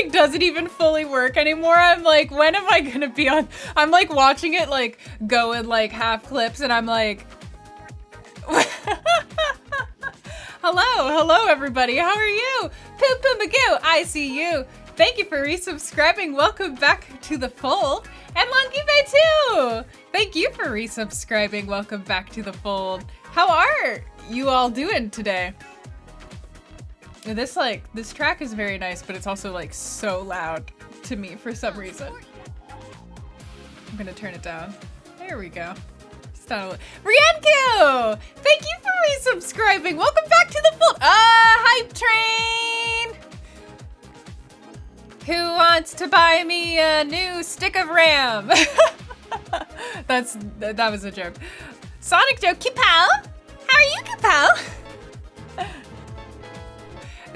like doesn't even fully work anymore. I'm like, when am I gonna be on? I'm like watching it like go in like half clips, and I'm like, hello everybody. How are you? Poo poo magoo. I see you. Thank you for resubscribing. Welcome back to the fold. And Longive too. Thank you for resubscribing. Welcome back to the fold. How are you all doing today? This track is very nice, but it's also like so loud to me for some reason. I'm gonna turn it down. There we go. Rienku! Thank you for resubscribing. Welcome back to the fold. Hype train! Who wants to buy me a new stick of RAM? That was a joke. Sonic joke. Kapow! How are you, Kapow?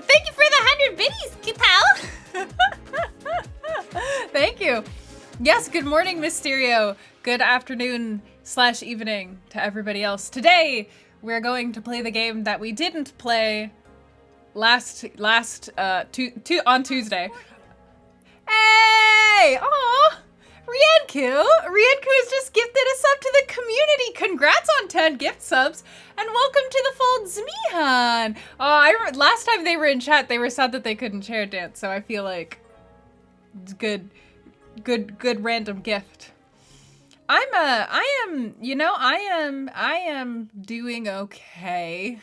Thank you for the 100 biddies, Kapow! Thank you. Yes, good morning, Mysterio. Good afternoon / evening to everybody else. Today, we're going to play the game that we didn't play on Tuesday. Hey! Aw! Rienku has just gifted us up to the community. Congrats on 10 gift subs, and welcome to the fold, Zmihan. Oh, last time they were in chat, they were sad that they couldn't chair dance, so I feel like it's good random gift. I am doing okay.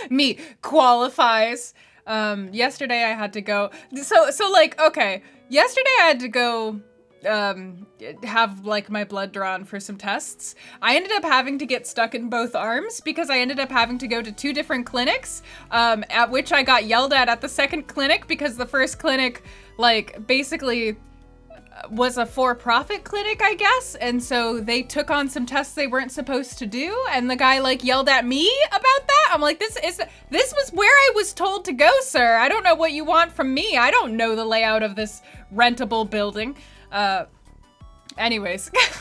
Me qualifies. Yesterday I had to go. So like, okay. Yesterday I had to go have like my blood drawn for some tests. I ended up having to get stuck in both arms because I ended up having to go to 2 different clinics, at which I got yelled at the second clinic because the first clinic like basically was a for-profit clinic, I guess, and so they took on some tests they weren't supposed to do, and the guy like yelled at me about that. I'm like, this was where I was told to go, sir. I don't know what you want from me. I don't know the layout of this rentable building. Anyways, that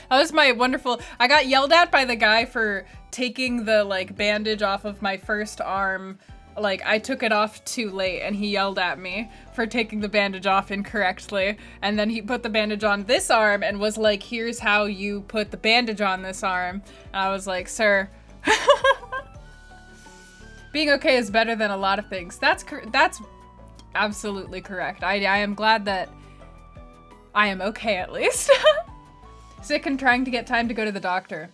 was my wonderful. I got yelled at by the guy for taking the like bandage off of my first arm. Like, I took it off too late, and he yelled at me for taking the bandage off incorrectly. And then he put the bandage on this arm and was like, here's how you put the bandage on this arm. And I was like, sir, being okay is better than a lot of things. That's absolutely correct. I am glad that I am okay, at least. Sick and trying to get time to go to the doctor.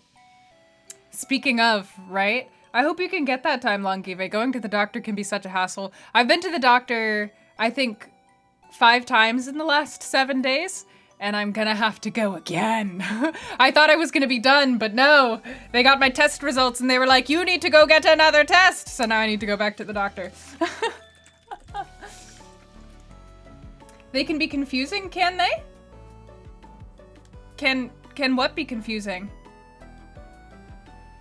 Speaking of, right? I hope you can get that time, Longive. Going to the doctor can be such a hassle. I've been to the doctor, I think, 5 times in the last 7 days, and I'm gonna have to go again. I thought I was gonna be done, but no. They got my test results, and they were like, you need to go get another test! So now I need to go back to the doctor. They can be confusing, can they? Can what be confusing?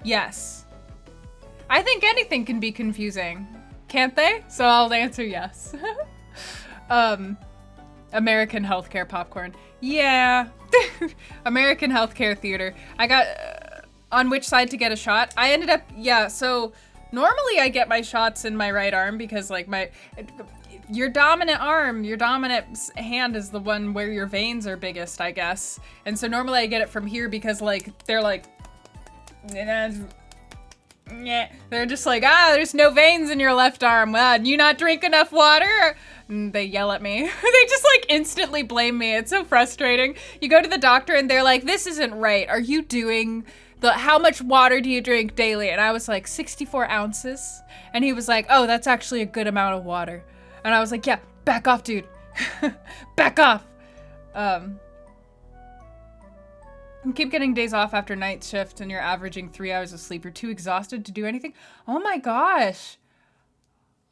Yes. I think anything can be confusing, can't they? So I'll answer yes. American healthcare popcorn. Yeah. American healthcare theater. I got, on which side to get a shot? I ended up, yeah, so normally I get my shots in my right arm because like your dominant hand is the one where your veins are biggest, I guess. And so normally I get it from here because like, they're like, they're just like, there's no veins in your left arm. You not drink enough water? And they yell at me. They just like instantly blame me. It's so frustrating. You go to the doctor and they're like, this isn't right. Are you doing how much water do you drink daily? And I was like, 64 ounces. And he was like, oh, that's actually a good amount of water. And I was like, yeah, back off, dude. Back off. You keep getting days off after night shift and you're averaging 3 hours of sleep. You're too exhausted to do anything? Oh my gosh.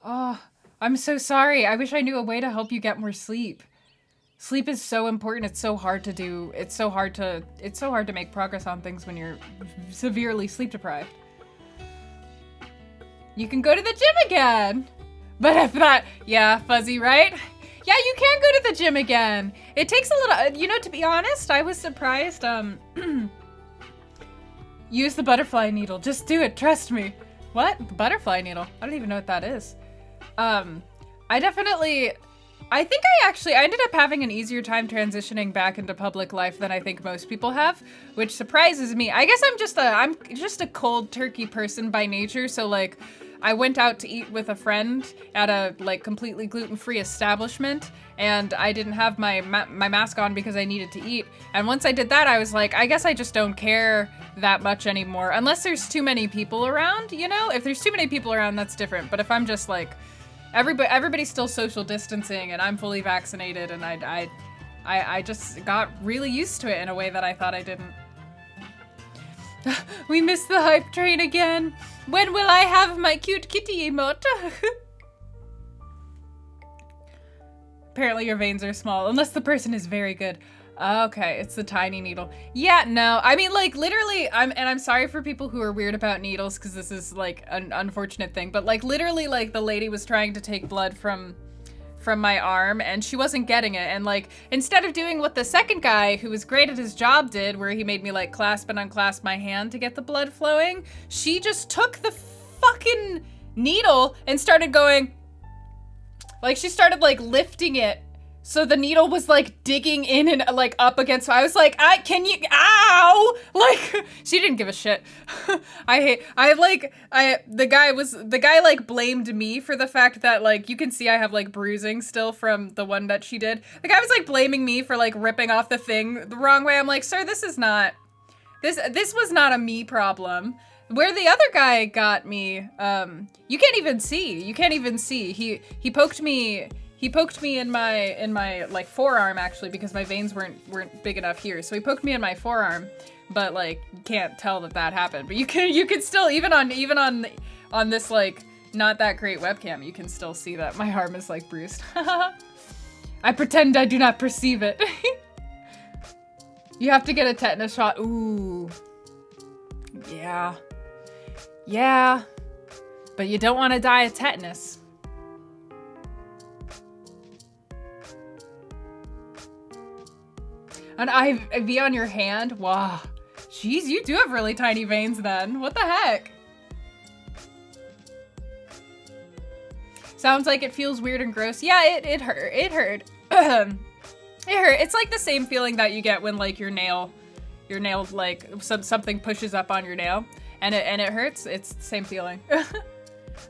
Oh, I'm so sorry. I wish I knew a way to help you get more sleep. Sleep is so important. It's so hard to do. It's so hard to make progress on things when you're severely sleep deprived. You can go to the gym again. But if that, yeah, Fuzzy, right? Yeah, you can go to the gym again. It takes a little, to be honest, I was surprised. Use the butterfly needle. Just do it. Trust me. What? The butterfly needle? I don't even know what that is. I definitely, I think I ended up having an easier time transitioning back into public life than I think most people have, which surprises me. I guess I'm just a cold turkey person by nature, so like I went out to eat with a friend at a like completely gluten-free establishment, and I didn't have my mask on because I needed to eat. And once I did that, I was like, I guess I just don't care that much anymore, unless there's too many people around, you know? If there's too many people around, that's different. But if I'm just like, everybody's still social distancing and I'm fully vaccinated, and I just got really used to it in a way that I thought I didn't. We missed the hype train again. When will I have my cute kitty emote? Apparently your veins are small, unless the person is very good. Okay, it's the tiny needle. Yeah, no, I mean, like, literally, I'm sorry for people who are weird about needles, because this is, like, an unfortunate thing, but, like, literally, like, the lady was trying to take blood from my arm, and she wasn't getting it, and, like, instead of doing what the second guy, who was great at his job, did, where he made me, like, clasp and unclasp my hand to get the blood flowing, she just took the fucking needle and started going, like, she started, like, lifting it, so the needle was, like, digging in and, like, up against, I was like, ow! Like, she didn't give a shit. The guy, like, blamed me for the fact that, like, you can see I have, like, bruising still from the one that she did. The guy was, like, blaming me for, like, ripping off the thing the wrong way. I'm like, sir, this was not a me problem. Where the other guy got me, you can't even see. He poked me in my like forearm, actually, because my veins weren't big enough here. So he poked me in my forearm, but like you can't tell that happened. But you can still, even on this like not that great webcam, you can still see that my arm is like bruised. I pretend I do not perceive it. You have to get a tetanus shot. Ooh. Yeah. But you don't want to die of tetanus. An IV on your hand? Wow. Jeez, you do have really tiny veins then. What the heck? Sounds like it feels weird and gross. Yeah, it hurt. It hurt. It hurt. It's like the same feeling that you get when like your nail like something pushes up on your nail and it hurts. It's the same feeling.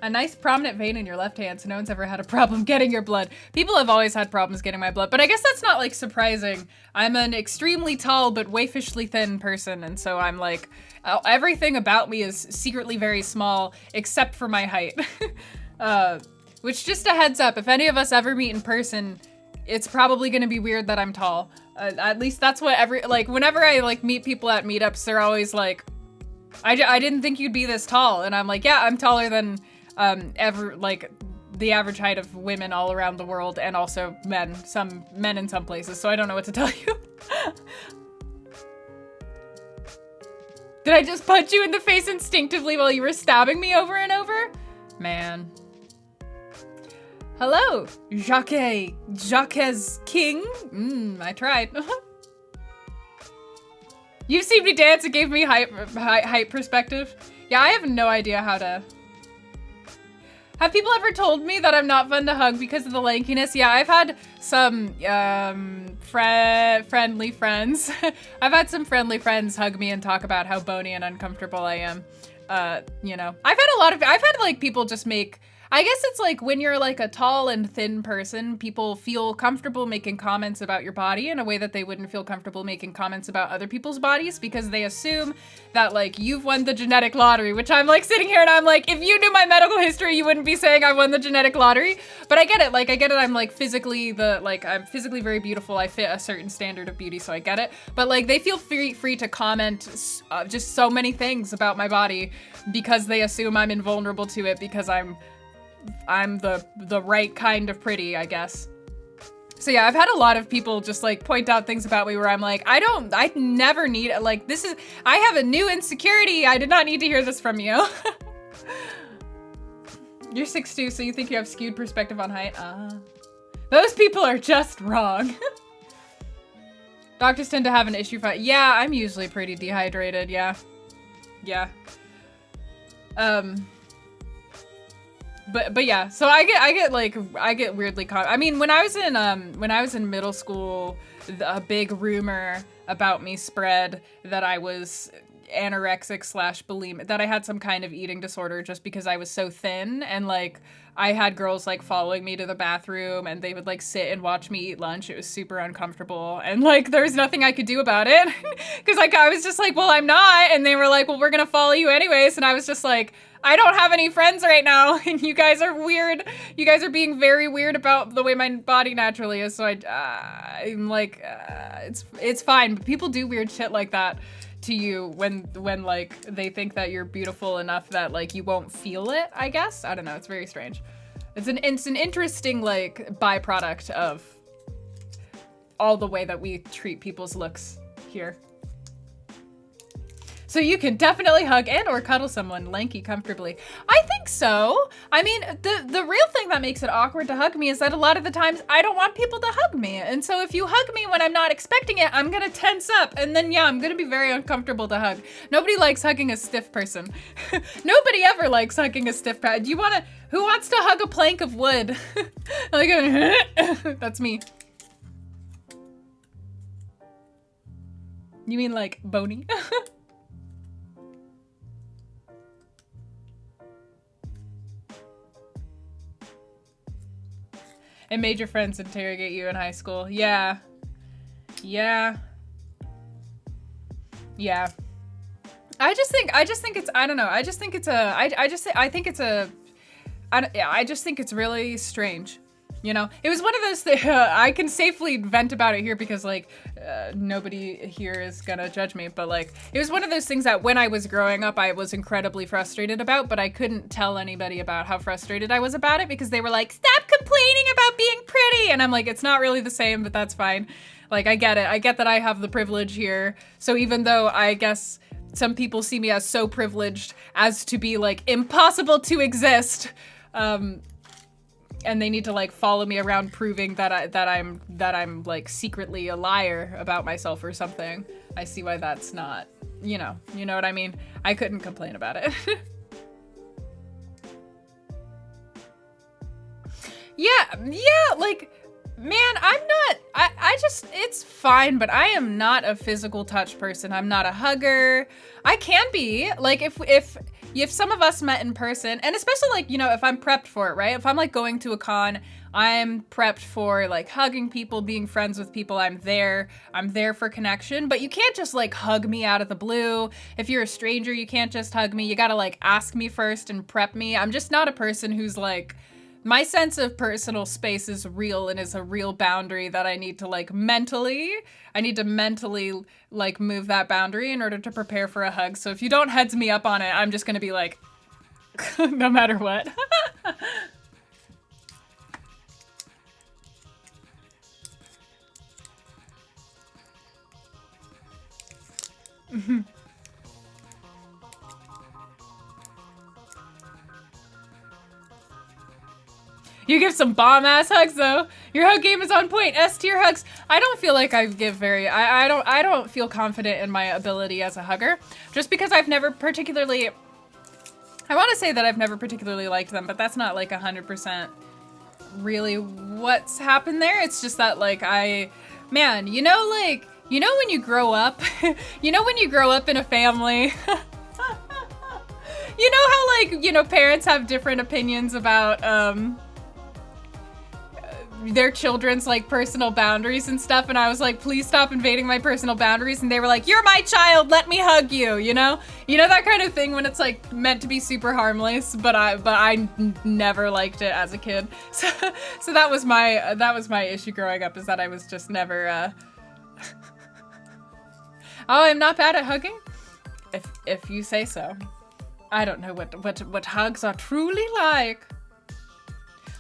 A nice prominent vein in your left hand, so no one's ever had a problem getting your blood. People have always had problems getting my blood, but I guess that's not like surprising. I'm an extremely tall but waifishly thin person, and so I'm like, everything about me is secretly very small except for my height. Which, just a heads up, if any of us ever meet in person, it's probably gonna be weird that I'm tall. At least that's what whenever I like meet people at meetups, they're always like, I didn't think you'd be this tall, and I'm like, yeah, I'm taller than the average height of women all around the world, and also some men in some places, so I don't know what to tell you. Did I just punch you in the face instinctively while you were stabbing me over and over? Man. Hello, Jacques King. I tried. You've seen me dance, it gave me height perspective. Yeah, I have no idea how to... Have people ever told me that I'm not fun to hug because of the lankiness? Yeah, I've had some friendly friends. I've had some friendly friends hug me and talk about how bony and uncomfortable I am. You know, I've had like people just make, I guess it's like when you're like a tall and thin person, people feel comfortable making comments about your body in a way that they wouldn't feel comfortable making comments about other people's bodies, because they assume that like you've won the genetic lottery, which I'm like sitting here and I'm like, if you knew my medical history, you wouldn't be saying I won the genetic lottery. But I get it. I'm like I'm physically very beautiful. I fit a certain standard of beauty, so I get it. But like they feel free to comment just so many things about my body because they assume I'm invulnerable to it because I'm the right kind of pretty, I guess. So yeah, I've had a lot of people just like point out things about me where I'm like, I never need, like, I have a new insecurity. I did not need to hear this from you. You're 6'2", so you think you have skewed perspective on height? Those people are just wrong. Doctors tend to have an issue fight. Yeah, I'm usually pretty dehydrated, yeah. but yeah, so I get weirdly caught. I mean, when I was in middle school, a big rumor about me spread that I was anorexic / bulimic, that I had some kind of eating disorder just because I was so thin, and like I had girls like following me to the bathroom and they would like sit and watch me eat lunch. It was super uncomfortable, and like there was nothing I could do about it because like I was just like, well, I'm not, and they were like, well, we're gonna follow you anyways, and I was just like, I don't have any friends right now, and you guys are weird. You guys are being very weird about the way my body naturally is. So I'm like, it's fine. But people do weird shit like that to you when like they think that you're beautiful enough that like you won't feel it. I guess I don't know. It's very strange. It's an interesting like byproduct of all the way that we treat people's looks here. So you can definitely hug and or cuddle someone lanky comfortably. I think so. I mean, the real thing that makes it awkward to hug me is that a lot of the times I don't want people to hug me. And so if you hug me when I'm not expecting it, I'm gonna tense up. And then yeah, I'm gonna be very uncomfortable to hug. Nobody likes hugging a stiff person. Nobody ever likes hugging a stiff person. Who wants to hug a plank of wood? Like, that's me. You mean like bony? It made your friends interrogate you in high school. Yeah. Yeah. Yeah. I just think it's, I don't know. I just think it's really strange. You know, it was one of those things, I can safely vent about it here because like nobody here is gonna judge me, but like it was one of those things that when I was growing up I was incredibly frustrated about, but I couldn't tell anybody about how frustrated I was about it because they were like, stop complaining about being pretty, and I'm like, it's not really the same, but that's fine. Like, I get it. I get that I have the privilege here, so even though I guess some people see me as so privileged as to be like impossible to exist, and they need to like follow me around proving that I'm like secretly a liar about myself or something. I see why that's not, you know what I mean? I couldn't complain about it. Yeah, like, man, it's fine, but I am not a physical touch person. I'm not a hugger. I can be, like, if some of us met in person, and especially like, if I'm prepped for it, right? If I'm like going to a con, I'm prepped for like hugging people, being friends with people. I'm there for connection, but you can't just like hug me out of the blue. If you're a stranger, you can't just hug me. You gotta like ask me first and prep me. I'm just not a person who's like, my sense of personal space is real and is a real boundary that I need to like mentally like move that boundary in order to prepare for a hug. So if you don't heads me up on it, I'm just gonna be like, no matter what. You give some bomb-ass hugs, though. Your hug game is on point. S-tier hugs. I don't feel like I give I don't feel confident in my ability as a hugger. Just because I've never particularly... I want to say that I've never particularly liked them, but that's not like 100% really what's happened there. It's just that like man, when you grow up, when you grow up in a family... You know how like, parents have different opinions about, their children's like personal boundaries and stuff, and I was like, please stop invading my personal boundaries, and they were like, you're my child, let me hug you, you know that kind of thing when it's like meant to be super harmless, but I never liked it as a kid. So that was my issue growing up, is that I was just never oh, I'm not bad at hugging? If you say so. I don't know what hugs are truly like.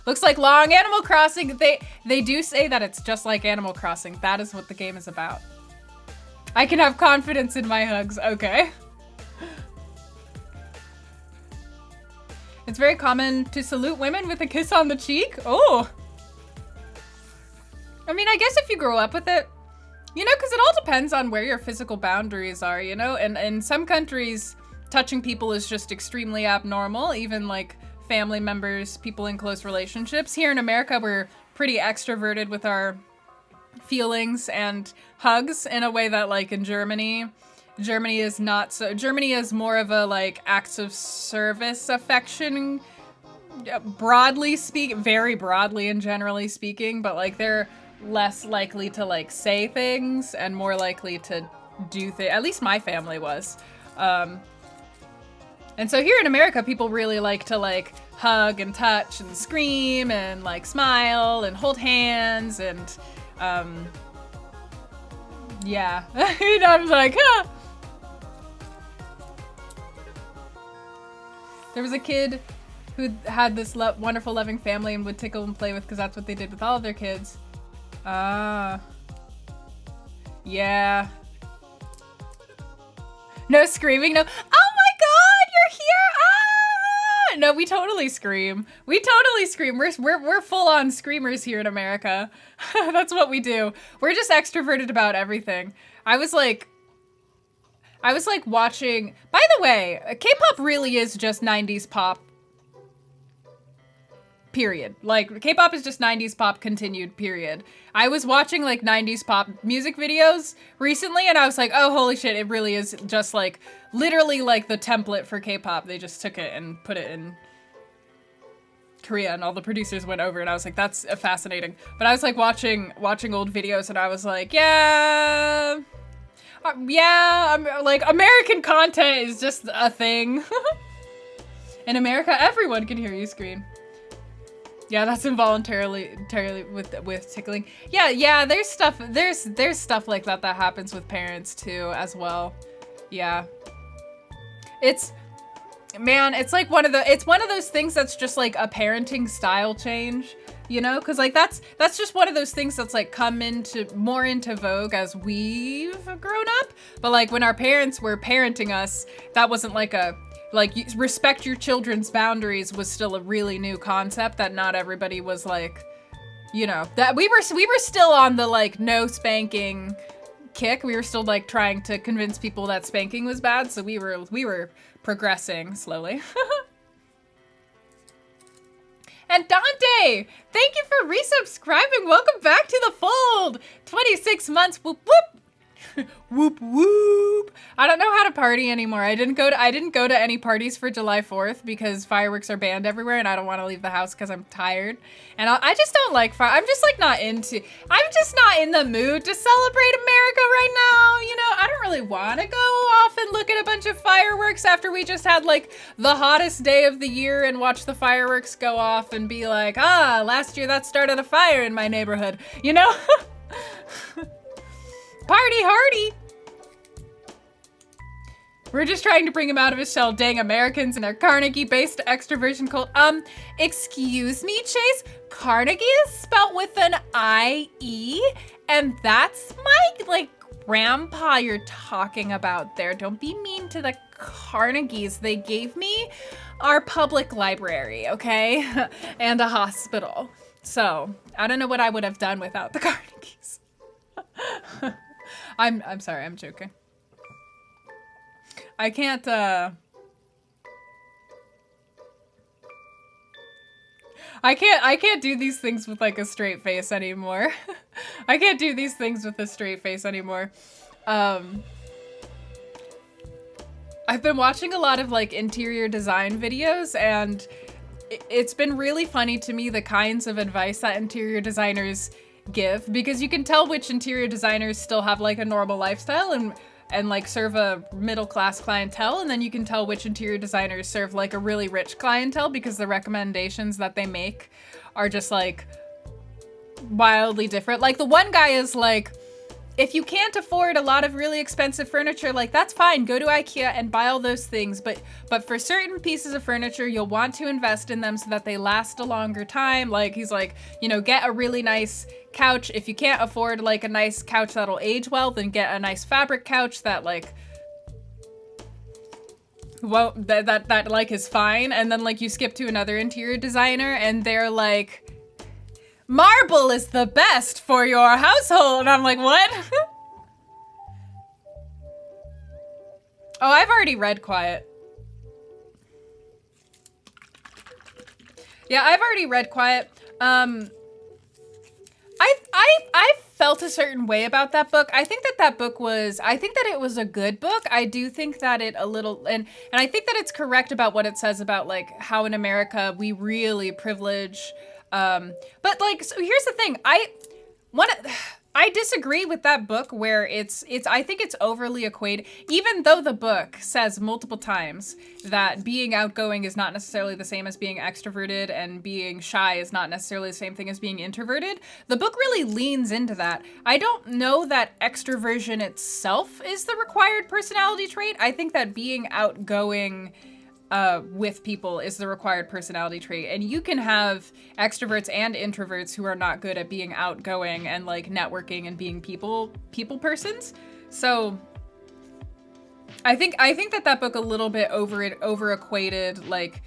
Looks like long Animal Crossing. They do say that it's just like Animal Crossing. That is what the game is about. I can have confidence in my hugs. Okay. It's very common to salute women with a kiss on the cheek. Oh. I mean, I guess if you grow up with it, because it all depends on where your physical boundaries are, and in some countries, touching people is just extremely abnormal. Even like family members, people in close relationships. Here in America, we're pretty extroverted with our feelings and hugs in a way that, like, in Germany is not so. Germany is more of a, like, acts of service affection, broadly very broadly and generally speaking, but, like, they're less likely to, like, say things and more likely to do things. At least my family was. And so here in America, people really like to, like, hug and touch and scream and, like, smile and hold hands and, yeah. And I'm like, huh. There was a kid who had this wonderful, loving family and would tickle and play with because that's what they did with all of their kids. Ah. Yeah. No screaming, no. Oh my god, you're here! Ah! No, we totally scream. We totally scream. We're full on screamers here in America. That's what we do. We're just extroverted about everything. I was like watching, by the way, K-pop really is just 90s pop. Period. Like, K-pop is just 90s pop continued, period. I was watching, like, 90s pop music videos recently, and I was like, oh, holy shit, it really is just, like, literally, like, the template for K-pop. They just took it and put it in Korea, and all the producers went over, and I was like, that's fascinating. But I was, like, watching old videos, and I was like, yeah, I'm, like, American content is just a thing. In America, everyone can hear you scream. Yeah, that's involuntarily with tickling. Yeah, there's stuff like that happens with parents too as well. Yeah. It's like it's one of those things that's just like a parenting style change, you know? Cuz like that's just one of those things that's like come more into vogue as we've grown up. But like when our parents were parenting us, that wasn't like respect your children's boundaries was still a really new concept that not everybody was like, you know, that we were still on the like no spanking kick. We were still like trying to convince people that spanking was bad. So we were progressing slowly. And Dante, thank you for resubscribing. Welcome back to the fold. 26 months. Whoop, whoop. Whoop whoop. I don't know how to party anymore. I didn't go to any parties for July 4th because fireworks are banned everywhere and I don't want to leave the house because I'm tired. And I just don't like fire. I'm just not in the mood to celebrate America right now. You know, I don't really want to go off and look at a bunch of fireworks after we just had like the hottest day of the year and watch the fireworks go off and be like, last year that started a fire in my neighborhood, you know? Party hardy! We're just trying to bring him out of his shell. Dang Americans and their Carnegie-based extroversion cult. Excuse me, Chase? Carnegie is spelt with an I-E, and that's my, like, grandpa you're talking about there. Don't be mean to the Carnegies. They gave me our public library, okay? And a hospital. So, I don't know what I would have done without the Carnegies. I'm sorry, I'm joking. I can't do these things with like a straight face anymore. I can't do these things with a straight face anymore. I've been watching a lot of like interior design videos and it's been really funny to me the kinds of advice that interior designers give, because you can tell which interior designers still have like a normal lifestyle and like serve a middle class clientele, and then you can tell which interior designers serve like a really rich clientele because the recommendations that they make are just like wildly different. Like the one guy is like, if you can't afford a lot of really expensive furniture, like that's fine, go to IKEA and buy all those things. But for certain pieces of furniture, you'll want to invest in them so that they last a longer time. Like he's like, you know, get a really nice couch. If you can't afford like a nice couch that'll age well, then get a nice fabric couch that like, well, that like is fine. And then like you skip to another interior designer and they're like, marble is the best for your household. And I'm like, what? Oh, I've already read Quiet. Yeah, I've already read Quiet. I felt a certain way about that book. I think that it was a good book. I do think that it a little, and I think that it's correct about what it says about like how in America we really privilege, but like, so here's the thing. One, I disagree with that book where I think it's overly equated, even though the book says multiple times that being outgoing is not necessarily the same as being extroverted and being shy is not necessarily the same thing as being introverted. The book really leans into that. I don't know that extroversion itself is the required personality trait. I think that being outgoing with people is the required personality trait. And you can have extroverts and introverts who are not good at being outgoing and like networking and being people persons. So I think that book a little bit over equated like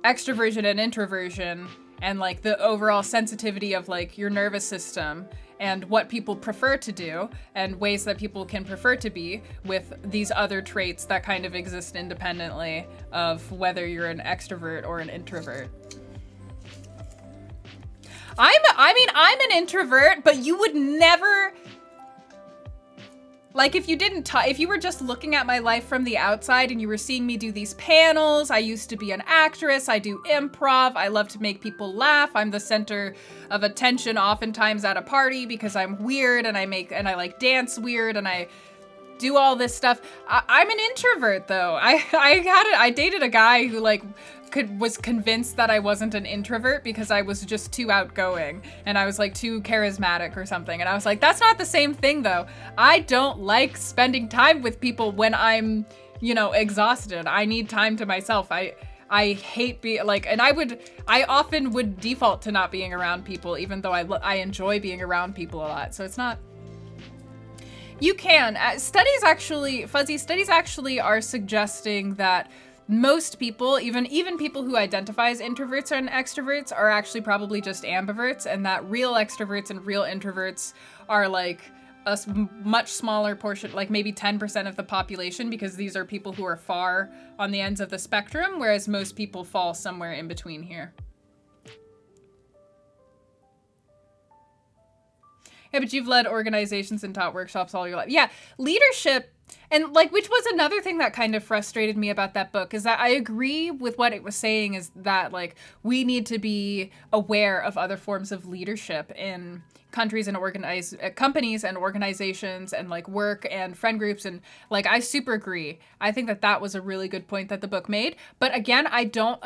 extroversion and introversion and like the overall sensitivity of like your nervous system and what people prefer to do and ways that people can prefer to be with these other traits that kind of exist independently of whether you're an extrovert or an introvert. I'm an introvert, but you would never, like if you were just looking at my life from the outside and you were seeing me do these panels, I used to be an actress, I do improv, I love to make people laugh, I'm the center of attention oftentimes at a party because I'm weird and I like dance weird and I do all this stuff. I'm an introvert though. I dated a guy who like was convinced that I wasn't an introvert because I was just too outgoing and I was like too charismatic or something. And I was like, that's not the same thing though. I don't like spending time with people when I'm, exhausted. I need time to myself. I hate being like, and I often would default to not being around people, even though I enjoy being around people a lot. So it's not, you can. Studies actually are suggesting that most people, even people who identify as introverts and extroverts, are actually probably just ambiverts, and that real extroverts and real introverts are like a much smaller portion, like maybe 10% of the population, because these are people who are far on the ends of the spectrum, whereas most people fall somewhere in between here. Yeah, but you've led organizations and taught workshops all your life. Yeah, leadership, and like, which was another thing that kind of frustrated me about that book, is that I agree with what it was saying, is that like we need to be aware of other forms of leadership in countries and companies and organizations and like work and friend groups, and like I super agree. I think that was a really good point that the book made. But again, I don't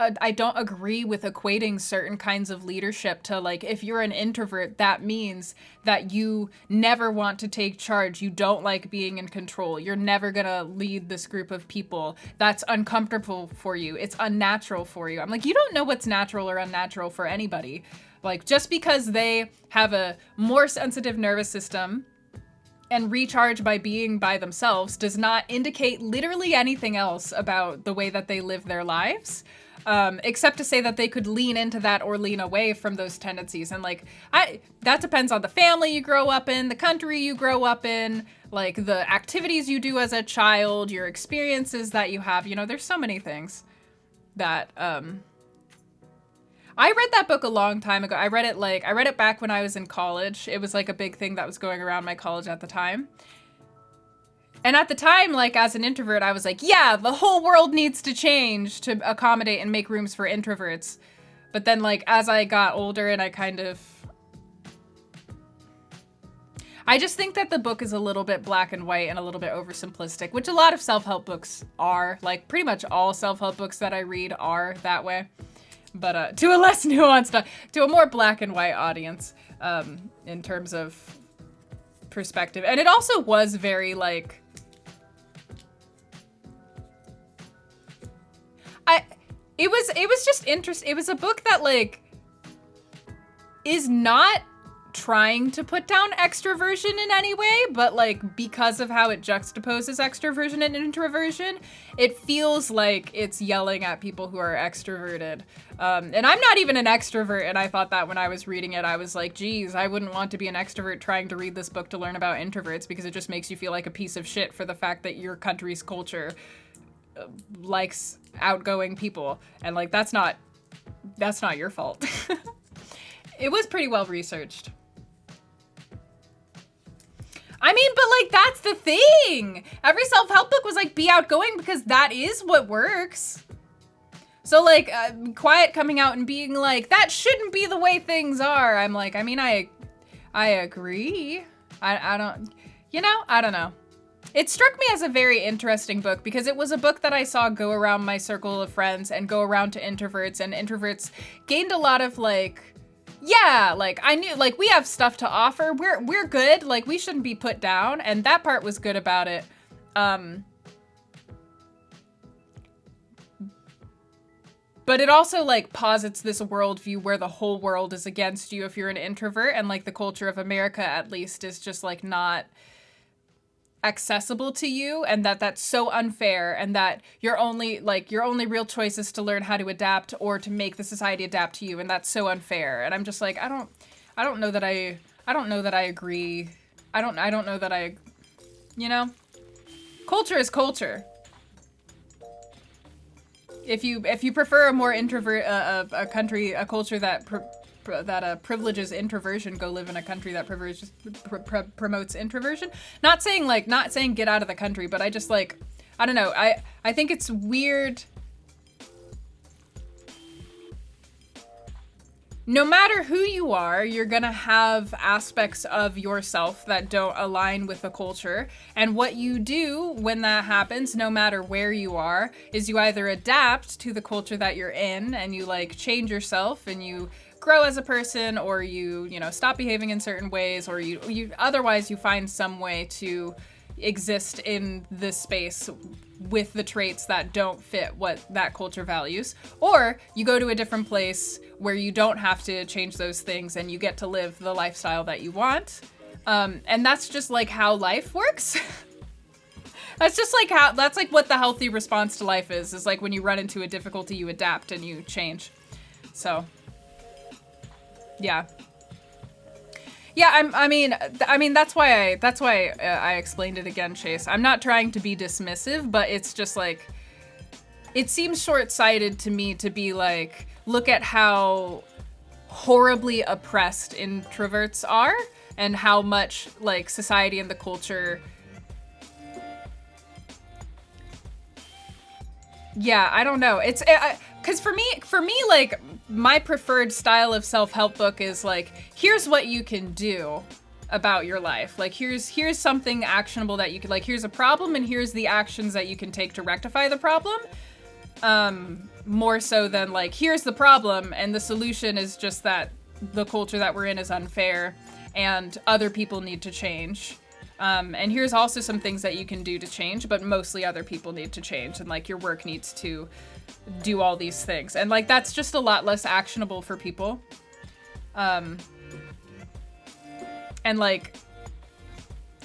agree with equating certain kinds of leadership to like, if you're an introvert, that means that you never want to take charge. You don't like being in control. You're never gonna lead this group of people. That's uncomfortable for you. It's unnatural for you. I'm like, you don't know what's natural or unnatural for anybody. Like, just because they have a more sensitive nervous system and recharge by being by themselves does not indicate literally anything else about the way that they live their lives, except to say that they could lean into that or lean away from those tendencies. And like, that depends on the family you grow up in, the country you grow up in, like the activities you do as a child, your experiences that you have. There's so many things that, I read that book a long time ago. I read it back when I was in college. It was like a big thing that was going around my college at the time. And at the time, like as an introvert, I was like, yeah, the whole world needs to change to accommodate and make rooms for introverts. But then like as I got older and I just think that the book is a little bit black and white and a little bit oversimplistic, which a lot of self-help books are. Like pretty much all self-help books that I read are that way. But to a less nuanced, to a more black and white audience, in terms of perspective. And it also was very like, it was just interesting. It was a book that like is not trying to put down extroversion in any way, but like because of how it juxtaposes extroversion and introversion, it feels like it's yelling at people who are extroverted. And I'm not even an extrovert, and I thought that when I was reading it, I was like, geez, I wouldn't want to be an extrovert trying to read this book to learn about introverts, because it just makes you feel like a piece of shit for the fact that your country's culture likes outgoing people. And like, that's not That's not your fault. It was pretty well researched. I mean, but like, that's the thing. Every self-help book was like, be outgoing because that is what works. So like, Quiet coming out and being like, that shouldn't be the way things are. I'm like, I mean, I agree. I don't know. It struck me as a very interesting book because it was a book that I saw go around my circle of friends and go around to introverts, and introverts gained a lot of like, yeah, like I knew, like we have stuff to offer. We're good. Like we shouldn't be put down, and that part was good about it. But it also like posits this worldview where the whole world is against you if you're an introvert, and like the culture of America at least is just like not accessible to you, and that's so unfair, and that your only real choice is to learn how to adapt or to make the society adapt to you, and that's so unfair. And I'm just like, I don't know that I agree. I don't know that I, culture is culture. If you prefer a more introvert, a culture that privileges introversion, go live in a country that promotes introversion. Not saying get out of the country, but I just like, I don't know. I think it's weird. No matter who you are, you're gonna have aspects of yourself that don't align with the culture. And what you do when that happens, no matter where you are, is you either adapt to the culture that you're in and you like change yourself and you grow as a person, or you stop behaving in certain ways, or you otherwise you find some way to exist in this space with the traits that don't fit what that culture values, or you go to a different place where you don't have to change those things and you get to live the lifestyle that you want. And that's just like how life works. That's like what the healthy response to life is like when you run into a difficulty, you adapt and you change. So yeah. I mean that's why I explained it again, Chase. I'm not trying to be dismissive, but it's just like, it seems short-sighted to me to be like, look at how horribly oppressed introverts are and how much like society and the culture. Yeah, I don't know. It's because for me, like my preferred style of self-help book is like, here's what you can do about your life. Like here's something actionable that you could, like, here's a problem and here's the actions that you can take to rectify the problem. More so than like, here's the problem and the solution is just that the culture that we're in is unfair and other people need to change. And here's also some things that you can do to change, but mostly other people need to change, and like your work needs to do all these things. And like that's just a lot less actionable for people. And like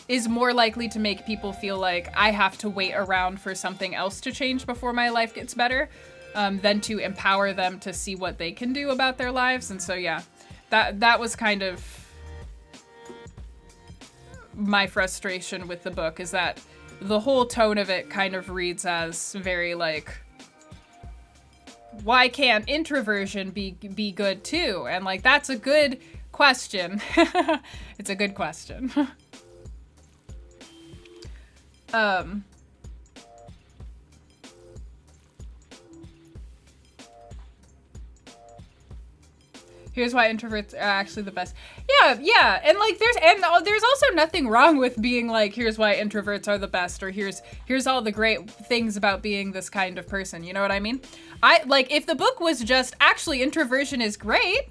is more likely to make people feel like I have to wait around for something else to change before my life gets better, than to empower them to see what they can do about their lives. And so yeah, that was kind of my frustration with the book, is that the whole tone of it kind of reads as very like, why can't introversion be good too? And like, that's a good question. It's a good question. Here's why introverts are actually the best. Yeah, and like there's also nothing wrong with being like, here's why introverts are the best, or here's all the great things about being this kind of person. You know what I mean? I like, if the book was just actually introversion is great.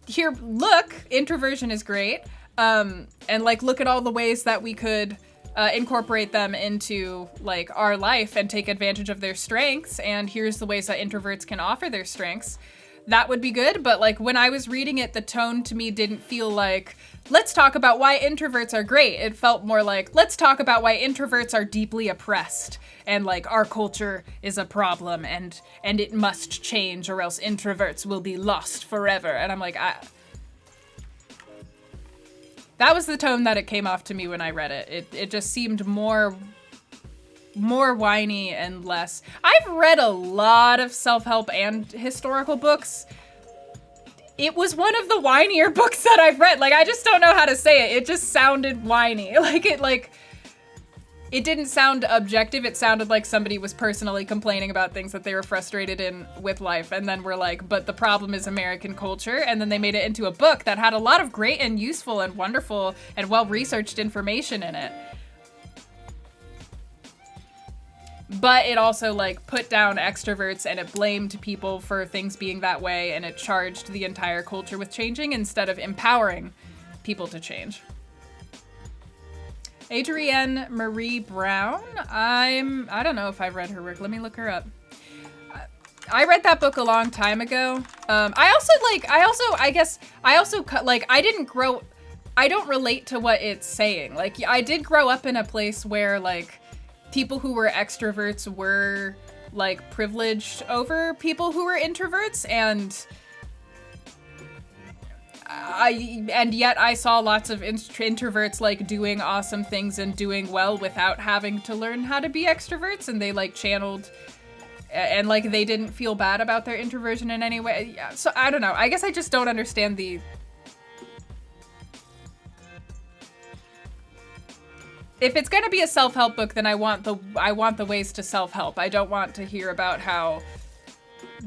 Here, look, introversion is great. And like, look at all the ways that we could incorporate them into like our life and take advantage of their strengths. And here's the ways that introverts can offer their strengths. That would be good. But like, when I was reading it, the tone to me didn't feel like, let's talk about why introverts are great. It felt more like, let's talk about why introverts are deeply oppressed, and like our culture is a problem and it must change or else introverts will be lost forever. And I'm like, that was the tone that it came off to me when I read it. It just seemed more more whiny and less. I've read a lot of self-help and historical books. It was one of the whinier books that I've read. Like, I just don't know how to say it. It just sounded whiny. It didn't sound objective. It sounded like somebody was personally complaining about things that they were frustrated in with life. And then we're like, but the problem is American culture. And then they made it into a book that had a lot of great and useful and wonderful and well-researched information in it. But it also, like, put down extroverts and it blamed people for things being that way, and it charged the entire culture with changing instead of empowering people to change. Adrienne Marie Brown. I don't know if I've read her work. Let me look her up. I read that book a long time ago. I don't relate to what it's saying. Like, I did grow up in a place where, like, people who were extroverts were, like, privileged over people who were introverts, and yet I saw lots of introverts, like, doing awesome things and doing well without having to learn how to be extroverts, and they, like, channeled, and, like, they didn't feel bad about their introversion in any way. Yeah, so I don't know. I guess I just don't understand the... If it's gonna be a self-help book, then I want the ways to self-help. I don't want to hear about how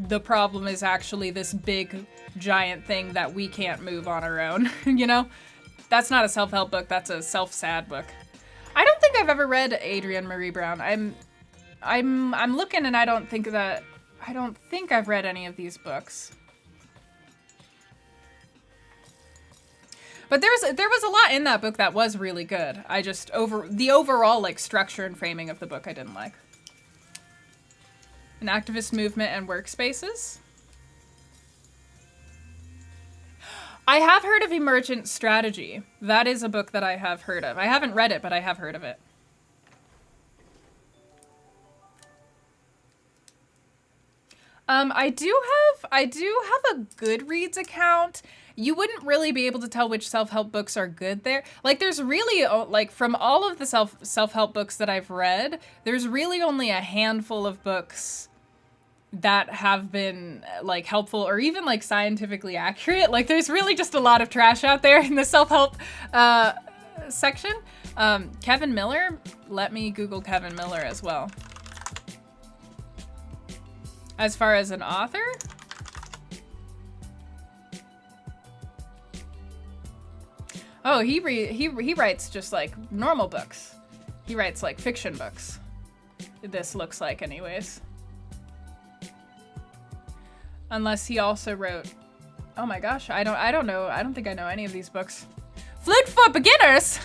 the problem is actually this big, giant thing that we can't move on our own, you know? That's not a self-help book, that's a self-sad book. I don't think I've ever read Adrienne Marie Brown. I'm looking and I don't think I've read any of these books. But there was a lot in that book that was really good. I just, the overall, like, structure and framing of the book I didn't like. An activist movement and workspaces. I have heard of Emergent Strategy. That is a book that I have heard of. I haven't read it, but I have heard of it. I do have a Goodreads account. You wouldn't really be able to tell which self-help books are good there. Like, there's really, like, from all of the self-help books that I've read, there's really only a handful of books that have been, like, helpful or even, like, scientifically accurate. Like, there's really just a lot of trash out there in the self-help section. Kevin Miller, let me Google Kevin Miller as well. As far as an author, oh, he writes just, like, normal books. He writes, like, fiction books. This looks like, anyways. Unless he also wrote, oh my gosh, I don't know. I don't think I know any of these books. Flute for Beginners.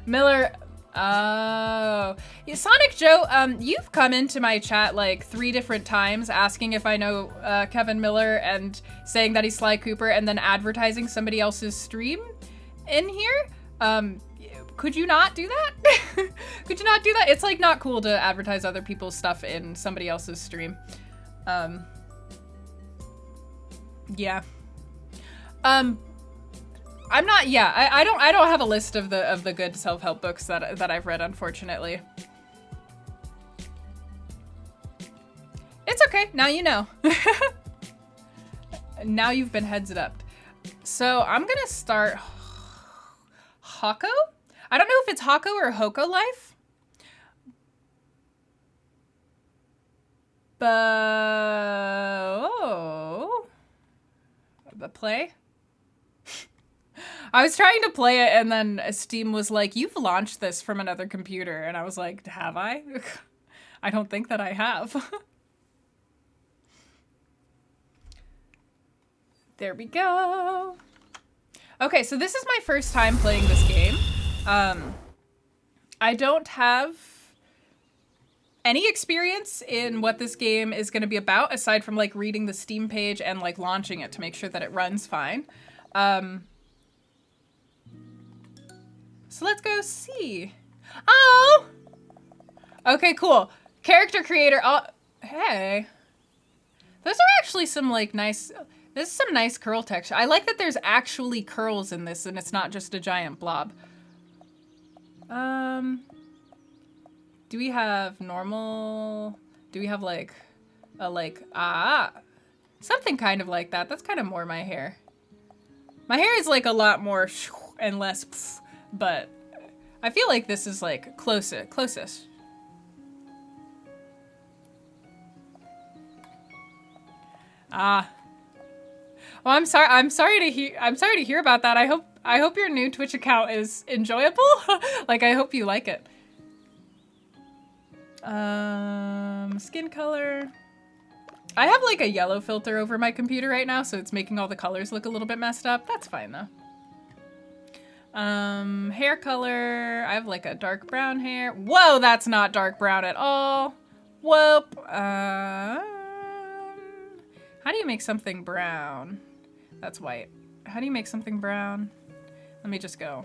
Miller. Oh, yeah, Sonic Joe, you've come into my chat like 3 different times asking if I know Kevin Miller and saying that he's Sly Cooper and then advertising somebody else's stream in here. Could you not do that? Could you not do that? It's like not cool to advertise other people's stuff in somebody else's stream. Yeah. I'm not. Yeah, I don't have a list of the good self-help books that I've read, unfortunately. It's okay. Now you know. Now you've been heads up. So I'm gonna start Hokko. I don't know if it's Hokko or Hokko Life. But play. I was trying to play it and then Steam was like, you've launched this from another computer. And I was like, have I? I don't think that I have. There we go. Okay, so this is my first time playing this game. I don't have any experience in what this game is going to be about, aside from like reading the Steam page and like launching it to make sure that it runs fine. So let's go see. Oh! Okay, cool. Character creator. Oh, hey. Those are actually some like nice, this is some nice curl texture. I like that there's actually curls in this and it's not just a giant blob. Do we have normal? Do we have like a something kind of like that? That's kind of more my hair. My hair is like a lot more and less, but I feel like this is like closest. Ah. Well, I'm sorry. I'm sorry to hear about that. I hope your new Twitch account is enjoyable. Like, I hope you like it. Skin color. I have like a yellow filter over my computer right now, so it's making all the colors look a little bit messed up. That's fine though. Hair color. I have like a dark brown hair. Whoa, that's not dark brown at all. Whoop. How do you make something brown? That's white. How do you make something brown? Let me just go.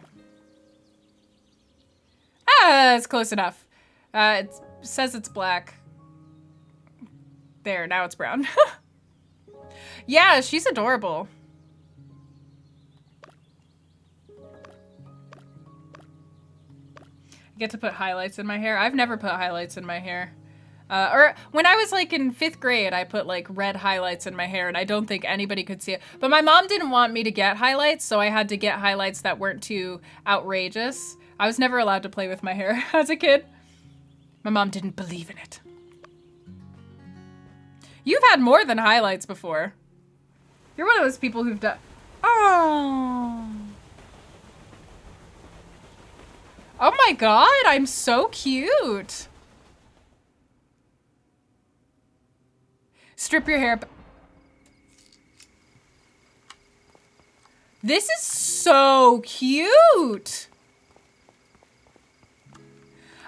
Ah, it's close enough. It says it's black. There, now it's brown. Yeah, she's adorable. I get to put highlights in my hair. I've never put highlights in my hair. Or when I was like in 5th grade, I put like red highlights in my hair and I don't think anybody could see it. But my mom didn't want me to get highlights, so I had to get highlights that weren't too outrageous. I was never allowed to play with my hair as a kid. My mom didn't believe in it. You've had more than highlights before. You're one of those people who've done... Oh. Oh my god, I'm so cute. Strip your hair. This is so cute.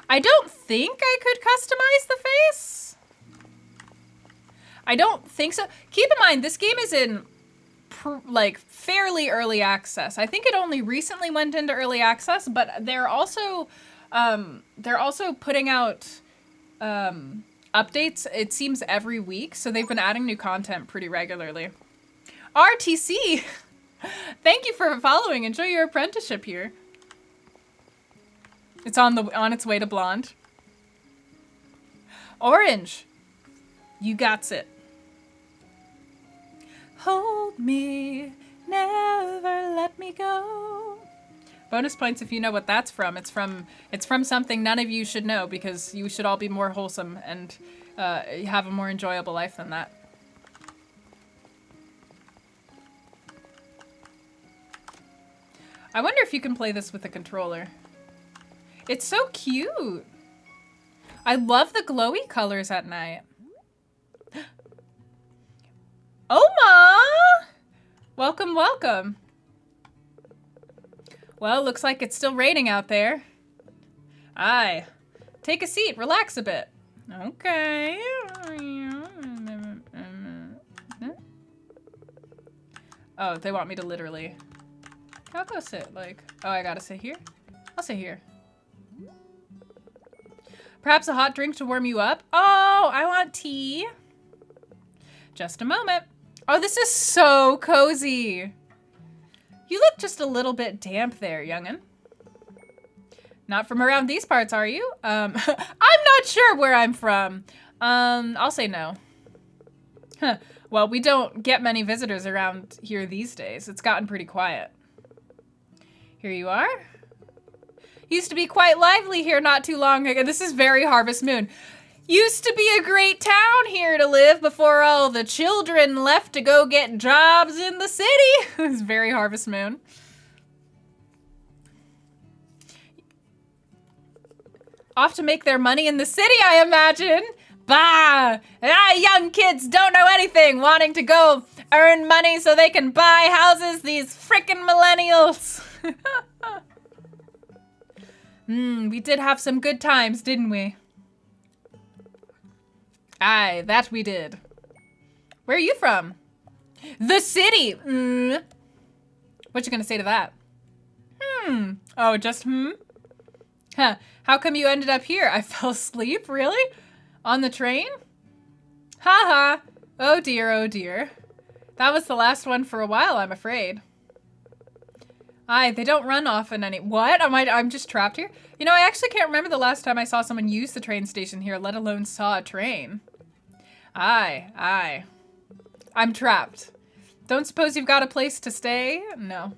I don't think I could customize the face. I don't think so. Keep in mind, this game is in like fairly early access. I think it only recently went into early access, but they're also putting out updates, it seems, every week. So they've been adding new content pretty regularly. RTC, thank you for following. Enjoy your apprenticeship here. It's on its way to blonde. Orange, you got it. Hold me, never let me go. Bonus points if you know what that's from. It's from something none of you should know, because you should all be more wholesome and have a more enjoyable life than that. I wonder if you can play this with a controller. It's so cute. I love the glowy colors at night. Oma! Welcome, welcome. Well, looks like it's still raining out there. Aye. Take a seat, relax a bit. Okay. Oh, they want me to literally... I'll go sit, like... Oh, I gotta sit here? I'll sit here. Perhaps a hot drink to warm you up? Oh, I want tea. Just a moment. Oh, this is so cozy. You look just a little bit damp there, young'un. Not from around these parts, are you? I'm not sure where I'm from. I'll say no. Huh. Well, we don't get many visitors around here these days. It's gotten pretty quiet. Here you are. Used to be quite lively here not too long ago. This is very Harvest Moon. Used to be a great town here to live before all the children left to go get jobs in the city. It's very Harvest Moon. Off to make their money in the city, I imagine. Bah! Young kids don't know anything, wanting to go earn money so they can buy houses, these frickin' millennials. We did have some good times, didn't we? Aye, that we did. Where are you from? The city! What you gonna say to that? Oh, just Huh. How come you ended up here? I fell asleep? Really? On the train? Haha. Oh dear, oh dear. That was the last one for a while, I'm afraid. Aye, they don't run often any- What? I'm just trapped here? You know, I actually can't remember the last time I saw someone use the train station here, let alone saw a train. Aye, aye. I'm trapped. Don't suppose you've got a place to stay? No.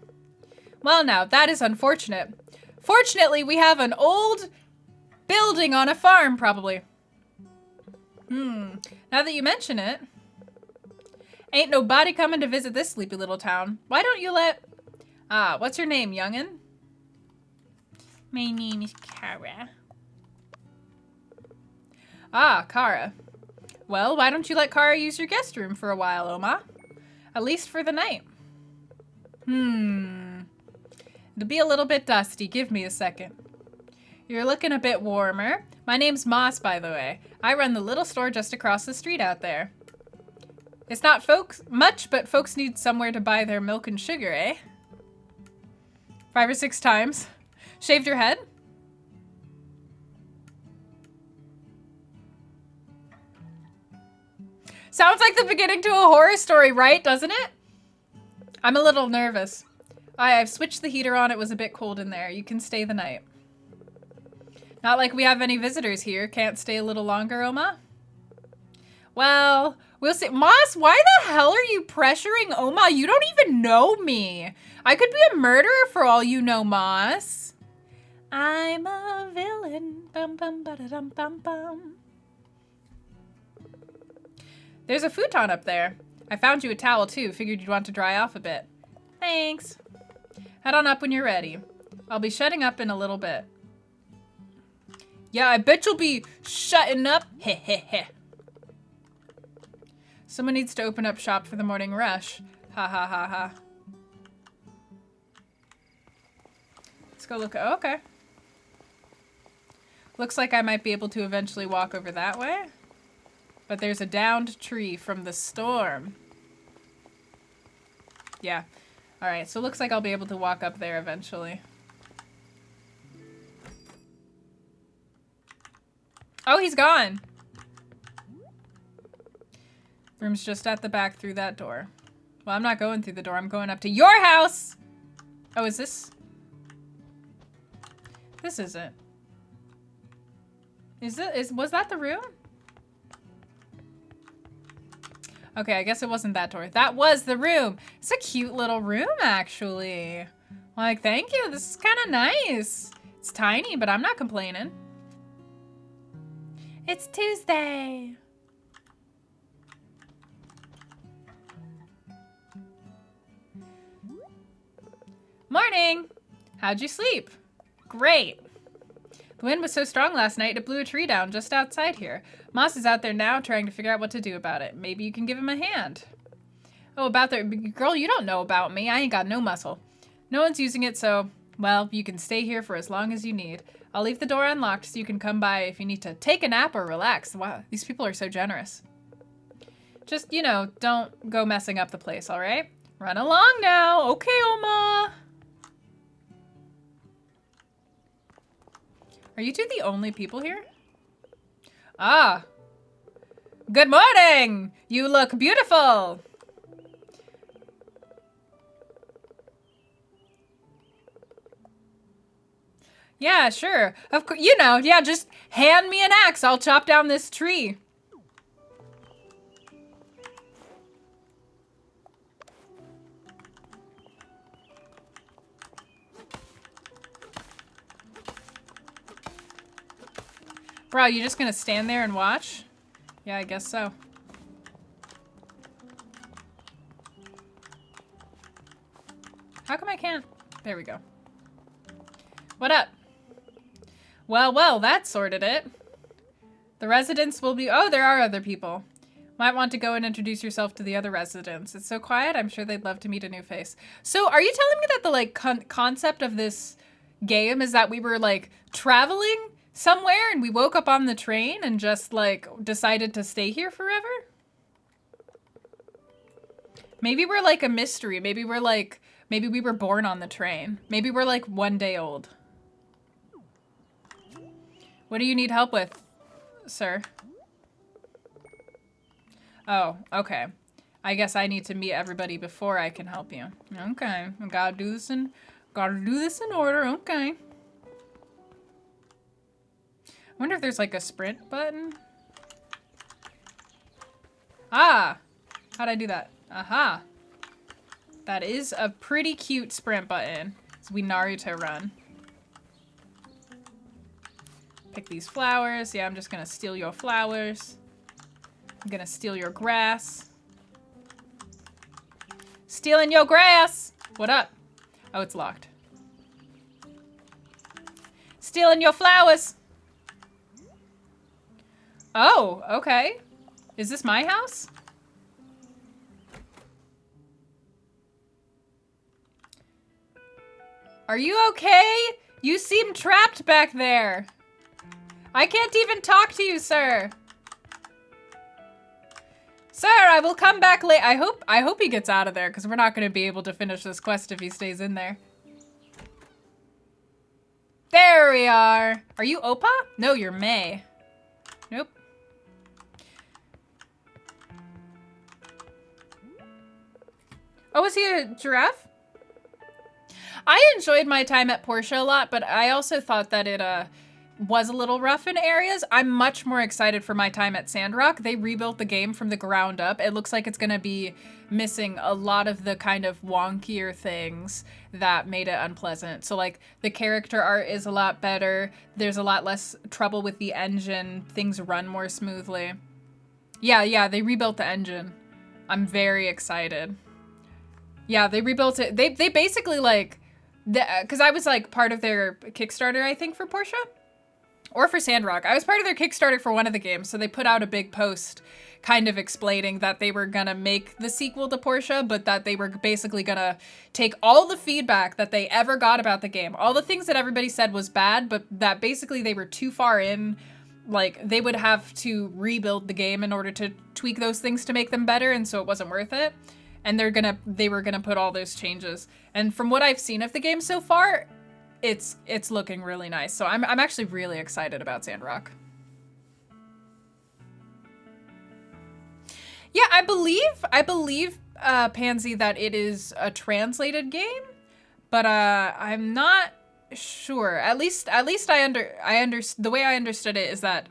Well now, that is unfortunate. Fortunately, we have an old building on a farm, probably. Now that you mention it, ain't nobody coming to visit this sleepy little town. Why don't you let... Ah, what's your name, youngin'? My name is Cara. Ah, Cara. Well, why don't you let Cara use your guest room for a while, Oma? At least for the night. It'll be a little bit dusty. Give me a second. You're looking a bit warmer. My name's Moss, by the way. I run the little store just across the street out there. It's not much, but folks need somewhere to buy their milk and sugar, eh? 5 or 6 times. Shaved your head? Sounds like the beginning to a horror story, right? Doesn't it? I'm a little nervous. I've switched the heater on. It was a bit cold in there. You can stay the night. Not like we have any visitors here. Can't stay a little longer, Oma? Well, we'll see. Moss, why the hell are you pressuring Oma? You don't even know me. I could be a murderer for all you know, Moss. I'm a villain. Bum, bum, ba-da-dum, bum, bum. There's a futon up there. I found you a towel, too. Figured you'd want to dry off a bit. Thanks. Head on up when you're ready. I'll be shutting up in a little bit. Yeah, I bet you'll be shutting up. Heh heh heh. Someone needs to open up shop for the morning rush. Ha ha ha ha. Let's go look. Oh, okay. Looks like I might be able to eventually walk over that way. But there's a downed tree from the storm. Yeah. Alright, so it looks like I'll be able to walk up there eventually. Oh, he's gone. Room's just at the back through that door. Well, I'm not going through the door. I'm going up to your house. Oh, is this? This isn't. Was that the room? Okay, I guess it wasn't that door. That was the room. It's a cute little room, actually. Like, thank you. This is kind of nice. It's tiny, but I'm not complaining. It's Tuesday. Morning. How'd you sleep? Great. The wind was so strong last night, it blew a tree down just outside here. Moss is out there now trying to figure out what to do about it. Maybe you can give him a hand. Oh, about the girl, you don't know about me. I ain't got no muscle. No one's using it, so, well, you can stay here for as long as you need. I'll leave the door unlocked so you can come by if you need to take a nap or relax. Wow, these people are so generous. Just, you know, don't go messing up the place, all right? Run along now. Okay, Oma. Are you two the only people here? Ah. Good morning! You look beautiful! Yeah, sure. Of course, you know, yeah, just hand me an axe. I'll chop down this tree. Bro, you just gonna stand there and watch? Yeah, I guess so. How come I can't? There we go. What up? Well, well, that sorted it. The residents will be... Oh, there are other people. Might want to go and introduce yourself to the other residents. It's so quiet, I'm sure they'd love to meet a new face. So, are you telling me that the, like, concept of this game is that we were, like, traveling somewhere and we woke up on the train and just, like, decided to stay here forever? Maybe we're, like, a mystery. Maybe we're, like... Maybe we were born on the train. Maybe we're, like, 1 day old. What do you need help with, sir? Oh, okay. I guess I need to meet everybody before I can help you. Okay, we gotta do this in Gotta do this in order, okay. I wonder if there's like a sprint button. Ah! How'd I do that? Aha! That is a pretty cute sprint button. So we Naruto run. Pick these flowers. Yeah, I'm just gonna steal your flowers. I'm gonna steal your grass. Stealing your grass! What up? Oh, it's locked. Stealing your flowers! Oh, okay. Is this my house? Are you okay? You seem trapped back there. I can't even talk to you, sir. Sir, I will come back late. I hope he gets out of there, because we're not going to be able to finish this quest if he stays in there. There we are. Are you Oppa? No, you're May. Nope. Oh, is he a giraffe? I enjoyed my time at Portia a lot, but I also thought that it was a little rough in areas. I'm much more excited for my time at Sandrock. They rebuilt the game from the ground up. It looks like it's going to be missing a lot of the kind of wonkier things that made it unpleasant. So like the character art is a lot better. There's a lot less trouble with the engine. Things run more smoothly. Yeah, they rebuilt the engine. I'm very excited. Yeah, they rebuilt it. They basically like, because I was like part of their Kickstarter, I think, for Portia. Or for Sandrock. I was part of their Kickstarter for one of the games, so they put out a big post kind of explaining that they were gonna make the sequel to Portia, but that they were basically gonna take all the feedback that they ever got about the game, all the things that everybody said was bad, but that basically they were too far in, like they would have to rebuild the game in order to tweak those things to make them better, and so it wasn't worth it. And they were gonna put all those changes. And from what I've seen of the game so far, it's looking really nice. So I'm actually really excited about Sandrock. Yeah, I believe Pansy that it is a translated game, but I'm not sure. At least the way I understood it is that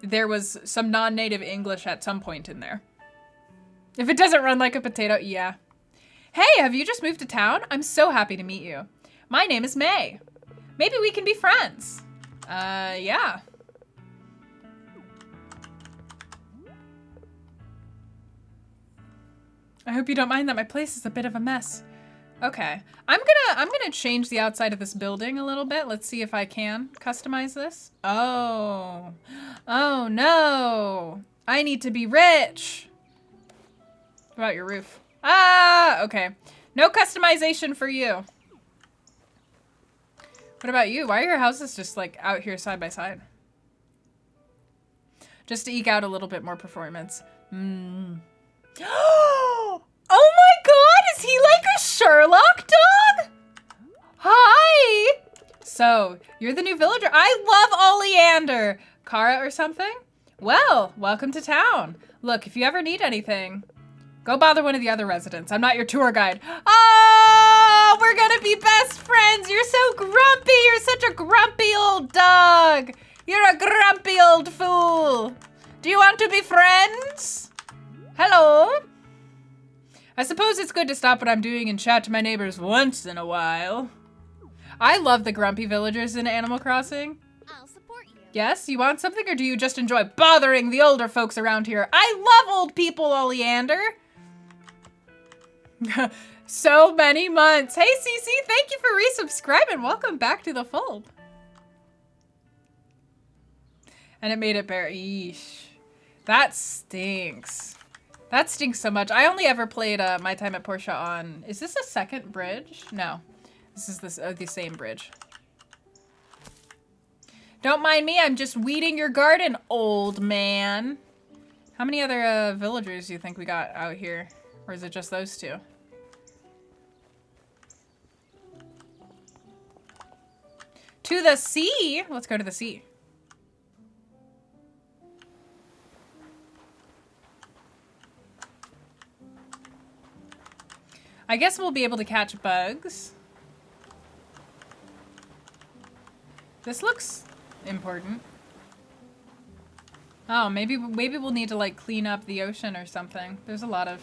there was some non-native English at some point in there. If it doesn't run like a potato, yeah. Hey, have you just moved to town? I'm so happy to meet you. My name is May. Maybe we can be friends. Yeah. I hope you don't mind that my place is a bit of a mess. Okay. I'm gonna change the outside of this building a little bit. Let's see if I can customize this. Oh. Oh no. I need to be rich. What about your roof? Ah, okay. No customization for you. What about you? Why are your houses just like out here side by side? Just to eke out a little bit more performance. Oh my god, is he like a Sherlock dog? Hi! So, you're the new villager. I love Oleander. Cara or something? Well, welcome to town. Look, if you ever need anything, go bother one of the other residents. I'm not your tour guide. Oh, we're gonna be best friends. You're so grumpy. You're such a grumpy old dog. You're a grumpy old fool. Do you want to be friends? Hello? I suppose it's good to stop what I'm doing and chat to my neighbors once in a while. I love the grumpy villagers in Animal Crossing. I'll support you. Yes? You want something, or do you just enjoy bothering the older folks around here? I love old people, Oleander. So many months. Hey, Cece, thank you for resubscribing. Welcome back to the fold. And it made it bare. Eesh. That stinks. That stinks so much. I only ever played my time at Portia on... Is this a second bridge? No. This is the same bridge. Don't mind me. I'm just weeding your garden, old man. How many other villagers do you think we got out here? Or is it just those two? To the sea? Let's go to the sea. I guess we'll be able to catch bugs. This looks important. Oh, maybe we'll need to like clean up the ocean or something. There's a lot of...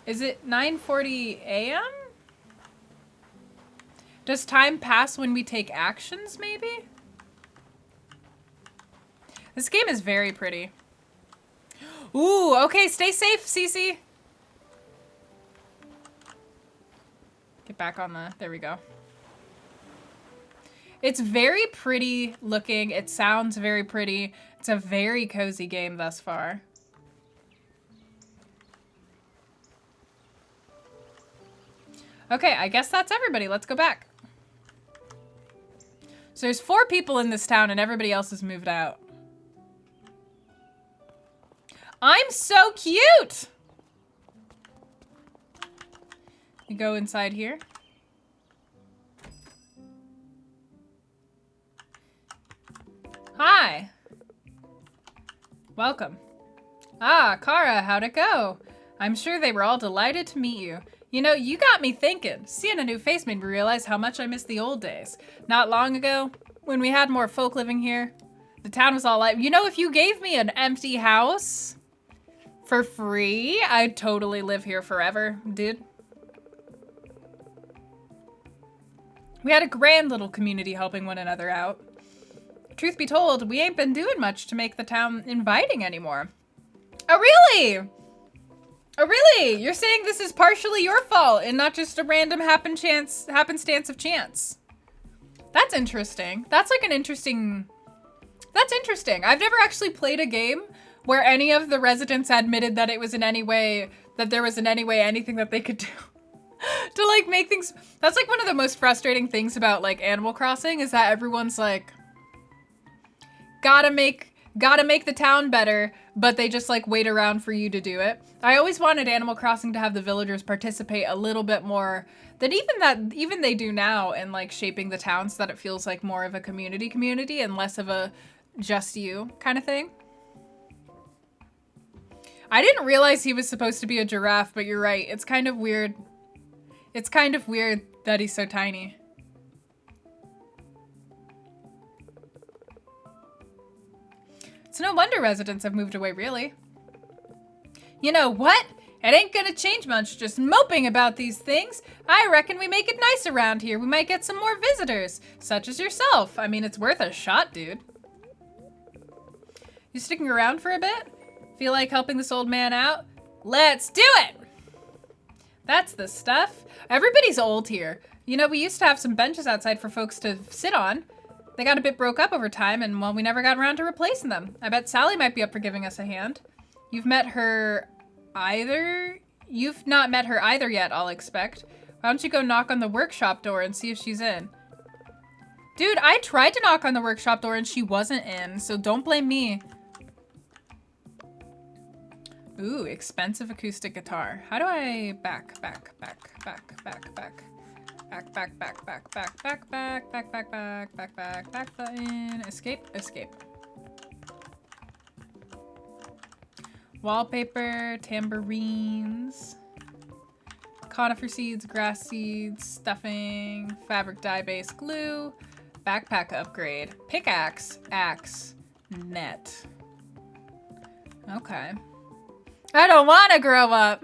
Is it 9:40 a.m.? Does time pass when we take actions, maybe? This game is very pretty. Ooh, okay, stay safe, Cece. Get back on the... There we go. It's very pretty looking. It sounds very pretty. It's a very cozy game thus far. Okay, I guess that's everybody. Let's go back. So there's 4 people in this town and everybody else has moved out. I'm so cute! You go inside here. Hi. Welcome. Ah, Cara, how'd it go? I'm sure they were all delighted to meet you. You know, you got me thinking. Seeing a new face made me realize how much I miss the old days. Not long ago, when we had more folk living here, the town was all like, you know, if you gave me an empty house for free, I'd totally live here forever, dude. We had a grand little community helping one another out. Truth be told, we ain't been doing much to make the town inviting anymore. Oh, really? Oh, really? You're saying this is partially your fault and not just a random happenstance of chance? That's interesting. That's like an interesting... That's interesting. I've never actually played a game where any of the residents admitted that it was in any way, that there was in any way anything that they could do to like make things... That's like one of the most frustrating things about like Animal Crossing is that everyone's like, gotta make the town better, but they just like wait around for you to do it. I always wanted Animal Crossing to have the villagers participate a little bit more than even they do now in like shaping the town so that it feels like more of a community and less of a just you kind of thing. I didn't realize he was supposed to be a giraffe, but you're right. It's kind of weird. It's kind of weird that he's so tiny. It's no wonder residents have moved away, really. You know what? It ain't gonna change much just moping about these things. I reckon we make it nice around here. We might get some more visitors, such as yourself. I mean, it's worth a shot, dude. You sticking around for a bit? Feel like helping this old man out? Let's do it! That's the stuff. Everybody's old here. You know, we used to have some benches outside for folks to sit on. They got a bit broke up over time, and well, we never got around to replacing them. I bet Sally might be up for giving us a hand. You've met her either? You've not met her either yet, I'll expect. Why don't you go knock on the workshop door and see if she's in? Dude, I tried to knock on the workshop door and she wasn't in, so don't blame me. Ooh, expensive acoustic guitar. How do I back button, escape. Wallpaper, tambourines, conifer seeds, grass seeds, stuffing, fabric dye base glue, backpack upgrade, pickaxe, axe, net. Okay. I don't want to grow up.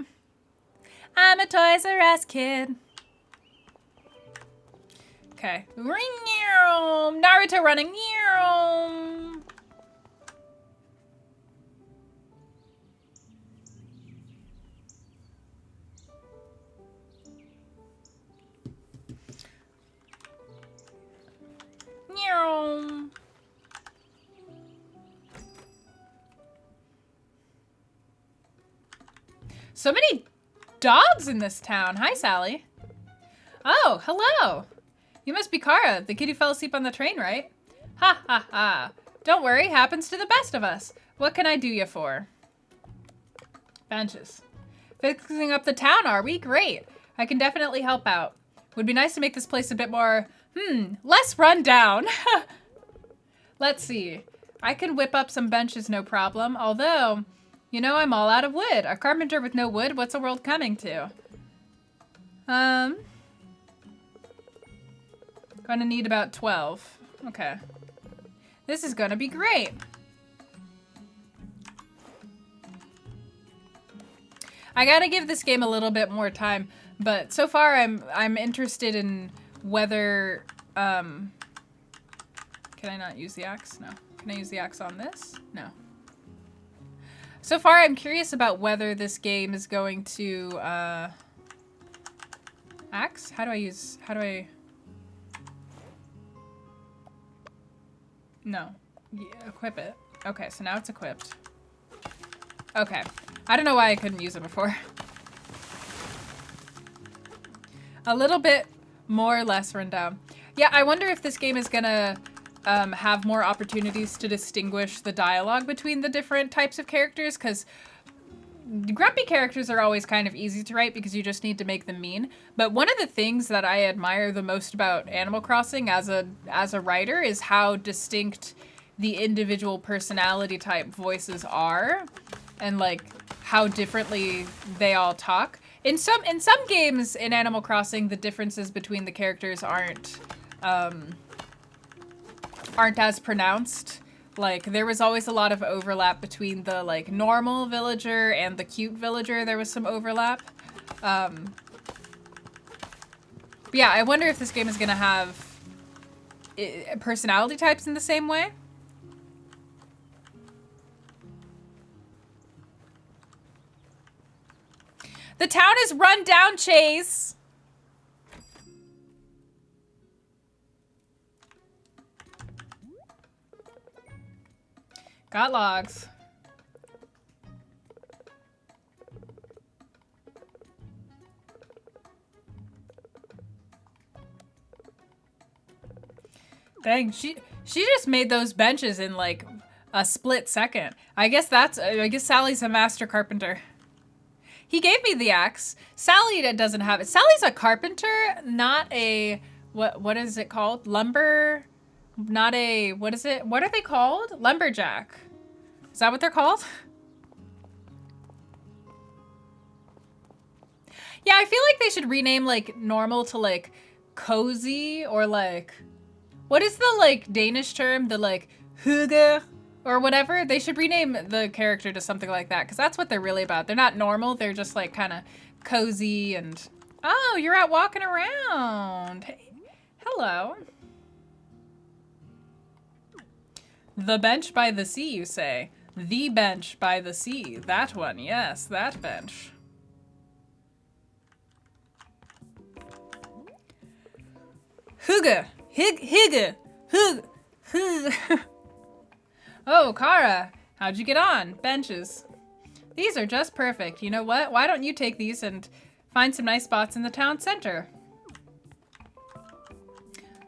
I'm a Toys R Us kid. Okay. Naruto running. So many dogs in this town. Hi, Sally. Oh, hello. You must be Cara, the kid who fell asleep on the train, right? Ha ha ha. Don't worry, happens to the best of us. What can I do you for? Benches. Fixing up the town, are we? Great. I can definitely help out. Would be nice to make this place a bit more, less run down. Let's see. I can whip up some benches, no problem. Although, You know, I'm all out of wood. A carpenter with no wood? What's the world coming to? Gonna need about 12. Okay. This is gonna be great. I gotta give this game a little bit more time, but so far I'm interested in whether, can I not use the axe? No. Can I use the axe on this? No. So far I'm curious about whether this game is going to, axe? How do I... No. Yeah, equip it. Okay, so now it's equipped. Okay. I don't know why I couldn't use it before. A little bit more or less rundown. Yeah, I wonder if this game is gonna have more opportunities to distinguish the dialogue between the different types of characters, because grumpy characters are always kind of easy to write because you just need to make them mean. But one of the things that I admire the most about Animal Crossing as a writer is how distinct the individual personality type voices are, and like how differently they all talk. In some games in Animal Crossing, the differences between the characters aren't as pronounced. Like, there was always a lot of overlap between the, like, normal villager and the cute villager. There was some overlap. But yeah, I wonder if this game is gonna have personality types in the same way. The town is run down, Chase! Got logs. Dang, she just made those benches in like a split second. I guess Sally's a master carpenter. He gave me the axe. Sally doesn't have it. Sally's a carpenter, not a what is it called? Lumber. Not a, what is it? What are they called? Lumberjack. Is that what they're called? Yeah, I feel like they should rename like normal to like cozy, or like, what is the like Danish term? The like hygge or whatever? They should rename the character to something like that, because that's what they're really about. They're not normal. They're just like kind of cozy and, oh, you're out walking around. Hey, hello. The bench by the sea, you say? The bench by the sea. That one, yes, that bench. Hygge! Hygge! Hygge! Oh, Cara, how'd you get on? Benches. These are just perfect. You know what? Why don't you take these and find some nice spots in the town center?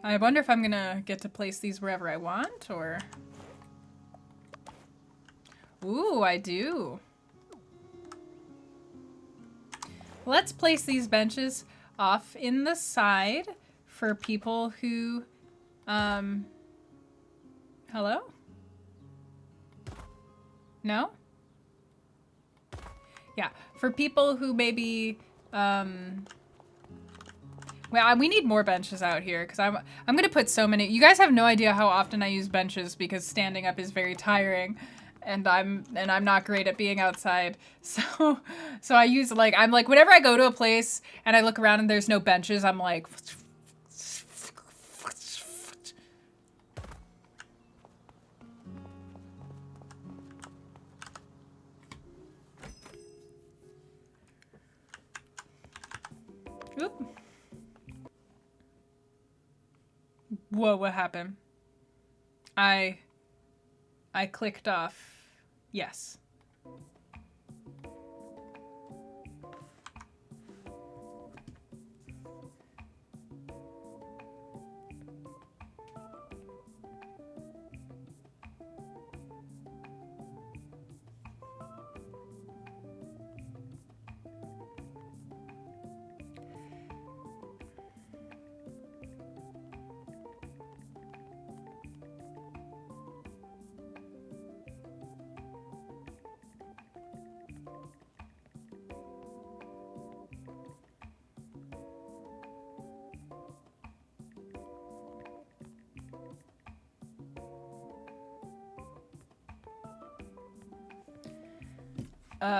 I wonder if I'm gonna get to place these wherever I want, or... Ooh, I do. Let's place these benches off in the side for people who, hello? No? Yeah, for people who maybe, well, we need more benches out here, because I'm gonna put so many. You guys have no idea how often I use benches, because standing up is very tiring. And I'm not great at being outside. So I use like, I'm like, whenever I go to a place and I look around and there's no benches, I'm like, oop. Whoa, what happened? I clicked off. Yes.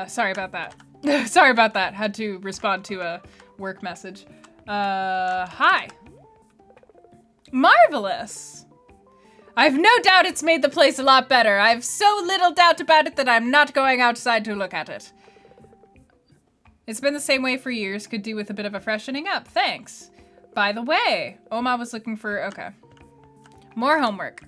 Sorry about that. Sorry about that. Had to respond to a work message. Hi. Marvelous. I've no doubt it's made the place a lot better. I've so little doubt about it that I'm not going outside to look at it. It's been the same way for years. Could do with a bit of a freshening up. Thanks. By the way, Oma was looking for... Okay. More homework.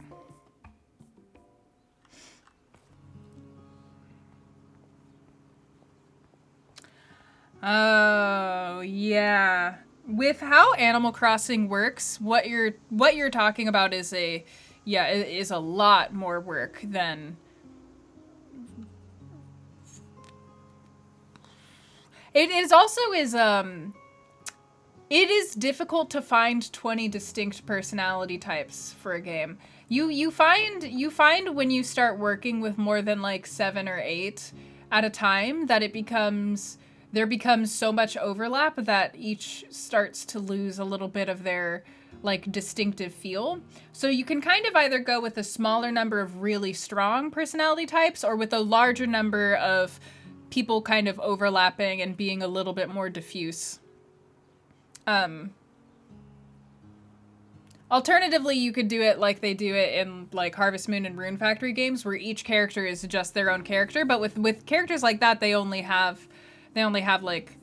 Oh, yeah. With how Animal Crossing works, what you're talking about is a lot more work than it is difficult to find 20 distinct personality types for a game. You find when you start working with more than like 7 or 8 at a time that there becomes so much overlap that each starts to lose a little bit of their like distinctive feel. So you can kind of either go with a smaller number of really strong personality types or with a larger number of people kind of overlapping and being a little bit more diffuse. Alternatively, you could do it like they do it in like Harvest Moon and Rune Factory games where each character is just their own character, but with characters like that they only have like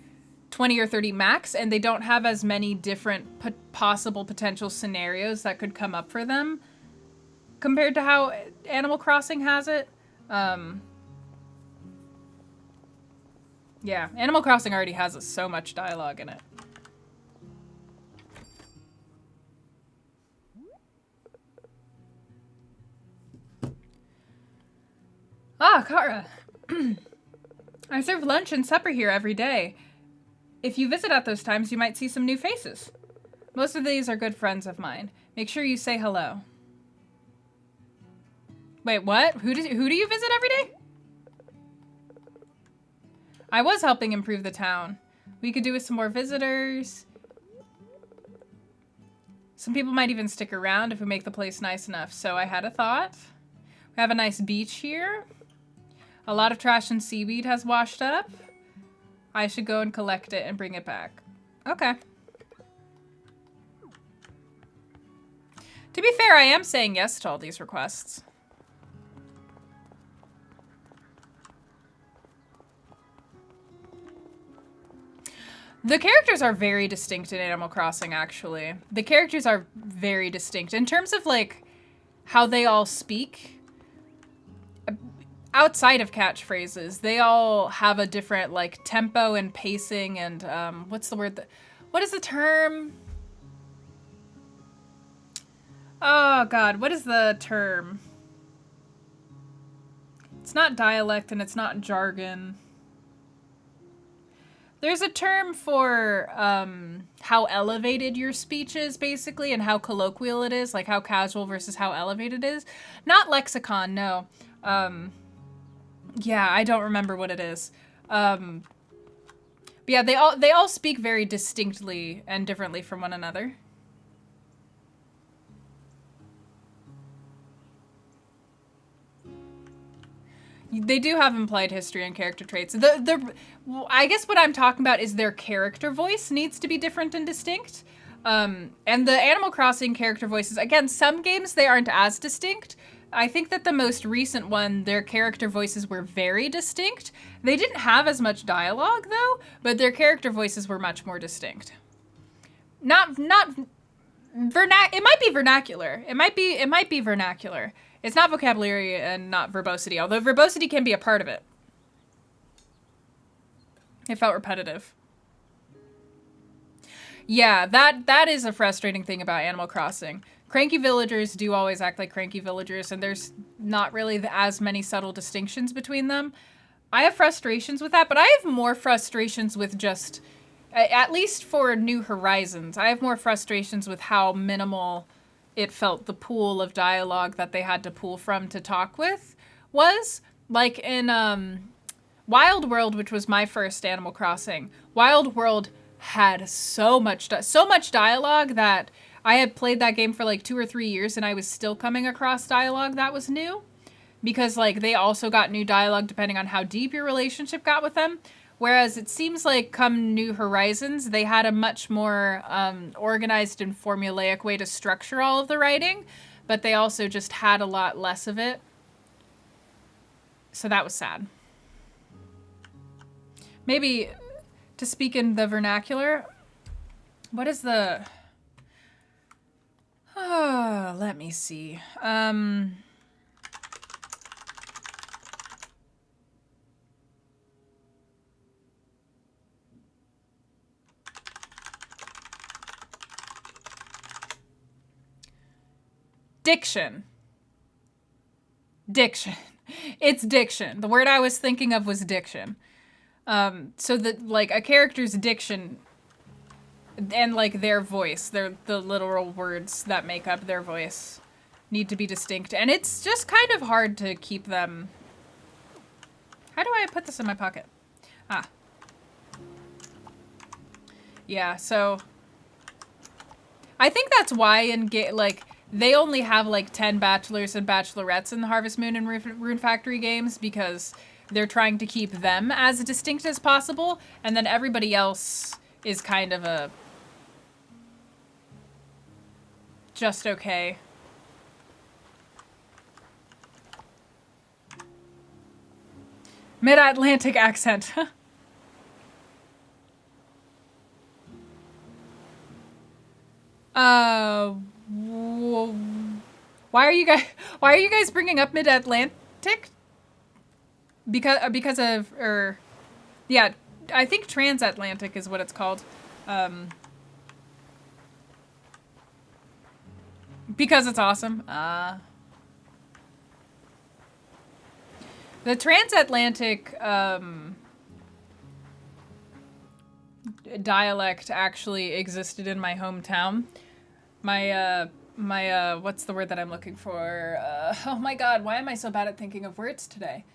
20 or 30 max, and they don't have as many different possible potential scenarios that could come up for them compared to how Animal Crossing has it. Yeah, Animal Crossing already has so much dialogue in it. Ah, Cara. I serve lunch and supper here every day. If you visit at those times, you might see some new faces. Most of these are good friends of mine. Make sure you say hello. Wait, what? Who do you visit every day? I was helping improve the town. We could do with some more visitors. Some people might even stick around if we make the place nice enough. So I had a thought. We have a nice beach here. A lot of trash and seaweed has washed up. I should go and collect it and bring it back. Okay. To be fair, I am saying yes to all these requests. The characters are very distinct in Animal Crossing, actually. The characters are very distinct. In terms of, like, how they all speak... Outside of catchphrases, they all have a different like tempo and pacing and what's the word what is the term? Oh god, what is the term? It's not dialect and it's not jargon. There's a term for how elevated your speech is, basically, and how colloquial it is, like how casual versus how elevated it is. Not lexicon, no. Yeah, I don't remember what it is. But yeah, they all speak very distinctly and differently from one another. They do have implied history and character traits. I guess what I'm talking about is their character voice needs to be different and distinct. And the Animal Crossing character voices, again, some games they aren't as distinct. I think that the most recent one, their character voices were very distinct. They didn't have as much dialogue, though, but their character voices were much more distinct. It might be vernacular. It might be vernacular. It's not vocabulary and not verbosity, although verbosity can be a part of it. It felt repetitive. Yeah, that is a frustrating thing about Animal Crossing. Cranky villagers do always act like cranky villagers, and there's not really as many subtle distinctions between them. I have frustrations with that, but I have more frustrations with just, at least for New Horizons, I have more frustrations with how minimal it felt the pool of dialogue that they had to pull from to talk with was. Like in Wild World, which was my first Animal Crossing, Wild World had so much dialogue that I had played that game for like 2 or 3 years and I was still coming across dialogue that was new. because like they also got new dialogue depending on how deep your relationship got with them. Whereas it seems like come New Horizons, they had a much more organized and formulaic way to structure all of the writing, but they also just had a lot less of it. So that was sad. Maybe to speak in the vernacular, what is the... Oh, let me see. Diction. Diction. It's diction. The word I was thinking of was diction. So that like a character's diction and like their voice, the literal words that make up their voice need to be distinct. And it's just kind of hard to keep them. How do I put this in my pocket? Ah. Yeah, so I think that's why in like they only have like 10 bachelors and bachelorettes in the Harvest Moon and Rune Factory games, because they're trying to keep them as distinct as possible, and then everybody else is kind of a just okay. Mid-Atlantic accent. Why are you guys bringing up Mid-Atlantic? Because of, yeah, I think transatlantic is what it's called. Because it's awesome. The transatlantic dialect actually existed in my hometown. My what's the word that I'm looking for? Oh my god, why am I so bad at thinking of words today?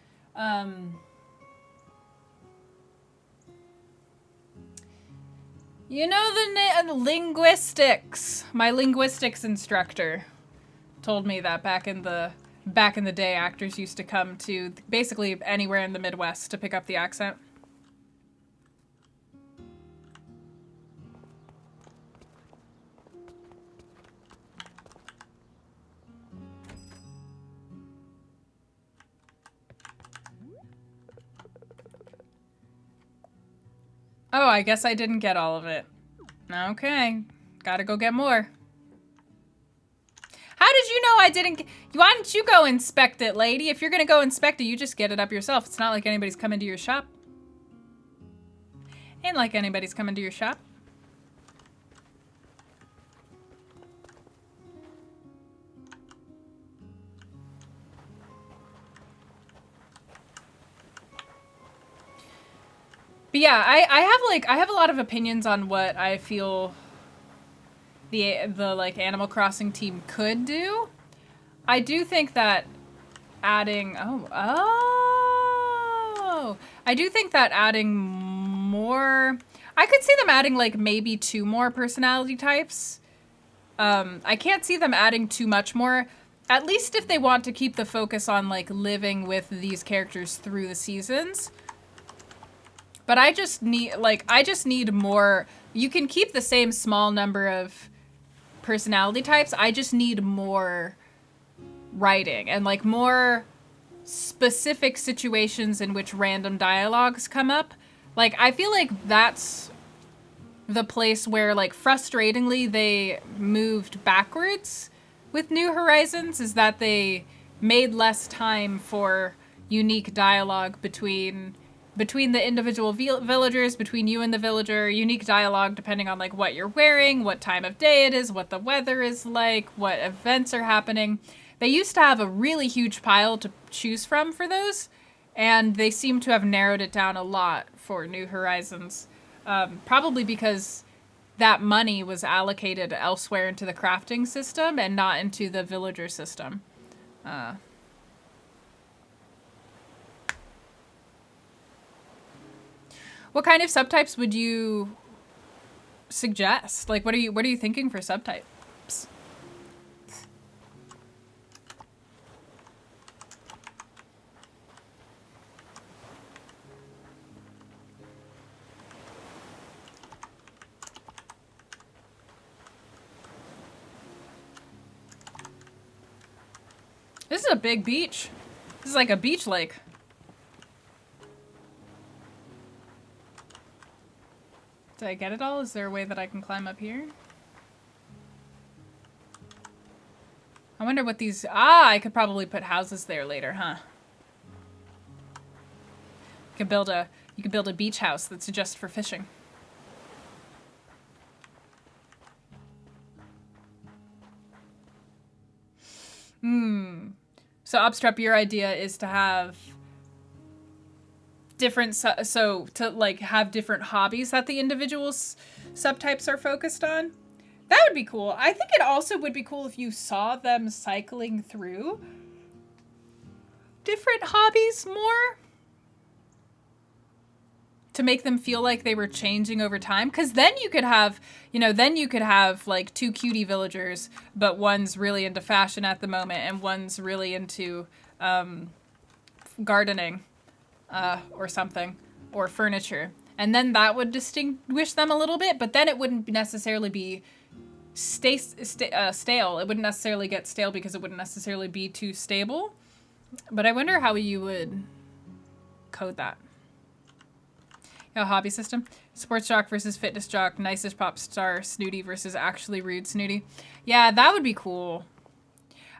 You know the linguistics. My linguistics instructor told me that back in the day, actors used to come to basically anywhere in the Midwest to pick up the accent. Oh, I guess I didn't get all of it. Okay. Gotta go get more. How did you know I didn't get... Why don't you go inspect it, lady? If you're gonna go inspect it, you just get it up yourself. It's not like anybody's coming to your shop. Ain't like anybody's coming to your shop. But yeah, I have a lot of opinions on what I feel the like Animal Crossing team could do. I do think that adding I do think that adding more, I could see them adding like maybe 2 more personality types. I can't see them adding too much more, at least if they want to keep the focus on like living with these characters through the seasons. But I just need more. You can keep the same small number of personality types. I just need more writing and like more specific situations in which random dialogues come up. Like, I feel like that's the place where, like, frustratingly they moved backwards with New Horizons, is that they made less time for unique dialogue between the individual villagers, between you and the villager, unique dialogue depending on like what you're wearing, what time of day it is, what the weather is like, what events are happening. They used to have a really huge pile to choose from for those, and they seem to have narrowed it down a lot for New Horizons. Probably because that money was allocated elsewhere into the crafting system and not into the villager system. What kind of subtypes would you suggest? Like, what are you thinking for subtypes? This is a big beach. This is like a beach lake. Did I get it all? Is there a way that I can climb up here? I wonder what these... Ah, I could probably put houses there later, huh? You could build a beach house that's just for fishing. So Upstrup, your idea is to have different, so to like have different hobbies that the individual subtypes are focused on. That would be cool. I think it also would be cool if you saw them cycling through different hobbies more to make them feel like they were changing over time. Because then you could have, like 2 cutie villagers, but one's really into fashion at the moment and one's really into gardening or something, or furniture. And then that would distinguish them a little bit, but then it wouldn't necessarily be stale. It wouldn't necessarily get stale because it wouldn't necessarily be too stable. But I wonder how you would code that. A hobby system. Sports jock versus fitness jock. Nicest pop star snooty versus actually rude snooty. Yeah, that would be cool.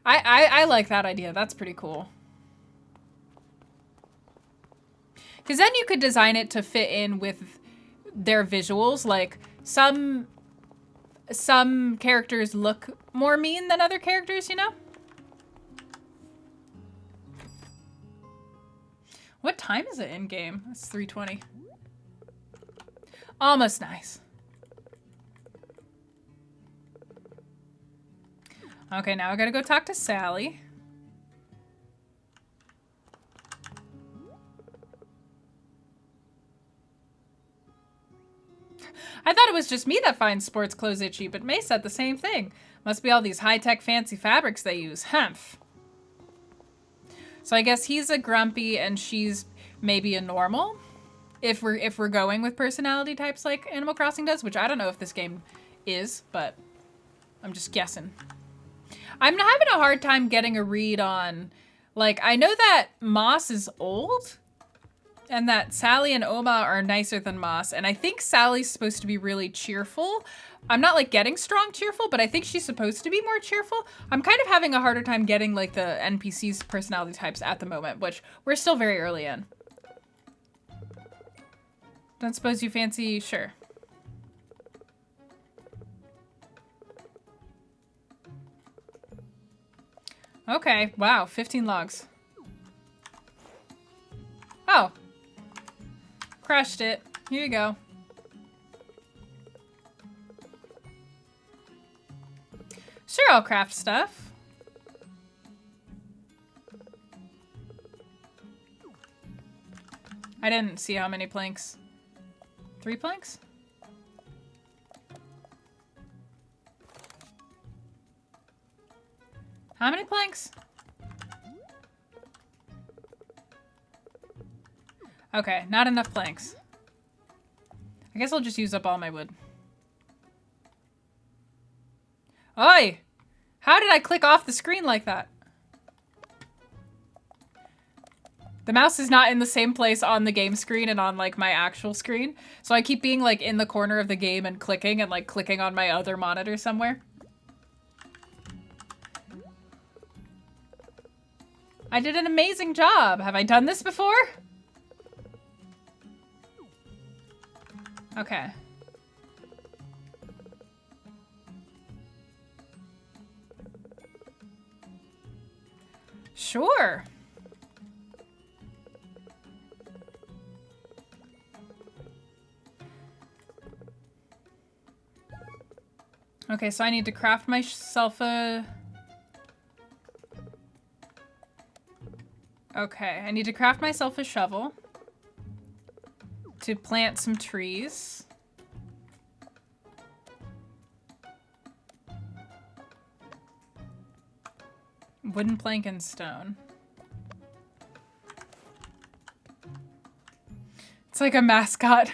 I like that idea. That's pretty cool. Because then you could design it to fit in with their visuals. Like, some characters look more mean than other characters, you know? What time is it in game? It's 3:20. Almost nice. Okay, now I gotta go talk to Sally. I thought it was just me that finds sports clothes itchy, but May said the same thing. Must be all these high-tech fancy fabrics they use. Humph. So I guess he's a grumpy and she's maybe a normal. If we're going with personality types like Animal Crossing does, which I don't know if this game is, but I'm just guessing. I'm having a hard time getting a read on, like, I know that Moss is old and that Sally and Oma are nicer than Moss, and I think Sally's supposed to be really cheerful. I'm not like getting strong cheerful, but I think she's supposed to be more cheerful. I'm kind of having a harder time getting like the NPC's personality types at the moment, which we're still very early in. Don't suppose you fancy... Sure. Okay, wow, 15 logs. Oh. Crushed it. Here you go. Sure, I'll craft stuff. I didn't see how many planks. 3 planks? How many planks? Okay, not enough planks. I guess I'll just use up all my wood. Oi! How did I click off the screen like that? The mouse is not in the same place on the game screen and on like my actual screen. So I keep being like in the corner of the game and like clicking on my other monitor somewhere. I did an amazing job. Have I done this before? Okay. Sure. Okay, so I need to craft myself a... Okay, I need to craft myself a shovel to plant some trees. Wooden plank and stone. It's like a mascot.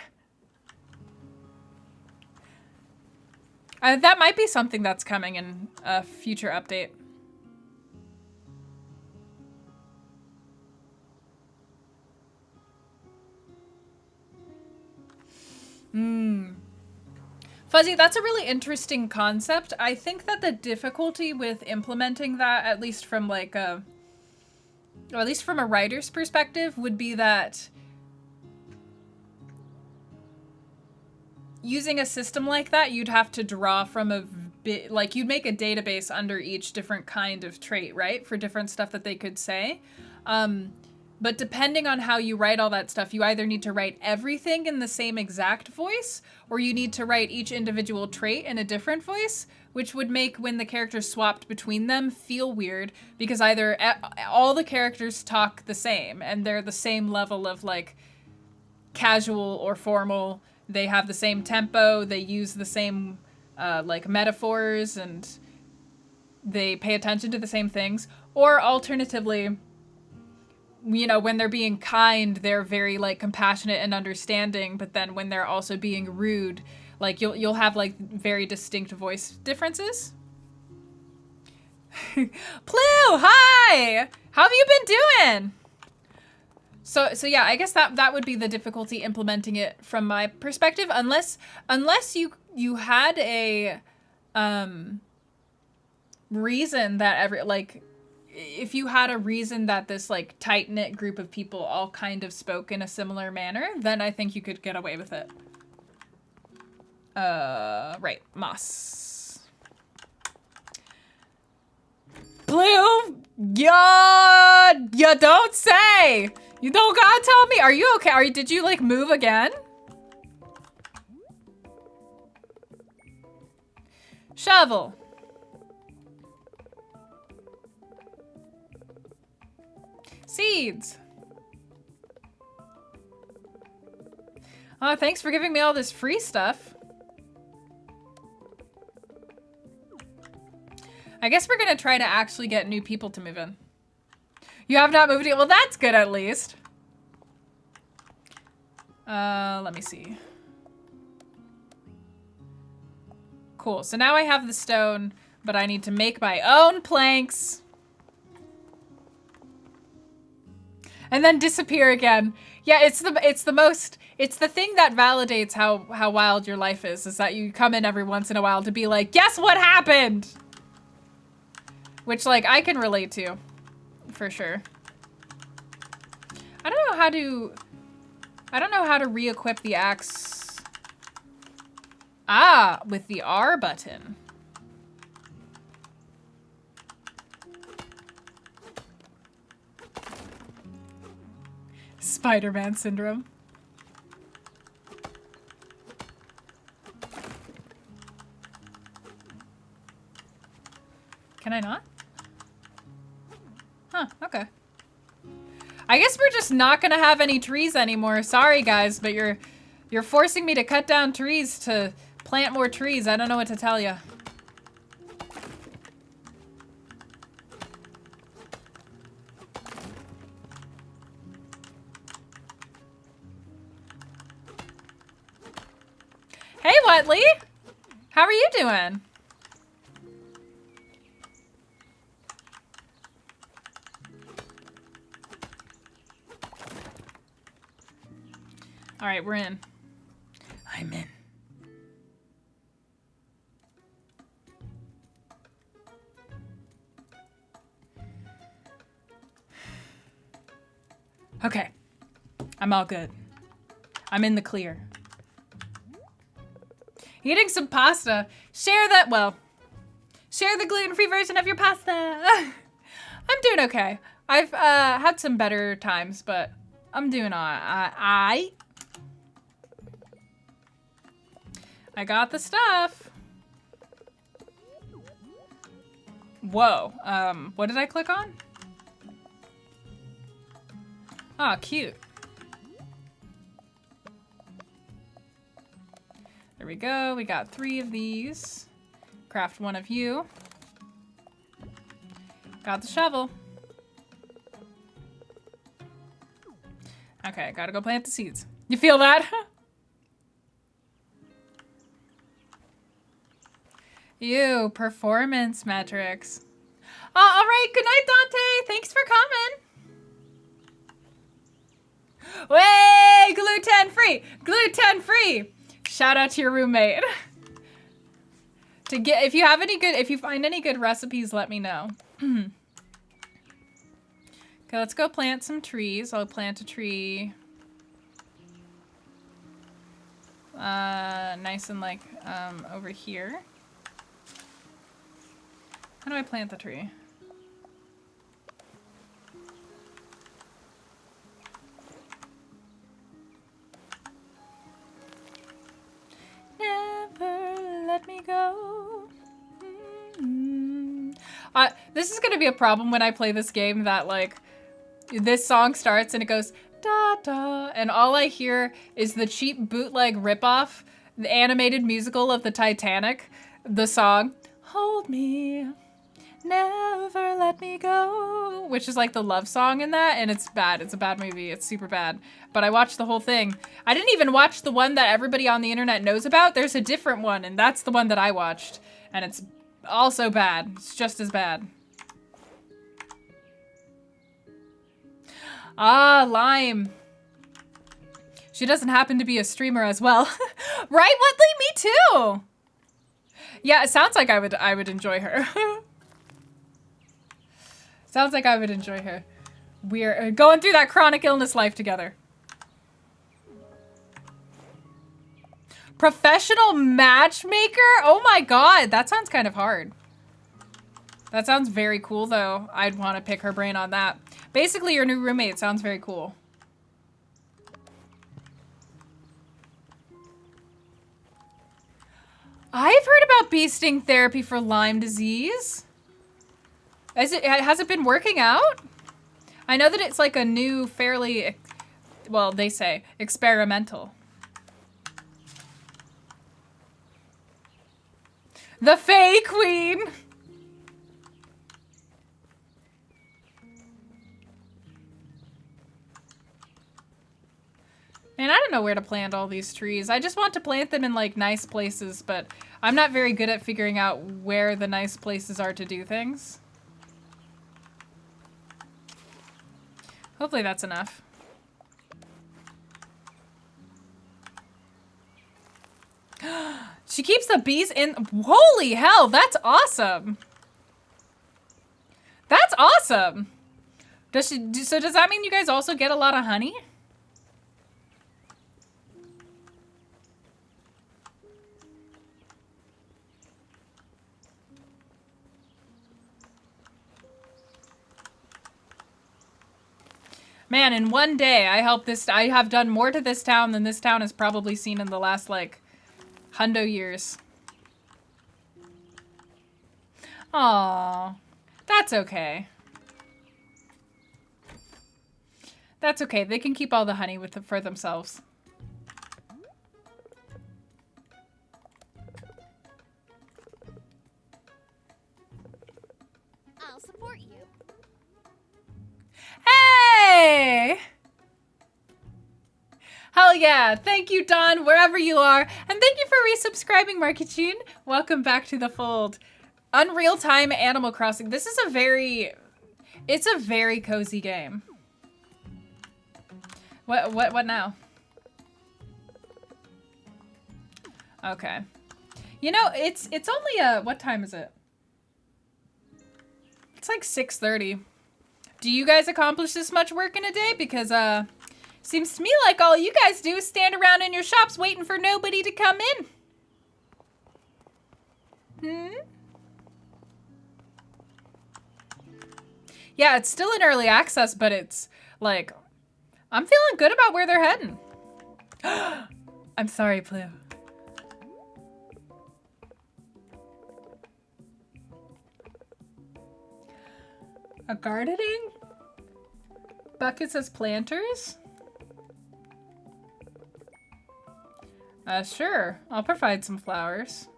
That might be something that's coming in a future update. Fuzzy, that's a really interesting concept. I think that the difficulty with implementing that, at least from like a, or at least from a writer's perspective, would be that using a system like that, you'd have to draw from a bit, like you'd make a database under each different kind of trait, right? For different stuff that they could say. But depending on how you write all that stuff, you either need to write everything in the same exact voice, or you need to write each individual trait in a different voice, which would make when the characters swapped between them feel weird, because either all the characters talk the same, and they're the same level of like casual or formal, they have the same tempo, they use the same like metaphors, and they pay attention to the same things, or alternatively, you know, when they're being kind, they're very like compassionate and understanding, but then when they're also being rude, like you'll have like very distinct voice differences. Plue, hi! How have you been doing? So yeah, I guess that would be the difficulty implementing it from my perspective, unless you had a reason that if you had a reason that this like tight-knit group of people all kind of spoke in a similar manner, then I think you could get away with it. Right, Moss. Blue, you don't say! You don't gotta tell me! Are you okay? Did you like move again? Shovel. Seeds. Oh, thanks for giving me all this free stuff. I guess we're gonna try to actually get new people to move in. You have not moved yet? Well, that's good at least. Let me see. Cool, so now I have the stone, but I need to make my own planks. And then disappear again. Yeah, it's the thing that validates how wild your life is that you come in every once in a while to be like, guess what happened? Which like I can relate to, for sure. I don't know how to re-equip the axe. Ah, with the R button. Spider-Man syndrome. Can I not? Huh, okay. I guess we're just not gonna have any trees anymore. Sorry guys, but you're forcing me to cut down trees to plant more trees. I don't know what to tell you. Hey, Whatley! How are you doing? All right, we're in. I'm in. Okay. I'm all good. I'm in the clear. Eating some pasta. Share the gluten-free version of your pasta. I'm doing okay. I've had some better times, but I'm doing all right. I got the stuff. Whoa. What did I click on? Ah, cute. There we go. We got 3 of these. Craft 1 of you. Got the shovel. Okay, gotta go plant the seeds. You feel that? Ew, performance metrics. Oh, all right, good night, Dante. Thanks for coming. Way, gluten free, gluten free. Shout out to your roommate. If you find any good recipes, let me know. Okay, let's go plant some trees. I'll plant a tree. Nice and like, over here. How do I plant the tree? Never let me go. This is gonna be a problem when I play this game that like this song starts and it goes da da and all I hear is the cheap bootleg ripoff, the animated musical of the Titanic, the song Hold Me, Never Let Me Go, which is like the love song in that, and it's bad. It's a bad movie. It's super bad. But I watched the whole thing. I didn't even watch the one that everybody on the internet knows about. There's a different one, and that's the one that I watched. And it's also bad. It's just as bad. Ah, Lime. She doesn't happen to be a streamer as well. Right, Woodley? Me too. Yeah, it sounds like I would enjoy her. Sounds like I would enjoy her. We're going through that chronic illness life together. Professional matchmaker? Oh my god, that sounds kind of hard. That sounds very cool though. I'd want to pick her brain on that. Basically, your new roommate sounds very cool. I've heard about bee sting therapy for Lyme disease. Has it been working out? I know that it's like a new, fairly, well, they say, experimental. The Fae Queen! And I don't know where to plant all these trees. I just want to plant them in like nice places, but I'm not very good at figuring out where the nice places are to do things. Hopefully that's enough. She keeps the bees in. Holy hell, that's awesome. That's awesome. So does that mean you guys also get a lot of honey? Man, in one day, I have done more to this town than this town has probably seen in the last, like, hundo years. Aww. That's okay. That's okay. They can keep all the honey for themselves. I'll support you. Hey! Hell yeah. Thank you, Don, wherever you are. And thank you for resubscribing, Marketune. Welcome back to the fold. Unreal Time Animal Crossing. This is it's a very cozy game. What now? Okay. You know, it's only what time is it? It's like 6:30. Do you guys accomplish this much work in a day? Because, seems to me like all you guys do is stand around in your shops waiting for nobody to come in. Yeah, it's still in early access, but it's, like, I'm feeling good about where they're heading. I'm sorry, Blue. A gardening? Buckets as planters? Sure. I'll provide some flowers.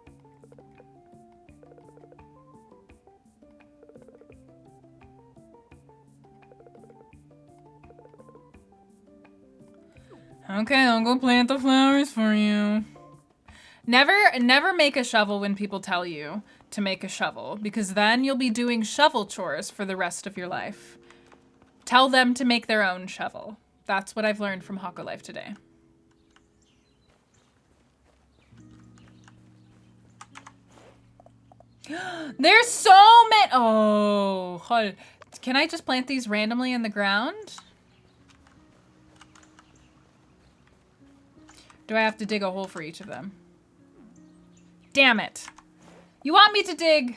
Okay, I'll go plant the flowers for you. Never make a shovel when people tell you to make a shovel, because then you'll be doing shovel chores for the rest of your life. Tell them to make their own shovel. That's what I've learned from Hokko Life today. There's so many. Oh, hold. Can I just plant these randomly in the ground? Do I have to dig a hole for each of them? Damn it. You want me to dig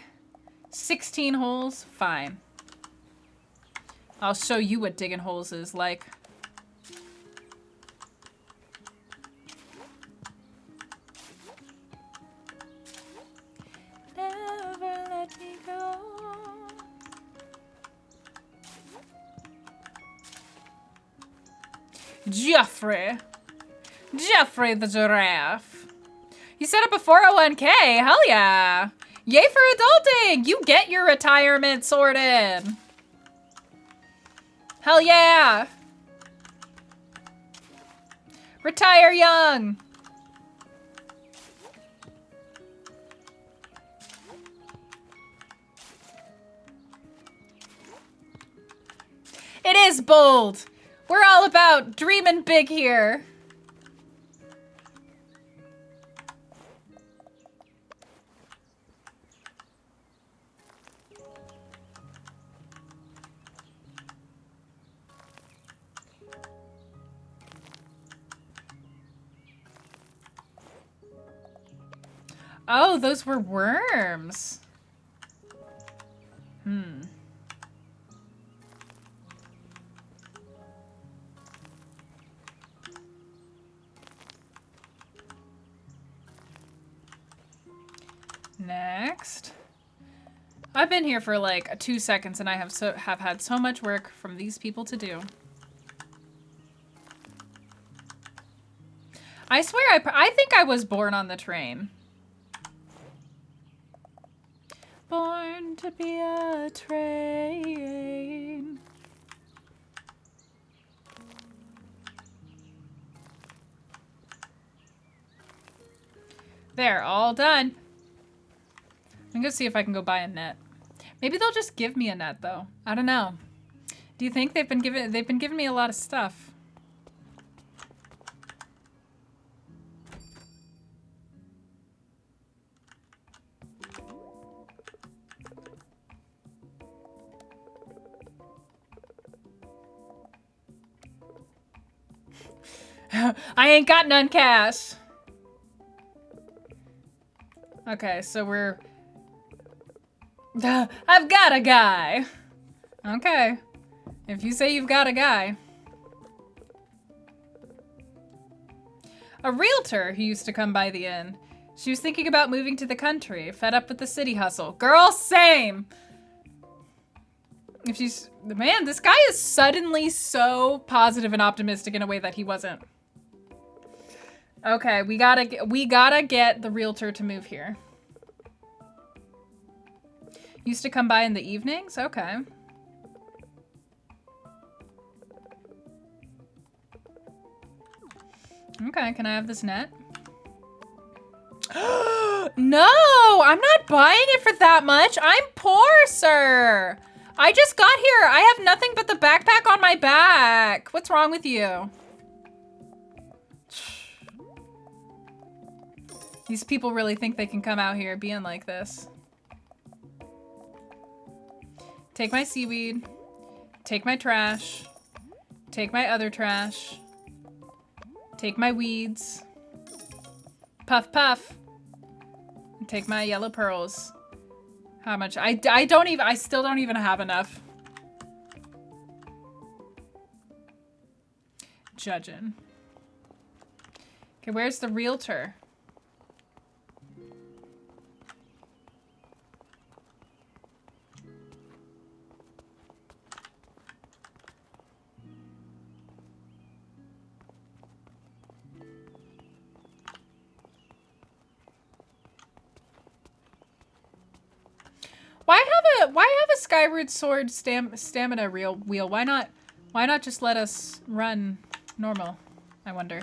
16 holes? Fine. I'll show you what digging holes is like. Never let me go. Jeffrey the giraffe. You set up a 401k. Hell yeah. Yay for adulting. You get your retirement sorted. Hell yeah. Retire young. It is bold. We're all about dreaming big here. Oh, those were worms. Next. I've been here for like 2 seconds and I have had so much work from these people to do. I swear I think I was born on the train. Born to be a train. There, all done. I'm gonna see if I can go buy a net. Maybe they'll just give me a net though. I don't know. Do you think they've been giving me a lot of stuff? I ain't got none cash. Okay, so we're... I've got a guy. Okay. If you say you've got a guy. A realtor who used to come by the inn. She was thinking about moving to the country, fed up with the city hustle. Girl, same! If she's... Man, this guy is suddenly so positive and optimistic in a way that he wasn't. Okay, we gotta get the realtor to move here. Used to come by in the evenings? Okay. Okay, can I have this net? No, I'm not buying it for that much. I'm poor, sir. I just got here. I have nothing but the backpack on my back. What's wrong with you? These people really think they can come out here being like this. Take my seaweed. Take my trash. Take my other trash. Take my weeds. Puff, puff. And take my yellow pearls. How much? I still don't even have enough. Judging. Okay, where's the realtor? Why have a Skyward Sword stamina wheel? Why not just let us run normal? I wonder.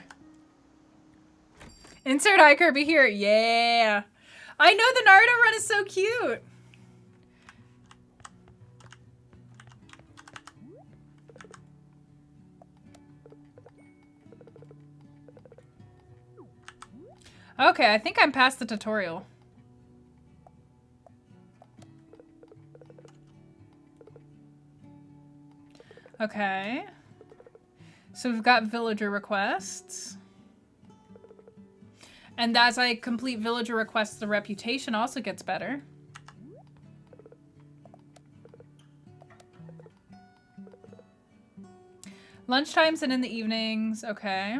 Insert iKirby here. Yeah. I know the Naruto run is so cute. Okay, I think I'm past the tutorial. Okay. So we've got villager requests. And as I complete villager requests, the reputation also gets better. Lunchtimes and in the evenings. Okay.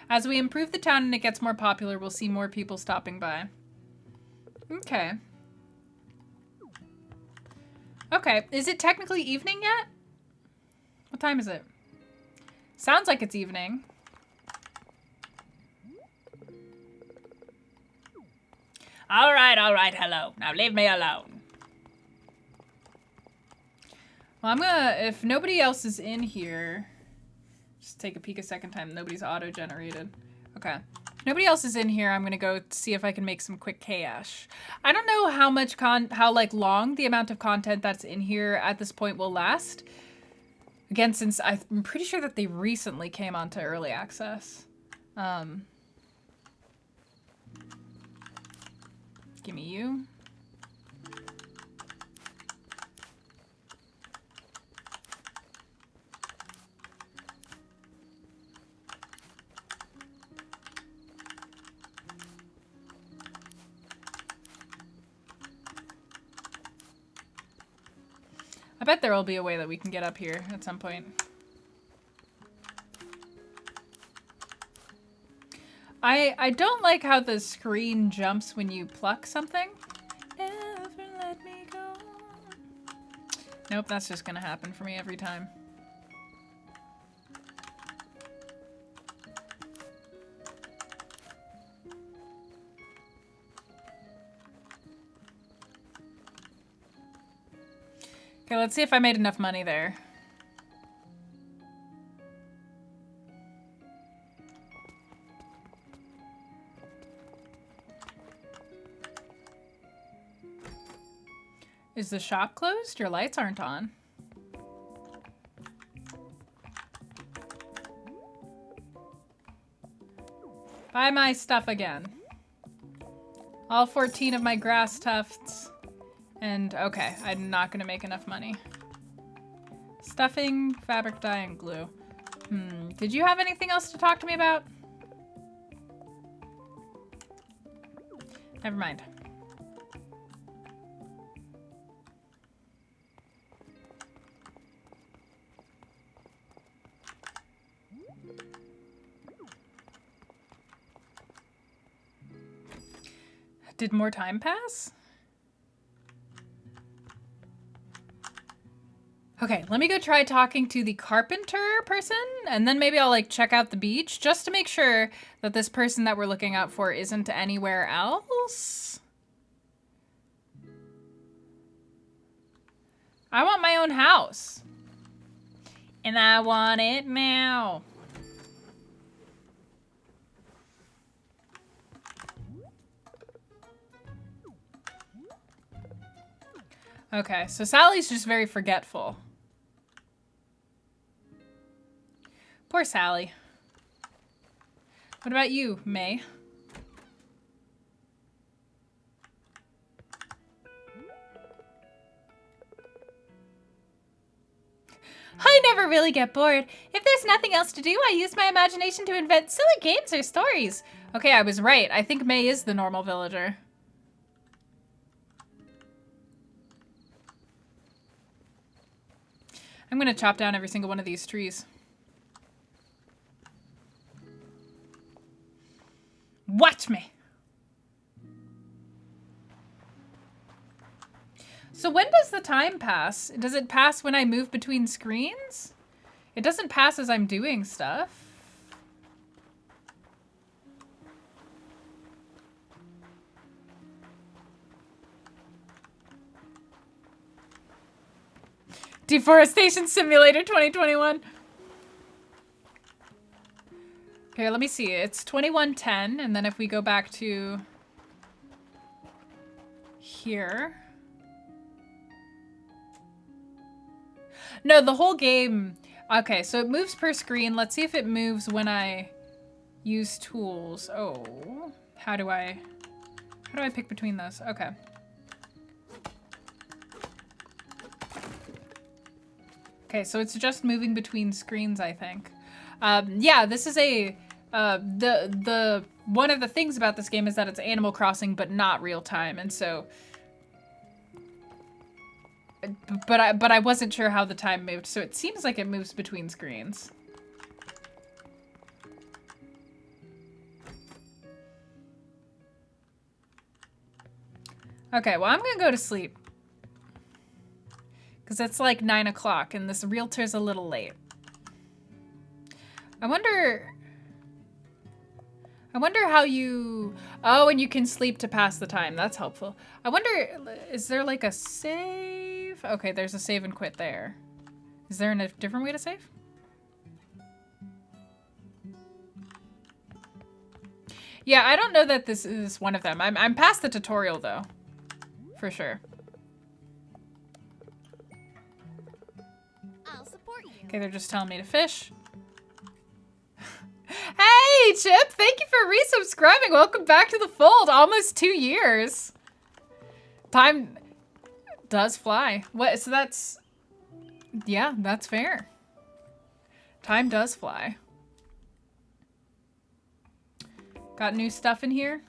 As we improve the town and it gets more popular, we'll see more people stopping by. Okay. Okay. Is it technically evening yet? What time is it? Sounds like it's evening. All right, hello. Now leave me alone. Well, I'm gonna, if nobody else is in here, just take a peek a second time. Nobody's auto-generated. Okay. If nobody else is in here, I'm gonna go see if I can make some quick cash. I don't know how much how long the amount of content that's in here at this point will last. Again, since I'm pretty sure that they recently came onto early access. Give me you. I bet there will be a way that we can get up here at some point. I don't like how the screen jumps when you pluck something. Never let me go. Nope, that's just gonna happen for me every time. Okay, let's see if I made enough money there. Is the shop closed? Your lights aren't on. Buy my stuff again. All 14 of my grass tufts. And okay, I'm not gonna make enough money. Stuffing, fabric dye, and glue. Did you have anything else to talk to me about? Never mind. Did more time pass? Okay, let me go try talking to the carpenter person, and then maybe I'll like check out the beach just to make sure that this person that we're looking out for isn't anywhere else. I want my own house. And I want it now. Okay, so Sally's just very forgetful. Poor Sally. What about you, May? I never really get bored. If there's nothing else to do, I use my imagination to invent silly games or stories. Okay, I was right. I think May is the normal villager. I'm gonna chop down every single one of these trees. Watch me. So when does the time pass? Does it pass when I move between screens? It doesn't pass as I'm doing stuff. Deforestation Simulator 2021. Okay, let me see. It's 2110, and then if we go back to here. No, the whole game. Okay, so it moves per screen. Let's see if it moves when I use tools. Oh, how do I pick between those? Okay. Okay, so it's just moving between screens, I think. Yeah, this is a the one of the things about this game is that it's Animal Crossing, but not real time, and so. But I wasn't sure how the time moved, so it seems like it moves between screens. Okay, well, I'm gonna go to sleep. Because it's like 9 o'clock, and this realtor's a little late. I wonder how you... Oh, and you can sleep to pass the time. That's helpful. I wonder, is there like a save? Okay, there's a save and quit there. Is there a different way to save? Yeah, I don't know that this is one of them. I'm past the tutorial, though. For sure. I'll support you. Okay, they're just telling me to fish. Hey, Chip! Thank you for resubscribing. Welcome back to the fold. Almost 2 years. Time does fly. What? So that's... Yeah, that's fair. Time does fly. Got new stuff in here?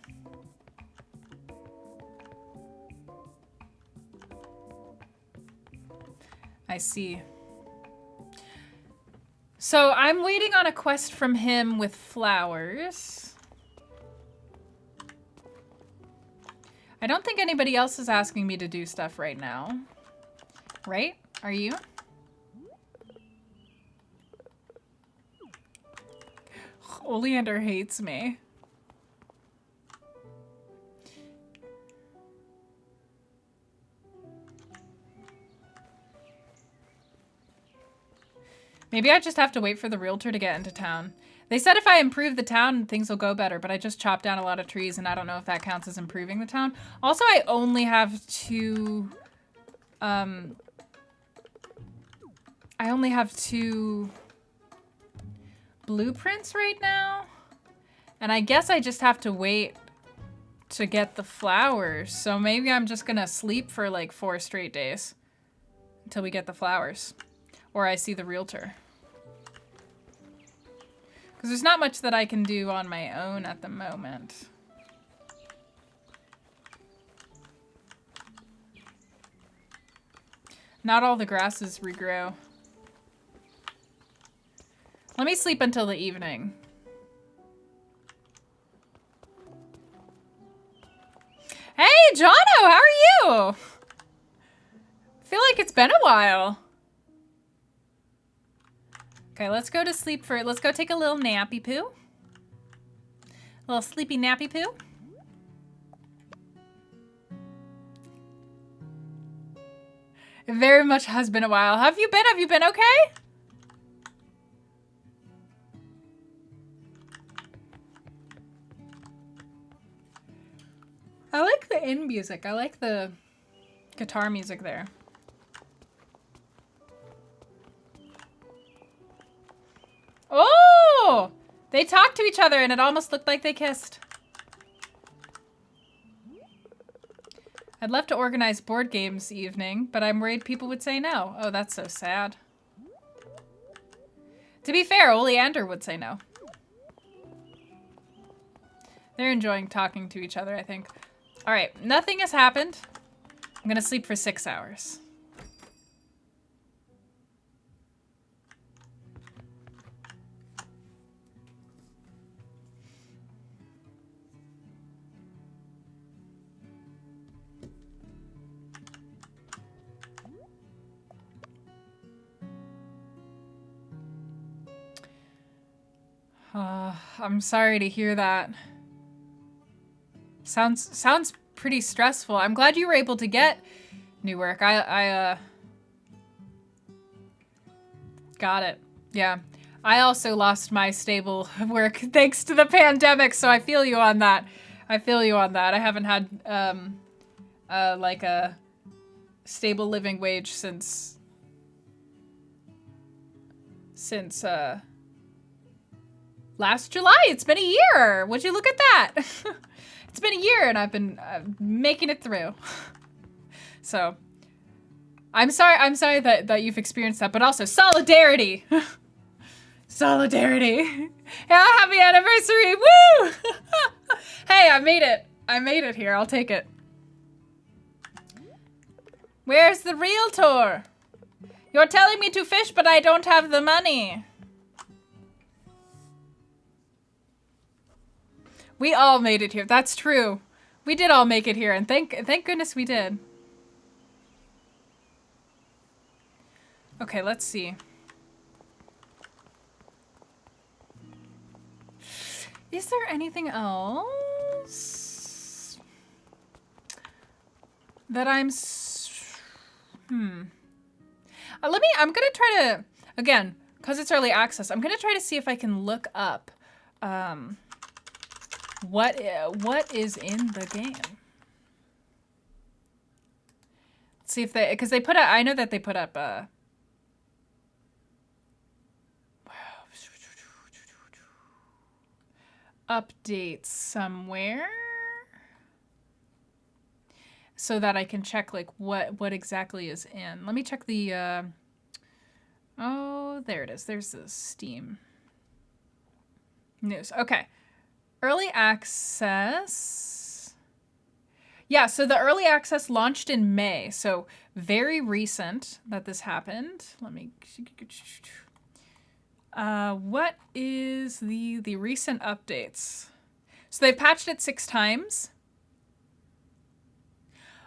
I see. So I'm waiting on a quest from him with flowers. I don't think anybody else is asking me to do stuff right now. Right? Are you? Oleander hates me. Maybe I just have to wait for the realtor to get into town. They said if I improve the town, things will go better, but I just chopped down a lot of trees, and I don't know if that counts as improving the town. Also, I only have two... I only have 2 blueprints right now. And I guess I just have to wait to get the flowers. So maybe I'm just gonna sleep for like 4 straight days until we get the flowers. Or I see the realtor. Because there's not much that I can do on my own at the moment. Not all the grasses regrow. Let me sleep until the evening. Hey, Jono, how are you? I feel like it's been a while. Okay, let's go to sleep for... Let's go take a little nappy poo. A little sleepy nappy poo. It very much has been a while. Have you been? Have you been okay? I like the in music. I like the guitar music there. Oh! They talked to each other and it almost looked like they kissed. I'd love to organize board games evening, but I'm worried people would say no. Oh, that's so sad. To be fair, Oleander would say no. They're enjoying talking to each other, I think. All right, nothing has happened. I'm gonna sleep for 6 hours. I'm sorry to hear that. Sounds pretty stressful. I'm glad you were able to get new work. I got it. Yeah. I also lost my stable work thanks to the pandemic, so I feel you on that. I feel you on that. I haven't had like a stable living wage since last July. It's been a year. Would you look at that? It's been a year and I've been making it through. So I'm sorry that you've experienced that, but also solidarity. Solidarity. Yeah, happy anniversary. Woo! Hey, I made it. I made it here. I'll take it. Where's the realtor? You're telling me to fish, but I don't have the money. We all made it here. That's true. We did all make it here, and thank goodness we did. Okay, let's see. Is there anything else that I'm I'm gonna try to, again, because it's early access, I'm gonna try to see if I can look up what is in the game. Let's see if they, because they put up, I know that they put up updates somewhere so that I can check like what exactly is in. Let me check the oh, there it is. There's the Steam news. Okay. Early access. Yeah, so the early access launched in May. So very recent that this happened. Let me what is the recent updates? So they've patched it 6 times.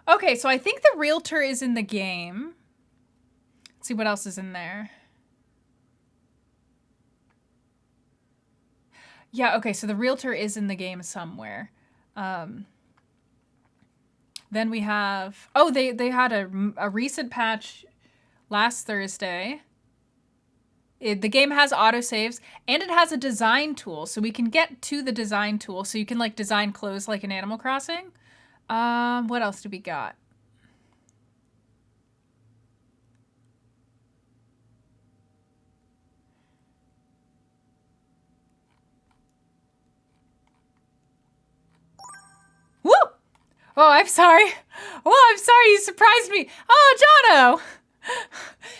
Okay, so I think the realtor is in the game. Let's see what else is in there. Yeah, okay, so the realtor is in the game somewhere. Then we have, oh, they had a recent patch last Thursday. The game has autosaves, and it has a design tool, so we can get to the design tool, so you can like design clothes like in Animal Crossing. What else do we got? Woo! Oh, I'm sorry. Oh, I'm sorry, you surprised me. Oh, Jono!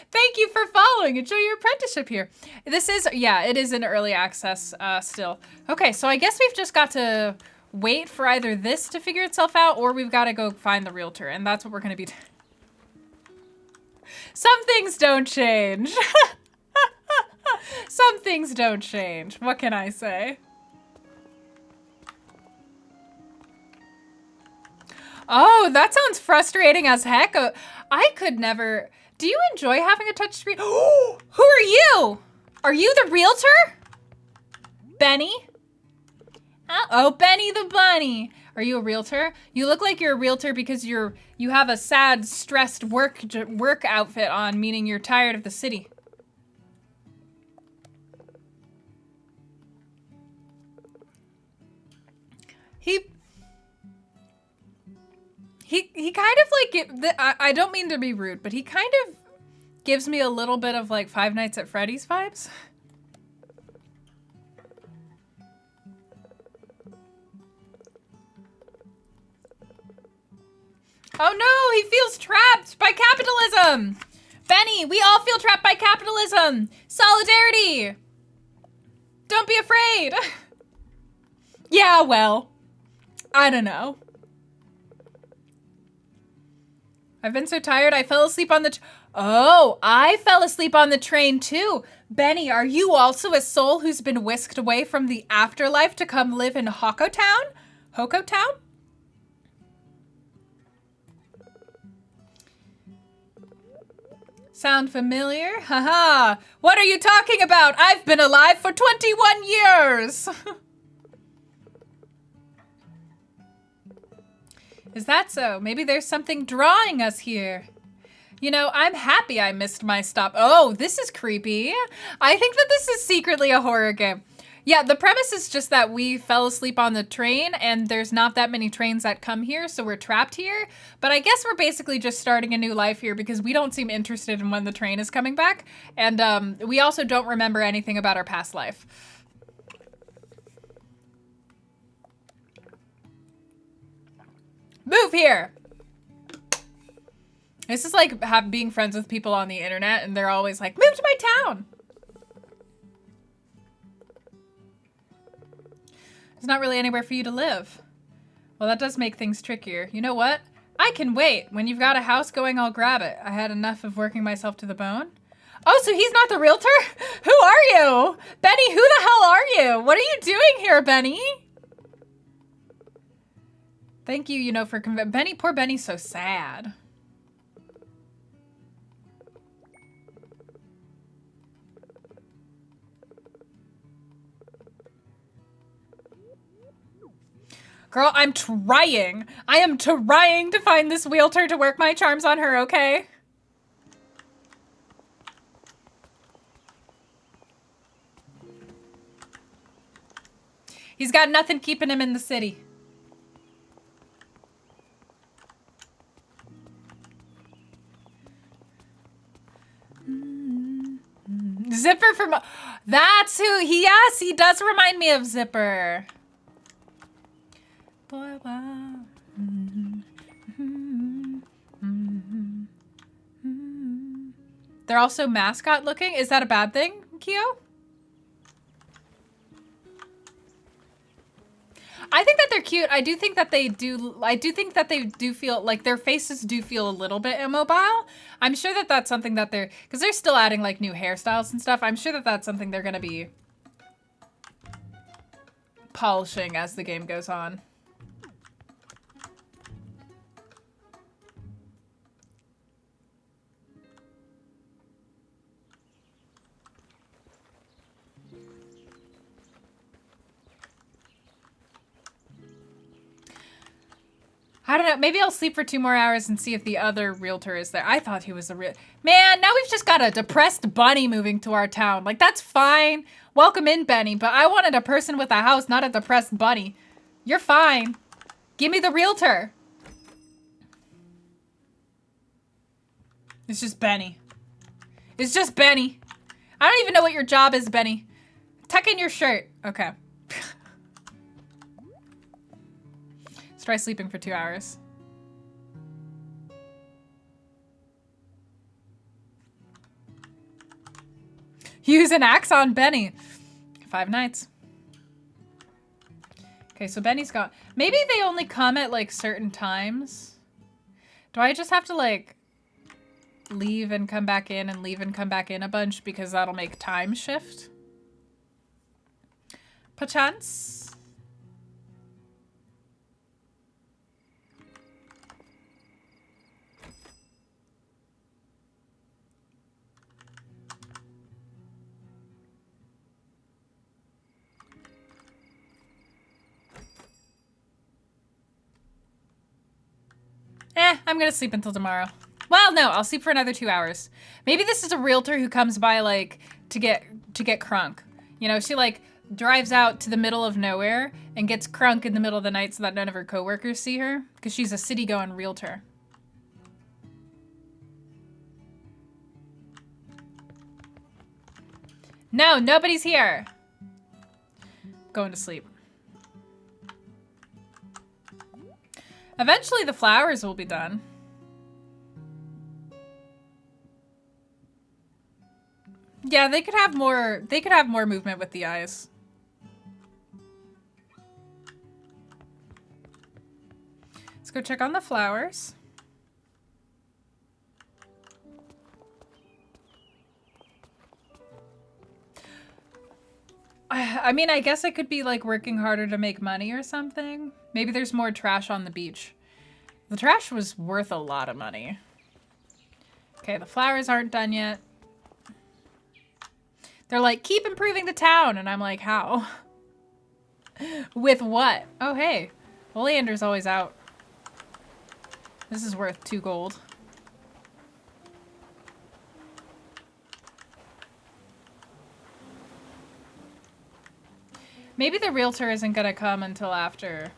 Thank you for following. Enjoy your apprenticeship here. This is, yeah, it is in early access still. Okay, so I guess we've just got to wait for either this to figure itself out or we've got to go find the realtor, and that's what we're going to be doing. Some things don't change. Some things don't change. What can I say? Oh, that sounds frustrating as heck. I could never... Do you enjoy having a touchscreen? Who are you? Are you the realtor? Benny? Oh, Benny the bunny. Are you a realtor? You look like you're a realtor because you have a sad, stressed work outfit on, meaning you're tired of the city. He kind of like, I don't mean to be rude, but he kind of gives me a little bit of like Five Nights at Freddy's vibes. Oh no, he feels trapped by capitalism. Benny, we all feel trapped by capitalism. Solidarity. Don't be afraid. Yeah, well, I don't know. I've been so tired, I fell asleep on the... Oh, I fell asleep on the train too. Benny, are you also a soul who's been whisked away from the afterlife to come live in Hokko Town? Hokko Town? Sound familiar? Haha. What are you talking about? I've been alive for 21 years. Is that so? Maybe there's something drawing us here. You know, I'm happy I missed my stop. Oh, this is creepy. I think that this is secretly a horror game. Yeah, the premise is just that we fell asleep on the train and there's not that many trains that come here, so we're trapped here. But I guess we're basically just starting a new life here because we don't seem interested in when the train is coming back. And we also don't remember anything about our past life. Move here. This is like being friends with people on the internet and they're always like, move to my town. There's not really anywhere for you to live. Well, that does make things trickier. You know what? I can wait. When you've got a house going, I'll grab it. I had enough of working myself to the bone. Oh, so he's not the realtor? Who are you? Benny, who the hell are you? What are you doing here, Benny? Thank you, for Benny. Poor Benny's so sad. Girl, I'm trying. I am trying to find this realtor to work my charms on her, okay? He's got nothing keeping him in the city. Zipper from... That's who... Yes, he does remind me of Zipper. Boy, wow. They're also mascot looking. Is that a bad thing, Kyo? I think that they're cute. I do think that they do feel like their faces do feel a little bit immobile. I'm sure that that's something that because they're still adding like new hairstyles and stuff. I'm sure that that's something they're going to be polishing as the game goes on. I don't know. Maybe I'll sleep for 2 more hours and see if the other realtor is there. I thought he was a real... Man, now we've just got a depressed bunny moving to our town. Like, that's fine. Welcome in, Benny. But I wanted a person with a house, not a depressed bunny. You're fine. Give me the realtor. It's just Benny. It's just Benny. I don't even know what your job is, Benny. Tuck in your shirt. Okay. Try sleeping for 2 hours. Use an axe on Benny. 5 nights. Okay, so Benny's gone. Maybe they only come at like certain times. Do I just have to like leave and come back in and leave and come back in a bunch because that'll make time shift? Perchance. I'm gonna sleep until tomorrow. Well, no, I'll sleep for another 2 hours. Maybe this is a realtor who comes by like to get crunk. She like drives out to the middle of nowhere and gets crunk in the middle of the night so that none of her coworkers see her because she's a city-going realtor. No, nobody's here. Going to sleep. Eventually the flowers will be done. Yeah, they could have more movement with the eyes. Let's go check on the flowers. I mean, I guess I could be like working harder to make money or something. Maybe there's more trash on the beach. The trash was worth a lot of money. Okay, the flowers aren't done yet. They're like, keep improving the town. And I'm like, how? With what? Oh, hey. Oleander's always out. This is worth 2 gold. Maybe the realtor isn't gonna come until after.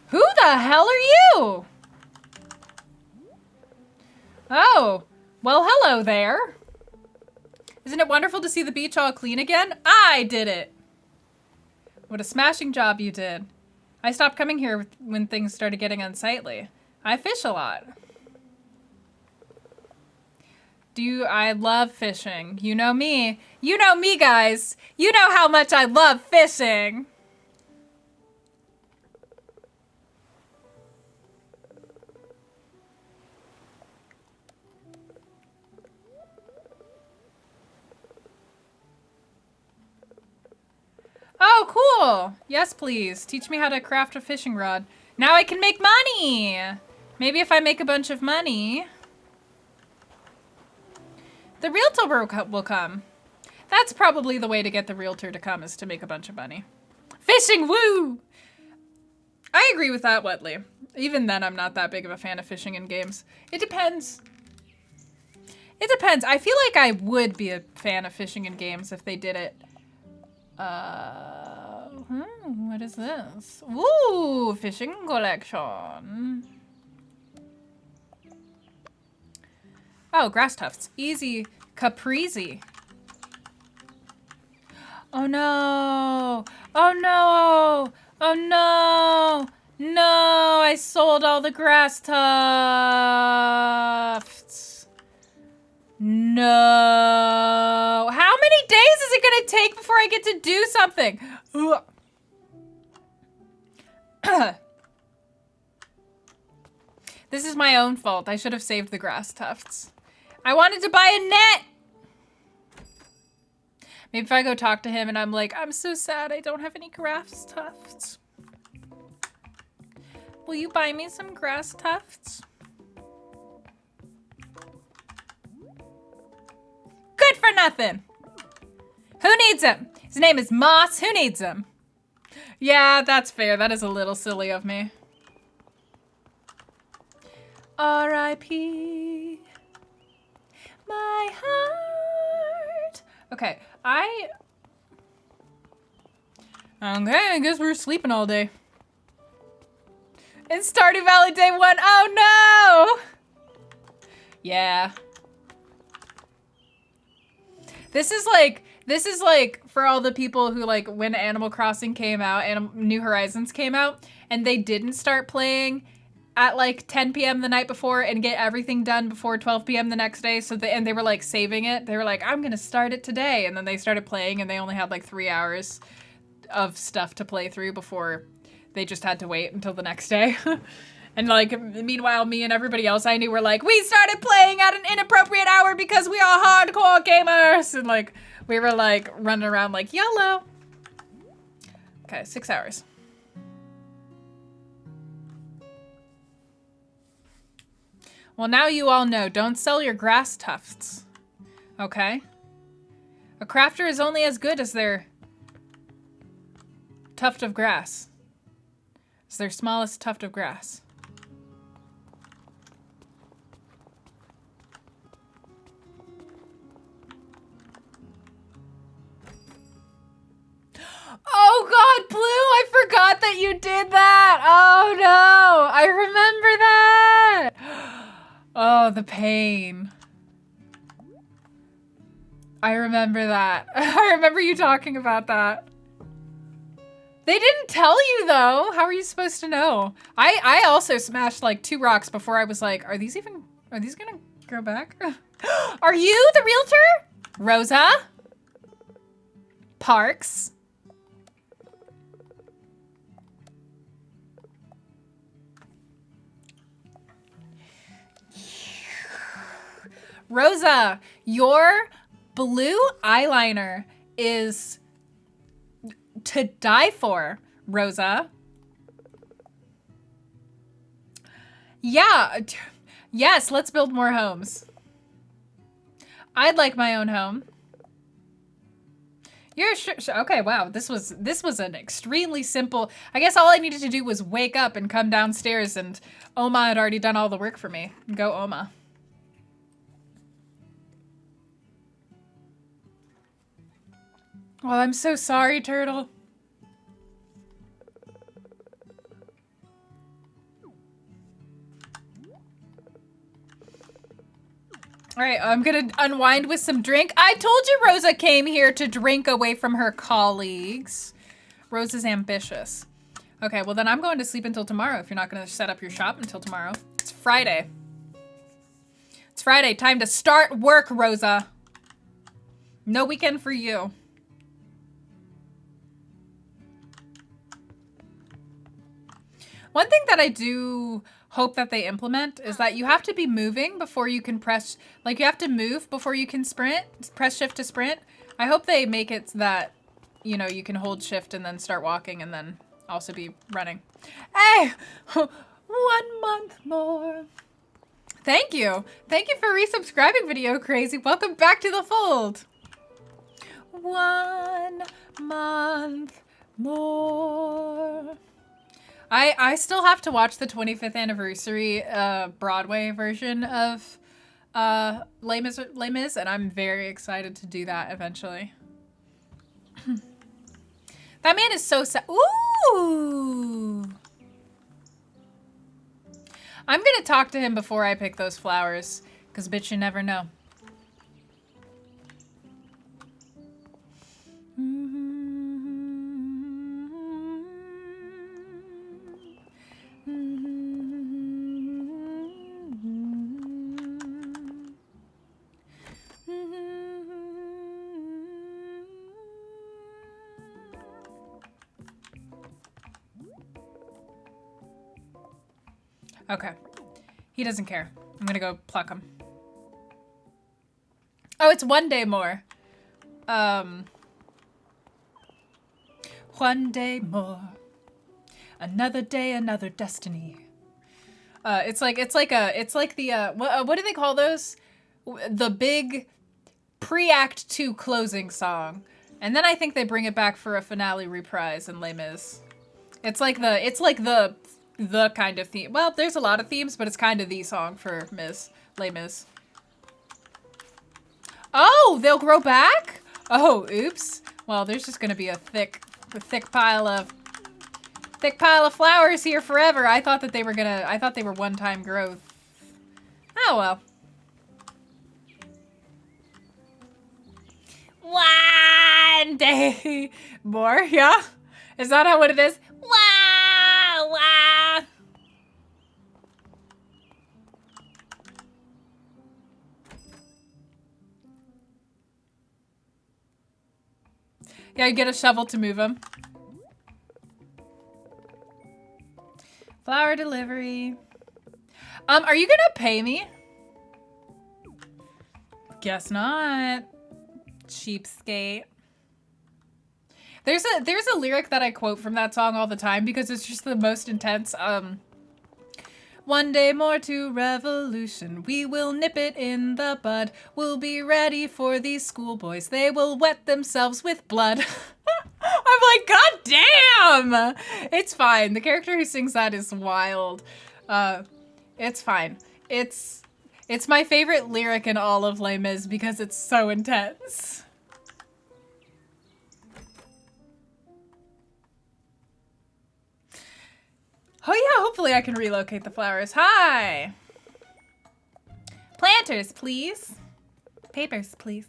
Who the hell are you? Oh, well, hello there. Isn't it wonderful to see the beach all clean again? I did it. What a smashing job you did. I stopped coming here when things started getting unsightly. I fish a lot. I love fishing. You know me. You know me, guys. You know how much I love fishing. Oh, cool. Yes, please. Teach me how to craft a fishing rod. Now I can make money. Maybe if I make a bunch of money, the realtor will come. That's probably the way to get the realtor to come, is to make a bunch of money. Fishing, woo! I agree with that, Wetley. Even then, I'm not that big of a fan of fishing in games. It depends. It depends. I feel like I would be a fan of fishing in games if they did it. What is this? Ooh, fishing collection. Oh, grass tufts. Easy caprese. Oh no! Oh no! Oh no! No! I sold all the grass tufts. No! How many days is it gonna take before I get to do something? This is my own fault. I should have saved the grass tufts. I wanted to buy a net! Maybe if I go talk to him and I'm like, I'm so sad I don't have any grass tufts. Will you buy me some grass tufts? Good for nothing. Who needs him? His name is Moss. Who needs him? Yeah, that's fair. That is a little silly of me. R.I.P. my heart. Okay, I guess we're sleeping all day. It's Stardew Valley day 1. Oh no! Yeah. This is like for all the people who, like, when Animal Crossing came out and New Horizons came out and they didn't start playing at like 10 p.m. the night before and get everything done before 12 p.m. the next day. So they were like saving it. They were like, I'm gonna start it today. And then they started playing and they only had like 3 hours of stuff to play through before they just had to wait until the next day. And like, meanwhile, me and everybody else I knew were like, we started playing at an inappropriate hour because we are hardcore gamers. And like, we were like running around like, YOLO. Okay, 6 hours. Well, now you all know, don't sell your grass tufts, okay? A crafter is only as good as their tuft of grass. It's their smallest tuft of grass. Oh God, Blue, I forgot that you did that. Oh no, I remember that. Oh, the pain. I remember that. I remember you talking about that. They didn't tell you though. How are you supposed to know? I also smashed like 2 rocks before I was like, are these gonna go back? Are you the realtor? Rosa? Parks? Rosa, your blue eyeliner is to die for, Rosa. Yeah. Yes, let's build more homes. I'd like my own home. You're sure? Okay, wow. This was an extremely simple. I guess all I needed to do was wake up and come downstairs, and Oma had already done all the work for me. Go, Oma. Oh, I'm so sorry, Turtle. All right, I'm gonna unwind with some drink. I told you Rosa came here to drink away from her colleagues. Rosa's ambitious. Okay, well then I'm going to sleep until tomorrow if you're not gonna set up your shop until tomorrow. It's Friday. It's Friday. Time to start work, Rosa. No weekend for you. One thing that I do hope that they implement is that you have to be moving before you can press, like you have to move before you can sprint, press shift to sprint. I hope they make it so that, you know, you can hold shift and then start walking and then also be running. Hey, 1 month more. Thank you. Thank you for resubscribing, Video Crazy. Welcome back to the fold. 1 month more. I still have to watch the 25th anniversary Broadway version of Les Mis, and I'm very excited to do that eventually. That man is so sad. Ooh! I'm gonna talk to him before I pick those flowers, because bitch, you never know. Okay. He doesn't care. I'm gonna go pluck him. Oh, it's 1 day more. 1 day more. Another day, another destiny. It's like the what do they call those? The big pre-act 2 closing song. And then I think they bring it back for a finale reprise in Les Mis. It's like the kind of theme. Well, there's a lot of themes, but it's kind of the song for Les Mis. Oh, they'll grow back? Oh, oops. Well, there's just gonna be a thick pile of flowers here forever. I thought they were one-time growth. Oh well. 1 day more, yeah? Is that how what it is? Wow, wow. Yeah, you get a shovel to move them. Flower delivery. Are you gonna pay me? Guess not. Cheapskate. There's a lyric that I quote from that song all the time because it's just the most intense. 1 day more to revolution. We will nip it in the bud. We'll be ready for these schoolboys. They will wet themselves with blood. I'm like, God damn! It's fine. The character who sings that is wild. It's fine. It's my favorite lyric in all of Les Mis because it's so intense. Oh yeah, hopefully I can relocate the flowers. Hi! Planters, please. Papers, please.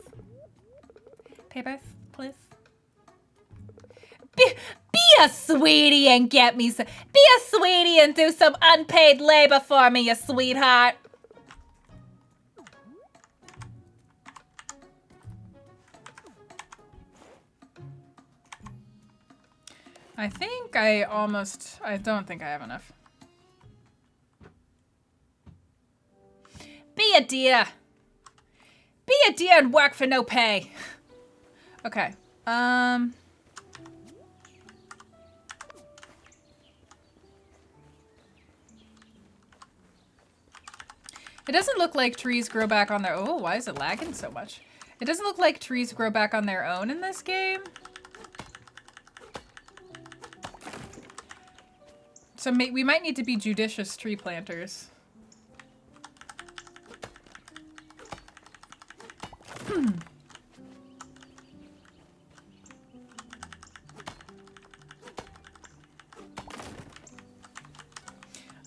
Papers, please. Be a sweetie and get me some. Be a sweetie and do some unpaid labor for me, you sweetheart. I think I don't think I have enough. Be a dear. Be a dear and work for no pay. Okay. It doesn't look like trees grow back on their... Oh, why is it lagging so much? It doesn't look like trees grow back on their own in this game. So we might need to be judicious tree planters.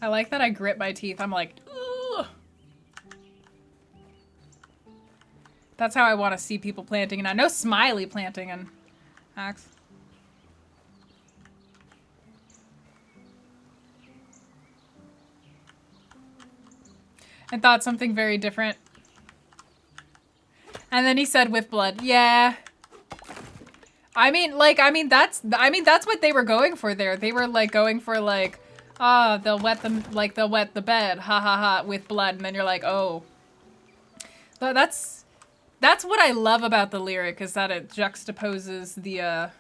I like that I grit my teeth. I'm like, ugh. That's how I want to see people planting. And I know Smiley planting and Axe. I thought something very different And then he said with blood. Yeah. I mean, that's what they were going for there. They were like going for like, they'll wet the bed, ha ha ha, with blood. And then you're like, oh. But that's what I love about the lyric, is that it juxtaposes the,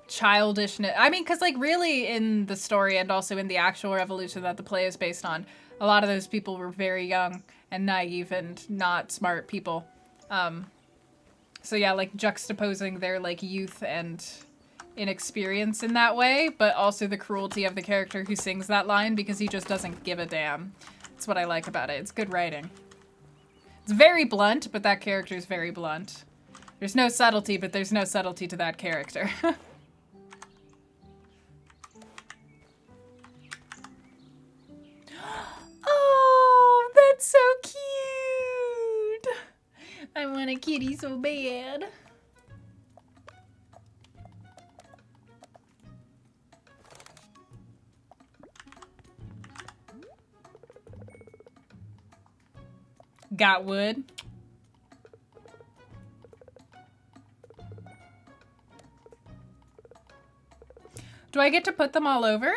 childishness. I mean, because like really in the story and also in the actual revolution that the play is based on, a lot of those people were very young and naive and not smart people. So yeah, like juxtaposing their like youth and inexperience in that way, but also the cruelty of the character who sings that line, because he just doesn't give a damn. That's what I like about it. It's good writing. It's very blunt, but that character is very blunt. There's no subtlety, but there's no subtlety to that character. Oh, that's so cute. I want a kitty so bad. Got wood. Do I get to put them all over?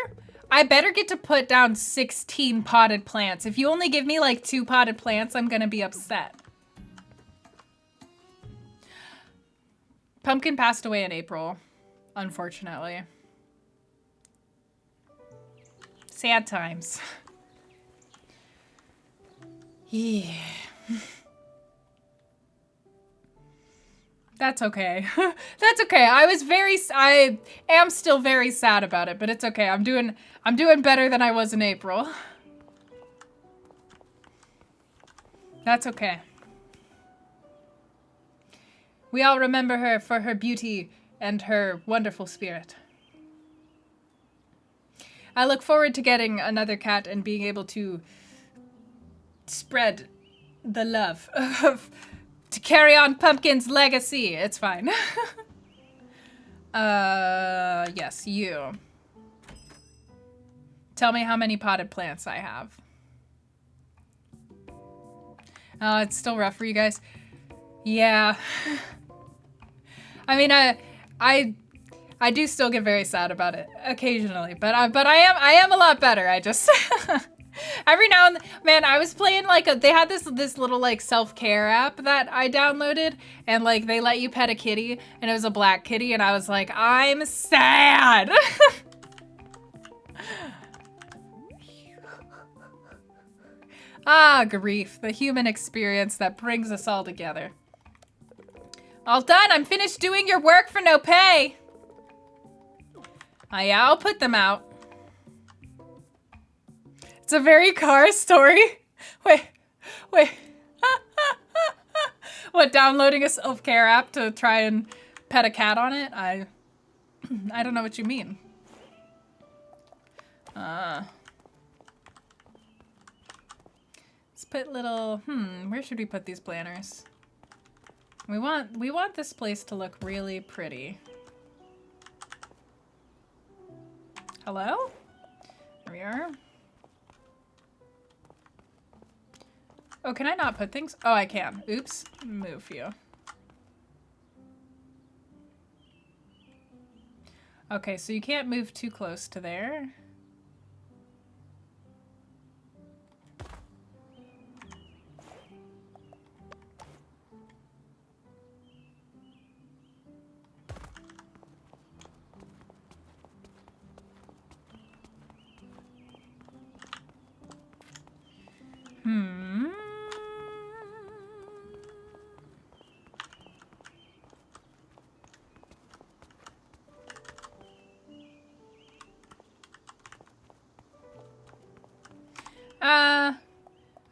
I better get to put down 16 potted plants. If you only give me like 2 potted plants, I'm gonna be upset. Pumpkin passed away in April, unfortunately. Sad times. Yeah. That's okay. That's okay. I am still very sad about it, but it's okay. I'm doing better than I was in April. That's okay. We all remember her for her beauty and her wonderful spirit. I look forward to getting another cat and being able to spread the love to carry on Pumpkin's legacy. It's fine. Yes, you. Tell me how many potted plants I have. Oh, it's still rough for you guys. Yeah. I mean, I do still get very sad about it occasionally, but I am a lot better. I just every now and then, man, I was playing like they had this little like self-care app that I downloaded, and like they let you pet a kitty, and it was a black kitty, and I was like, I'm sad. Ah, grief, the human experience that brings us all together. All done. I'm finished doing your work for no pay. Oh yeah, I'll put them out. It's a very Cara story. Wait. What, downloading a self-care app to try and pet a cat on it? I don't know what you mean. Let's put little, where should we put these planters? We want this place to look really pretty. Hello? There we are. Oh, can I not put things? Oh, I can. Oops. Move you. Okay, so you can't move too close to there.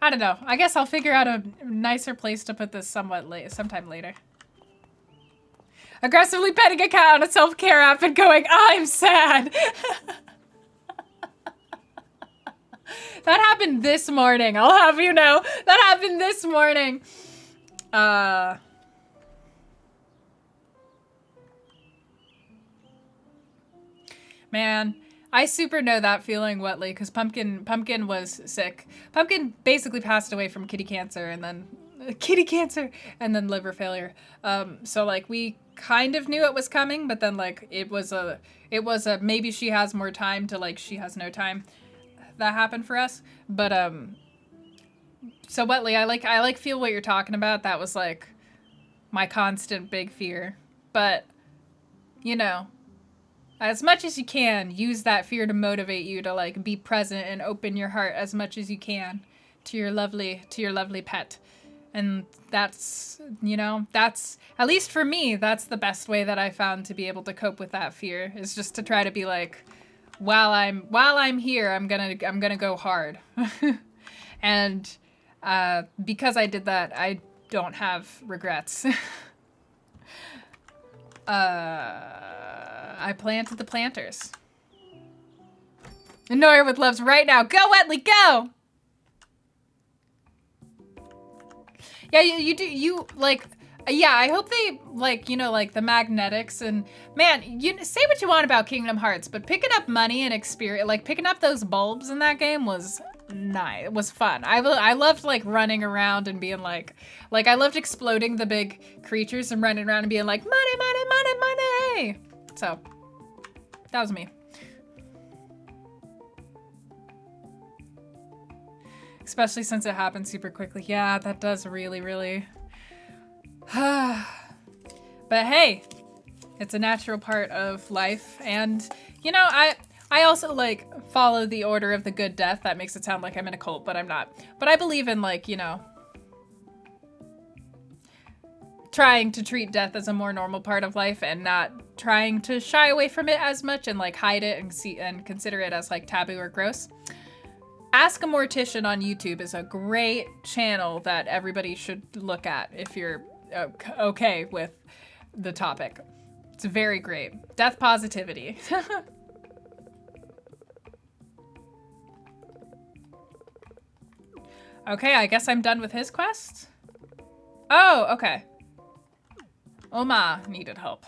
I don't know. I guess I'll figure out a nicer place to put this sometime later. Aggressively petting a cat on a self-care app and going, I'm sad. That happened this morning. I'll have you know. That happened this morning. Man, I super know that feeling wetly because Pumpkin was sick. Pumpkin basically passed away from kitty cancer, and then kitty cancer, and then liver failure. So like we kind of knew it was coming, but then like it was a maybe she has more time to like she has no time that happened for us. But so Wetley, I like feel what you're talking about. That was like my constant big fear. But you know, as much as you can, use that fear to motivate you to like be present and open your heart as much as you can to your lovely pet. And that's, you know, that's, at least for me, that's the best way that I found to be able to cope with that fear, is just to try to be like, while I'm here, I'm gonna go hard. And because I did that, I don't have regrets. I planted the planters. And Nora with loves right now. Go, Wetley, go! Yeah, you do, you, like, yeah, I hope they, like, you know, like, the magnetics, and, man, you say what you want about Kingdom Hearts, but picking up money and experience, like, picking up those bulbs in that game was nice. It was fun. I loved, like, running around and being, like, I loved exploding the big creatures and running around and being, like, money, money, money, money! So, that was me. Especially since it happened super quickly. Yeah, that does really, really... But hey, it's a natural part of life. And, you know, I also, like, follow the order of the good death. That makes it sound like I'm in a cult, but I'm not. But I believe in, like, you know, trying to treat death as a more normal part of life and not trying to shy away from it as much and, like, hide it and consider it as, like, taboo or gross. Ask a Mortician on YouTube is a great channel that everybody should look at if you're okay with the topic. It's very great. Death positivity. Okay, I guess I'm done with his quest. Oh, okay. Oma needed help.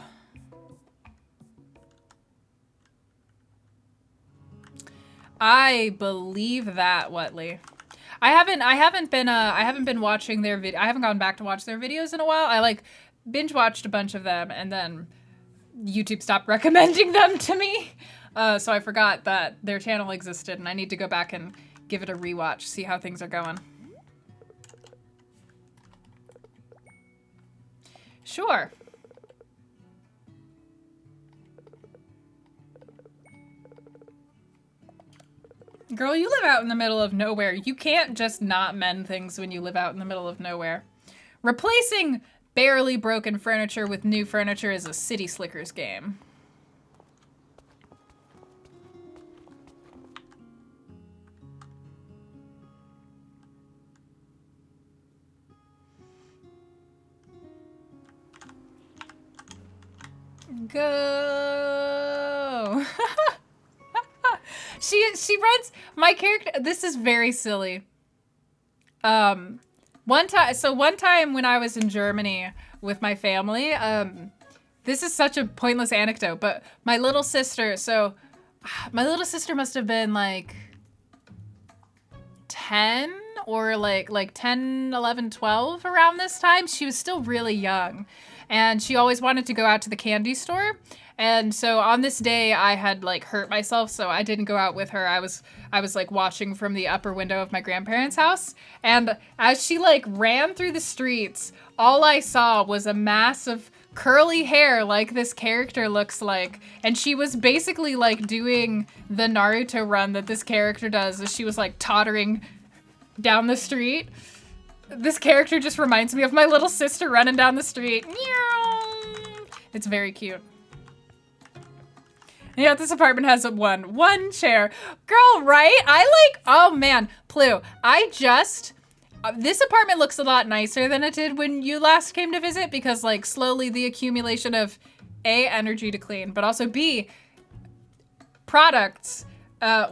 I believe that, Wetley. I haven't been watching their I haven't gone back to watch their videos in a while. I like binge watched a bunch of them and then YouTube stopped recommending them to me. So I forgot that their channel existed and I need to go back and give it a rewatch, see how things are going. Sure. Girl, you live out in the middle of nowhere. You can't just not mend things when you live out in the middle of nowhere. Replacing barely broken furniture with new furniture is a City Slickers game. Go! She runs my character. This is very silly. One time when I was in Germany with my family, this is such a pointless anecdote, but my little sister must have been like 10 or like 10, 11, 12 around this time. She was still really young and she always wanted to go out to the candy store. And so on this day I had like hurt myself, so I didn't go out with her. I was like watching from the upper window of my grandparents' house. And as she like ran through the streets, all I saw was a mass of curly hair like this character looks like. And she was basically like doing the Naruto run that this character does as she was like tottering down the street. This character just reminds me of my little sister running down the street. Meow. It's very cute. Yeah, this apartment has one chair. Girl, right? Oh man, Plu, this apartment looks a lot nicer than it did when you last came to visit because like slowly the accumulation of A, energy to clean, but also B, products.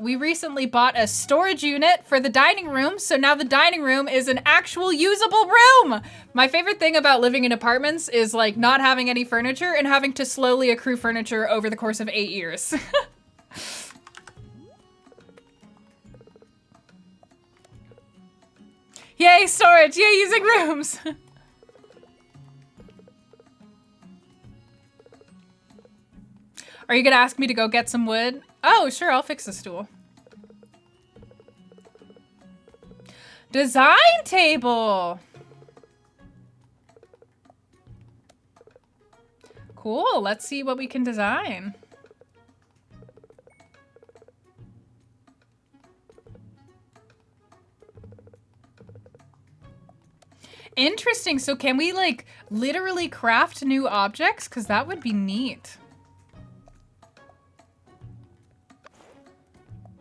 We recently bought a storage unit for the dining room, so now the dining room is an actual usable room. My favorite thing about living in apartments is like not having any furniture and having to slowly accrue furniture over the course of 8 years. Yay, storage. Yay, using rooms. Are you gonna ask me to go get some wood? Oh, sure, I'll fix the stool. Design table. Cool, let's see what we can design. Interesting, so can we like literally craft new objects? Because that would be neat.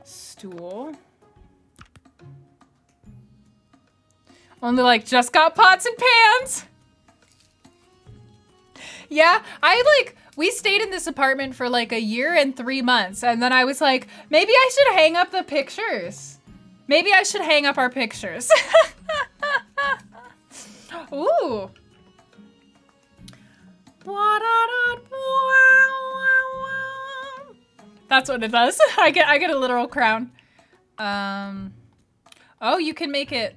Stool. Only like just got pots and pans. Yeah, we stayed in this apartment for like a year and 3 months. And then I was like, maybe I should hang up the pictures. Maybe I should hang up our pictures. Ooh. That's what it does. I get a literal crown. Oh, you can make it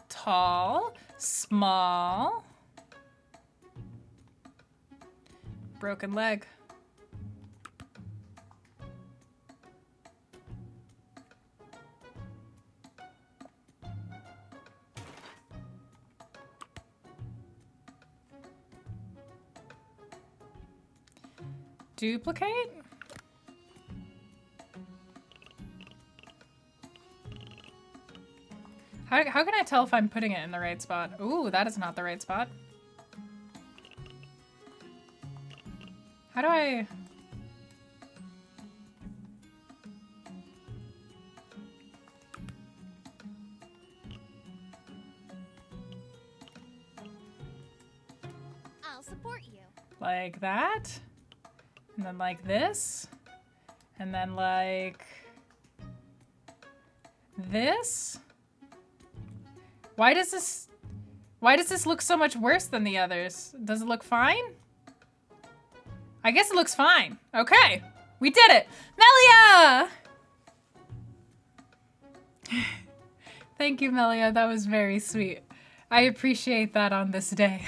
tall, small, broken leg. Duplicate? How can I tell if I'm putting it in the right spot? Ooh, that is not the right spot. How do I... I'll support you. Like that? And then like this? And then like... this? Why does this look so much worse than the others? Does it look fine? I guess it looks fine. Okay, we did it. Melia! Thank you, Melia. That was very sweet. I appreciate that on this day.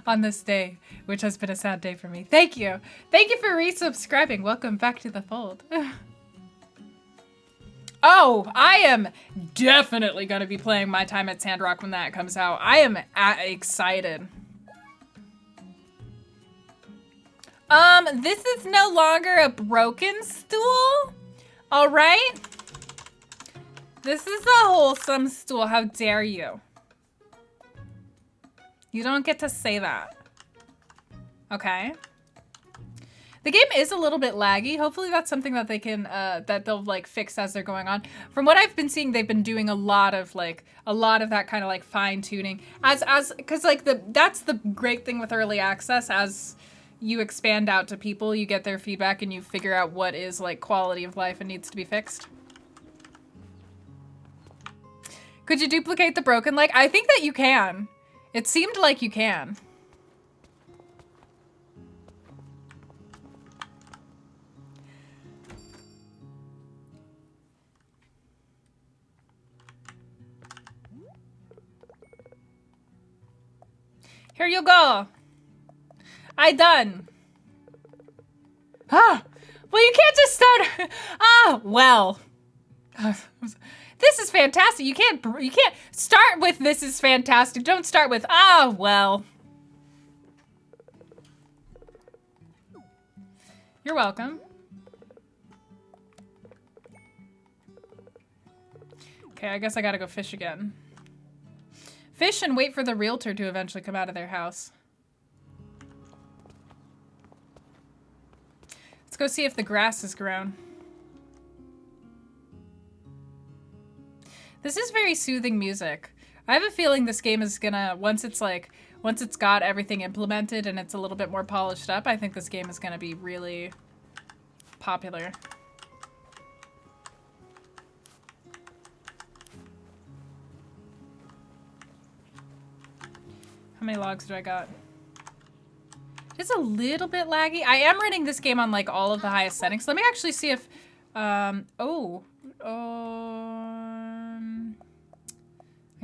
On this day, which has been a sad day for me. Thank you. Thank you for resubscribing. Welcome back to the fold. Oh, I am definitely going to be playing My Time at Sandrock when that comes out. I am excited. This is no longer a broken stool. All right? This is a wholesome stool. How dare you? You don't get to say that. Okay. The game is a little bit laggy. Hopefully that's something that they can, that they'll like fix as they're going on. From what I've been seeing, they've been doing a lot of that kind of like fine tuning cause like that's the great thing with early access. As you expand out to people, you get their feedback and you figure out what is like quality of life and needs to be fixed. Could you duplicate the broken leg? I think that you can. It seemed like you can. Here you go. I done. Ah, well, you can't just start. Ah, well. This is fantastic. You can't start with this is fantastic. Don't start with, ah, well. You're welcome. Okay, I guess I gotta go fish again. Fish and wait for the realtor to eventually come out of their house. Let's go see if the grass has grown. This is very soothing music. I have a feeling this game is gonna, once it's got everything implemented and it's a little bit more polished up, I think this game is gonna be really popular. How many logs do I got? It's a little bit laggy. I am running this game on like all of the highest settings. Let me actually see if, I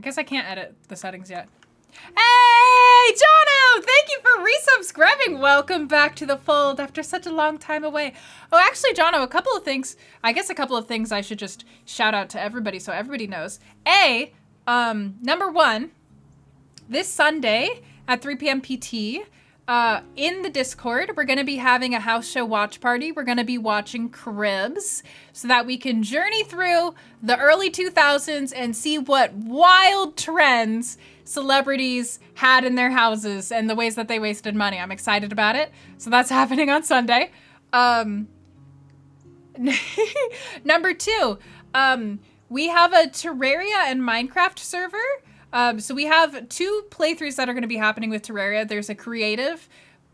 guess I can't edit the settings yet. Hey, Jono! Thank you for resubscribing. Welcome back to the fold after such a long time away. Oh, actually, Jono, a couple of things I should just shout out to everybody so everybody knows. Number one, this Sunday at 3 p.m. PT, in the Discord, we're going to be having a house show watch party. We're going to be watching Cribs so that we can journey through the early 2000s and see what wild trends celebrities had in their houses and the ways that they wasted money. I'm excited about it. So that's happening on Sunday. Number two, we have a Terraria and Minecraft server. So we have 2 playthroughs that are going to be happening with Terraria. There's a creative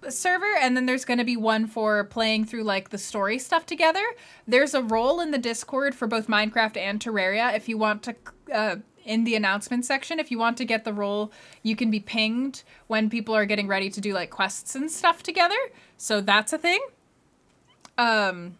server, and then there's going to be one for playing through like the story stuff together. There's a role in the Discord for both Minecraft and Terraria. If you want to, in the announcement section, if you want to get the role, you can be pinged when people are getting ready to do like quests and stuff together. So that's a thing. And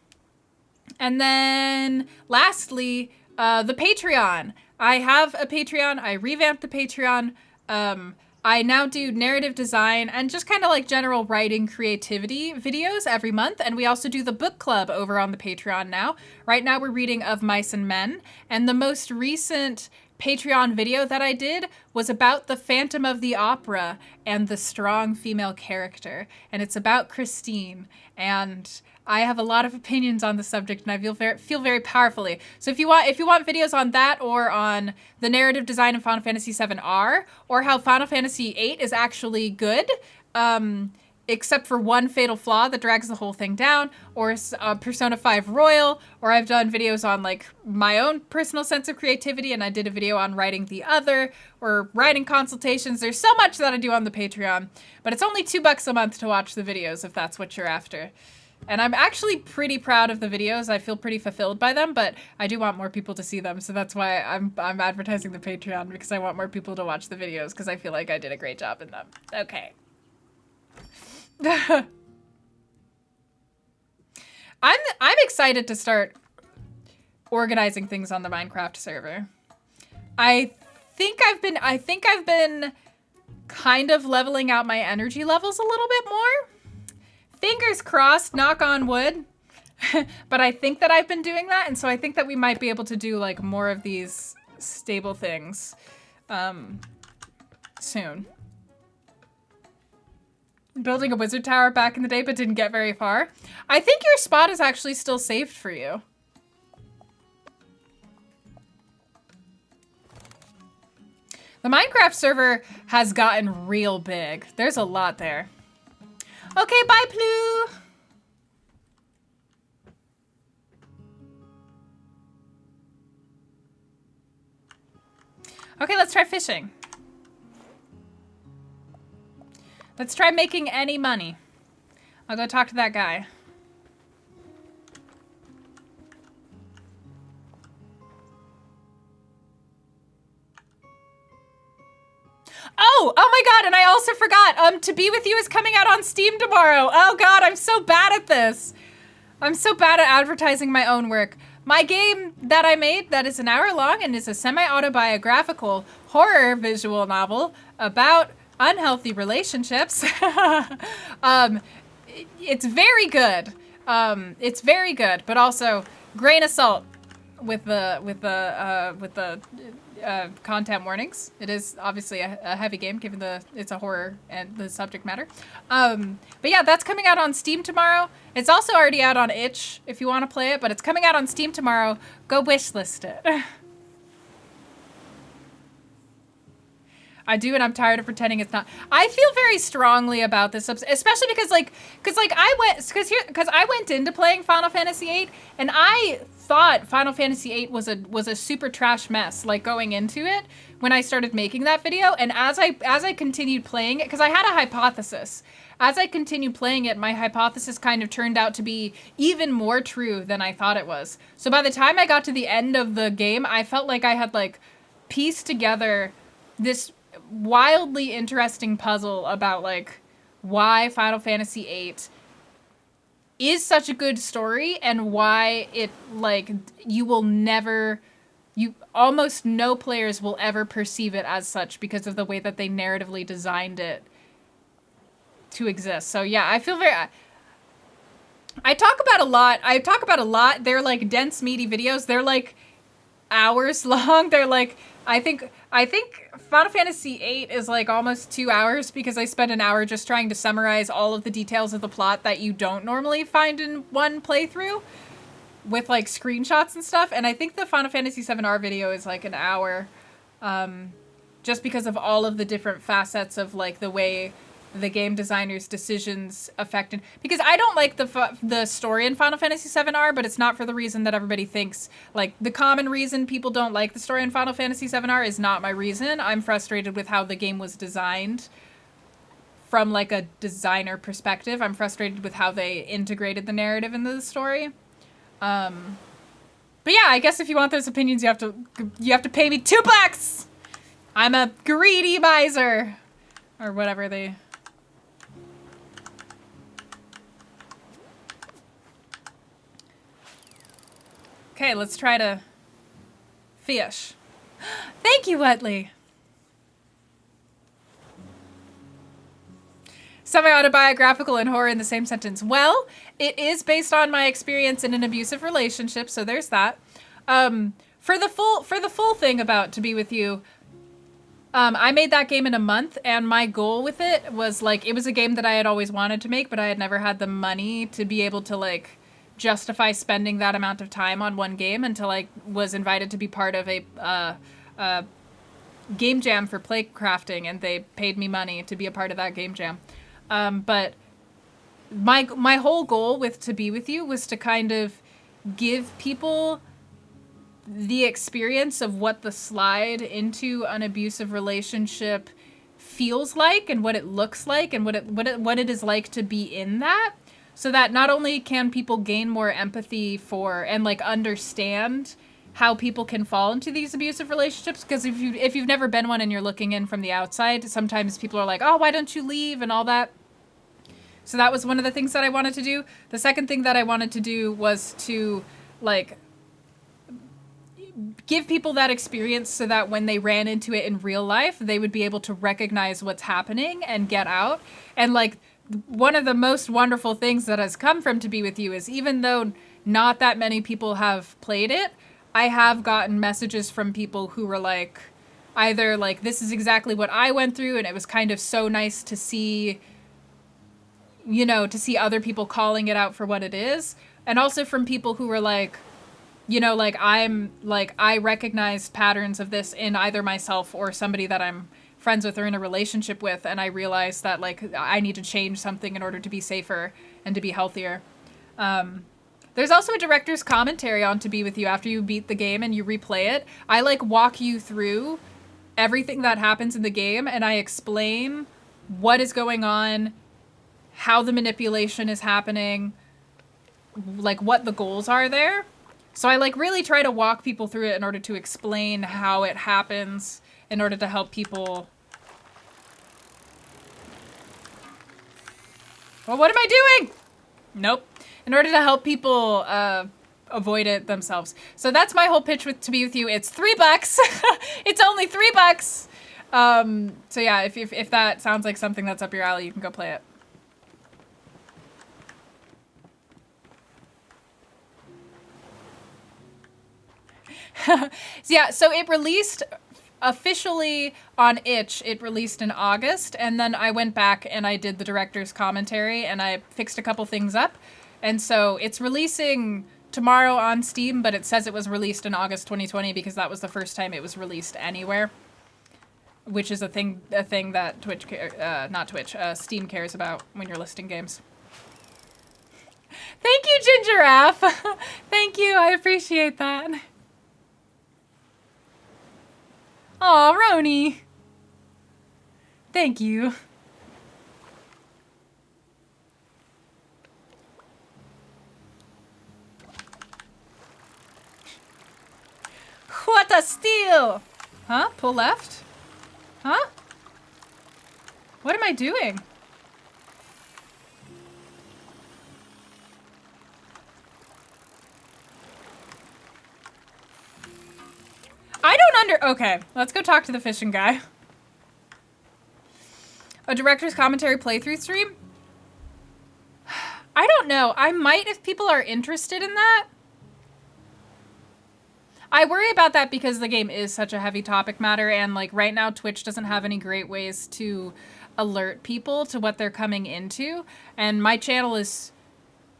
then lastly, the Patreon. I have a Patreon. I revamped the Patreon. I now do narrative design and just kind of like general writing creativity videos every month. And we also do the book club over on the Patreon now. Right now we're reading Of Mice and Men. And the most recent Patreon video that I did was about the Phantom of the Opera and the strong female character. And it's about Christine. And I have a lot of opinions on the subject, and I feel very powerfully. So if you want videos on that, or on the narrative design of Final Fantasy VII R, or how Final Fantasy VIII is actually good, except for one fatal flaw that drags the whole thing down, or Persona 5 Royal, or I've done videos on like my own personal sense of creativity, and I did a video on writing the other, or writing consultations. There's so much that I do on the Patreon, but it's only $2 a month to watch the videos if that's what you're after. And I'm actually pretty proud of the videos. I feel pretty fulfilled by them, but I do want more people to see them. So that's why I'm advertising the Patreon, because I want more people to watch the videos, because I feel like I did a great job in them. Okay. I'm excited to start organizing things on the Minecraft server. I think I've been kind of leveling out my energy levels a little bit more. Fingers crossed, knock on wood. But I think that I've been doing that, and so I think that we might be able to do like more of these stable things soon. Building a wizard tower back in the day but didn't get very far. I think your spot is actually still saved for you. The Minecraft server has gotten real big. There's a lot there. Okay, bye, Plu. Okay, let's try fishing. Let's try making any money. I'll go talk to that guy. Oh my God, and I also forgot, To Be With You is coming out on Steam tomorrow. Oh God, I'm so bad at this. I'm so bad at advertising my own work. My game that I made, that is an hour long and is a semi-autobiographical horror visual novel about unhealthy relationships. It's very good. It's very good, but also grain of salt with the content warnings. It is obviously a heavy game, given it's a horror and the subject matter. But yeah, that's coming out on Steam tomorrow. It's also already out on itch if you want to play it, but it's coming out on Steam tomorrow. Go wishlist it. I do, and I'm tired of pretending it's not. I feel very strongly about this, especially because I went into playing Final Fantasy VIII, and I thought Final Fantasy VIII was a super trash mess, like going into it when I started making that video. And as I continued playing it, because I had a hypothesis. As I continued playing it, my hypothesis kind of turned out to be even more true than I thought it was. So by the time I got to the end of the game, I felt like I had like pieced together this wildly interesting puzzle about like why Final Fantasy VIII is such a good story and why it like you will never almost no players will ever perceive it as such because of the way that they narratively designed it to exist. So yeah, I feel very... I talk about a lot. They're like dense, meaty videos. They're like hours long. They're like, I think Final Fantasy VIII is like almost 2 hours because I spent an hour just trying to summarize all of the details of the plot that you don't normally find in one playthrough with like screenshots and stuff. And I think the Final Fantasy VII-R video is like an hour, just because of all of the different facets of like the way the game designer's decisions affected. Because I don't like the story in Final Fantasy VII-R, but it's not for the reason that everybody thinks. Like, the common reason people don't like the story in Final Fantasy VII-R is not my reason. I'm frustrated with how the game was designed from, like, a designer perspective. I'm frustrated with how they integrated the narrative into the story. But yeah, I guess if you want those opinions, you have to pay me $2! I'm a greedy miser! Or whatever they... Okay, let's try to fish. Thank you, Wetley. Semi-autobiographical and horror in the same sentence. Well, it is based on my experience in an abusive relationship, so there's that. For the full thing about To Be With You, I made that game in a month, and my goal with it was, like, it was a game that I had always wanted to make, but I had never had the money to be able to, like, justify spending that amount of time on one game until I was invited to be part of a game jam for playcrafting, and they paid me money to be a part of that game jam. But my whole goal with To Be With You was to kind of give people the experience of what the slide into an abusive relationship feels like and what it looks like and what it is like to be in that. So that not only can people gain more empathy for and like understand how people can fall into these abusive relationships, because if you've never been one and you're looking in from the outside, sometimes people are like, oh, why don't you leave and all that. So that was one of the things that I wanted to do. The second thing that I wanted to do was to like give people that experience so that when they ran into it in real life, they would be able to recognize what's happening and get out. And like, one of the most wonderful things that has come from To Be With You is, even though not that many people have played it, I have gotten messages from people who were like, either like, this is exactly what I went through, and it was kind of so nice to see, you know, to see other people calling it out for what it is. And also from people who were like, you know, like, I recognize patterns of this in either myself or somebody that I'm friends with or in a relationship with, and I realized that, like, I need to change something in order to be safer and to be healthier. There's also a director's commentary on To Be With You after you beat the game and you replay it. I, like, walk you through everything that happens in the game, and I explain what is going on, how the manipulation is happening, like, what the goals are there. So I, like, really try to walk people through it in order to explain how it happens, in order to help people. Well, what am I doing? Nope. In order to help people avoid it themselves. So that's my whole pitch with To Be With You. It's $3. It's only $3. So yeah, if that sounds like something that's up your alley, you can go play it. Yeah, so it released officially on itch. It released in August, and then I went back and I did the director's commentary and I fixed a couple things up. And so it's releasing tomorrow on Steam, but it says it was released in August 2020 because that was the first time it was released anywhere, which is a thing that Steam cares about when you're listing games. Thank you, Gingiraffe. Thank you, I appreciate that. Aw, Roni. Thank you. What a steal! Huh? Pull left? Huh? What am I doing? I don't okay, let's go talk to the fishing guy. A director's commentary playthrough stream? I don't know. I might if people are interested in that. I worry about that because the game is such a heavy topic matter, and like right now Twitch doesn't have any great ways to alert people to what they're coming into, and my channel is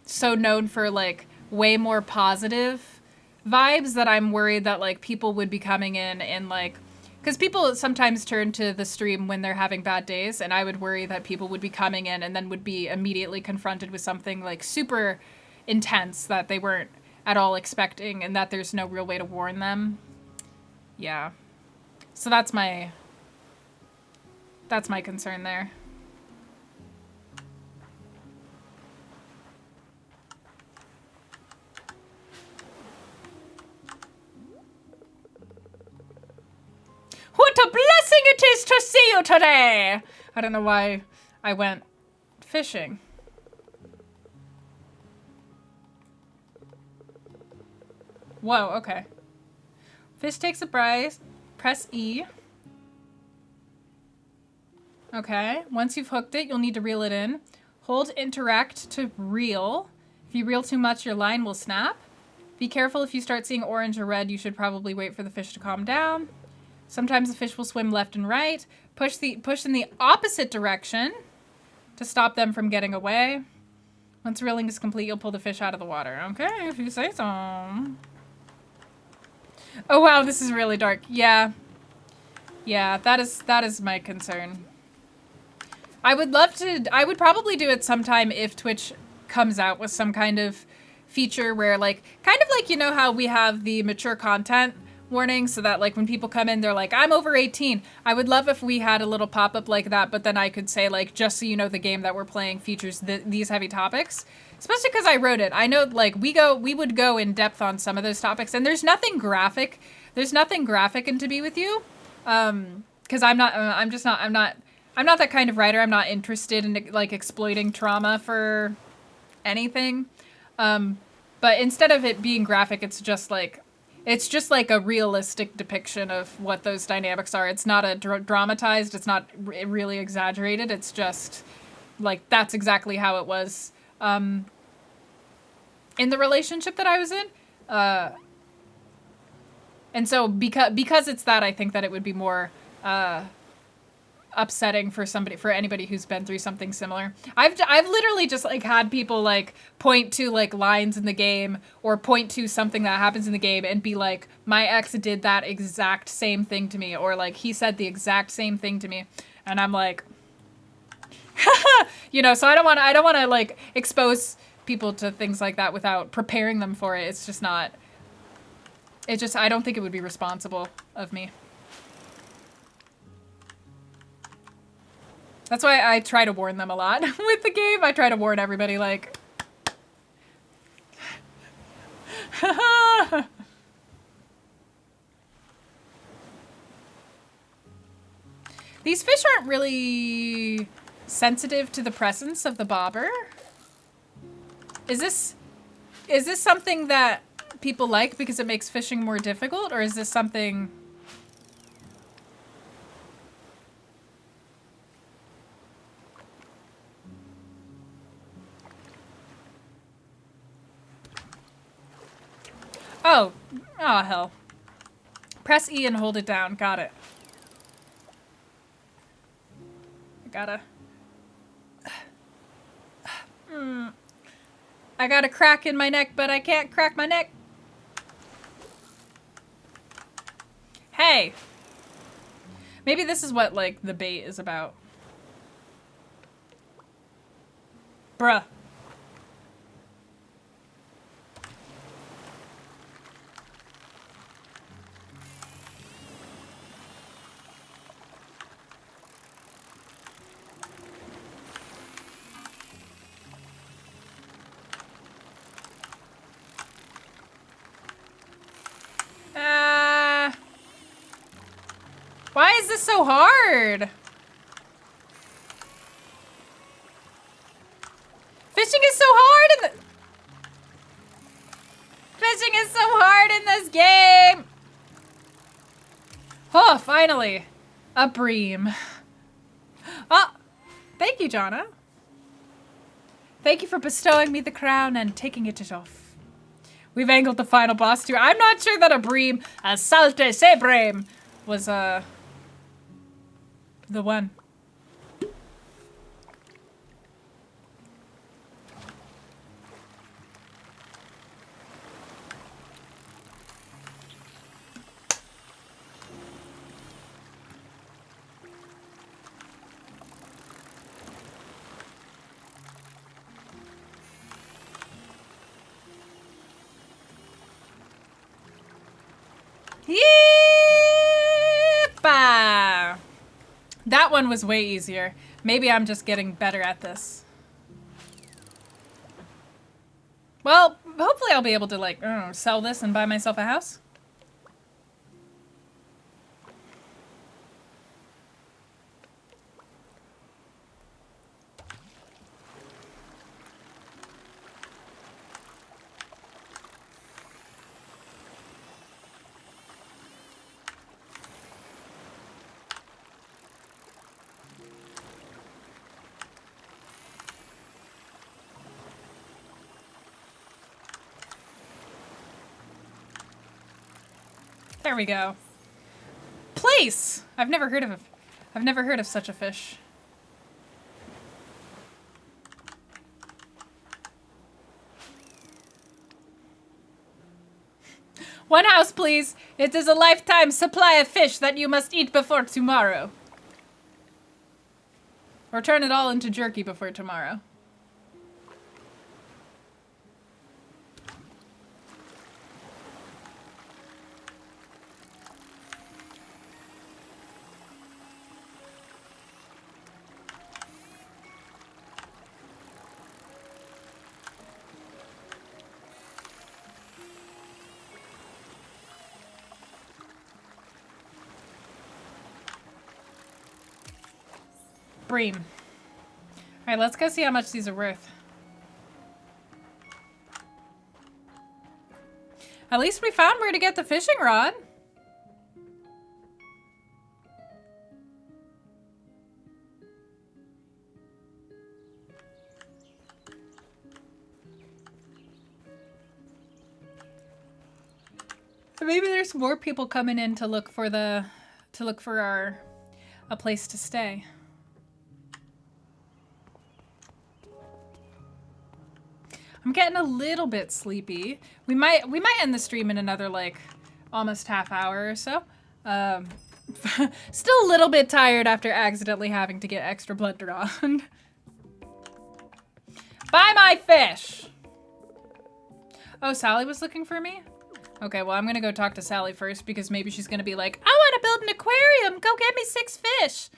so known for like way more positive vibes that I'm worried that like people would be coming in and like, because people sometimes turn to the stream when they're having bad days, and I would worry that people would be coming in and then would be immediately confronted with something like super intense that they weren't at all expecting, and that there's no real way to warn them. Yeah. So that's my concern there. What a blessing it is to see you today! I don't know why I went fishing. Whoa, okay. Fish takes a prize. Press E. Okay. Once you've hooked it, you'll need to reel it in. Hold interact to reel. If you reel too much, your line will snap. Be careful if you start seeing orange or red, you should probably wait for the fish to calm down. Sometimes the fish will swim left and right. Push in the opposite direction to stop them from getting away. Once reeling is complete, you'll pull the fish out of the water. Okay, if you say so. Oh wow, this is really dark. Yeah. Yeah, that is my concern. I would probably do it sometime if Twitch comes out with some kind of feature where like, kind of like, you know how we have the mature content warning so that like when people come in, they're like, I'm over 18. I would love if we had a little pop-up like that, but then I could say like, just so you know, the game that we're playing features these heavy topics, especially because I wrote it. I know like we would go in depth on some of those topics, and there's nothing graphic in To Be With You. Cause I'm not that kind of writer. I'm not interested in like exploiting trauma for anything. But instead of it being graphic, it's just like a realistic depiction of what those dynamics are. It's not a dramatized, it's not really exaggerated. It's just like, that's exactly how it was, in the relationship that I was in. And so because it's that, I think that it would be more, upsetting for anybody who's been through something similar. I've literally just like had people like point to like lines in the game or point to something that happens in the game and be like, my ex did that exact same thing to me, or like he said the exact same thing to me, and I'm like, you know. So I don't want to like expose people to things like that without preparing them for it. It's just not. I don't think it would be responsible of me. That's why I try to warn them a lot with the game. I try to warn everybody, like... These fish aren't really sensitive to the presence of the bobber. Is this something that people like because it makes fishing more difficult, or is this something... Oh, hell. Press E and hold it down. Got it. I gotta... I got a crack in my neck, but I can't crack my neck. Hey! Maybe this is what, like, the bait is about. Bruh. Why is this so hard? Fishing is so hard Fishing is so hard in this game! Oh, finally. A bream. Oh, thank you, Jonna. Thank you for bestowing me the crown and taking it off. We've angled the final boss too. I'm not sure that a bream, a salte sebrem, was the one. Yeepa! That one was way easier. Maybe I'm just getting better at this. Well, hopefully I'll be able to, like, I don't know, sell this and buy myself a house. There we go. Place! I've never heard of such a fish. One house, please. It is a lifetime supply of fish that you must eat before tomorrow. Or turn it all into jerky before tomorrow. Bream. Alright, let's go see how much these are worth. At least we found where to get the fishing rod. Maybe there's more people coming in to look for a place to stay. I'm getting a little bit sleepy. We might end the stream in another, like, almost half hour or so. Still a little bit tired after accidentally having to get extra blood drawn. Buy my fish! Oh, Sally was looking for me? Okay, well, I'm gonna go talk to Sally first because maybe she's gonna be like, I want to build an aquarium! Go get me 6 fish!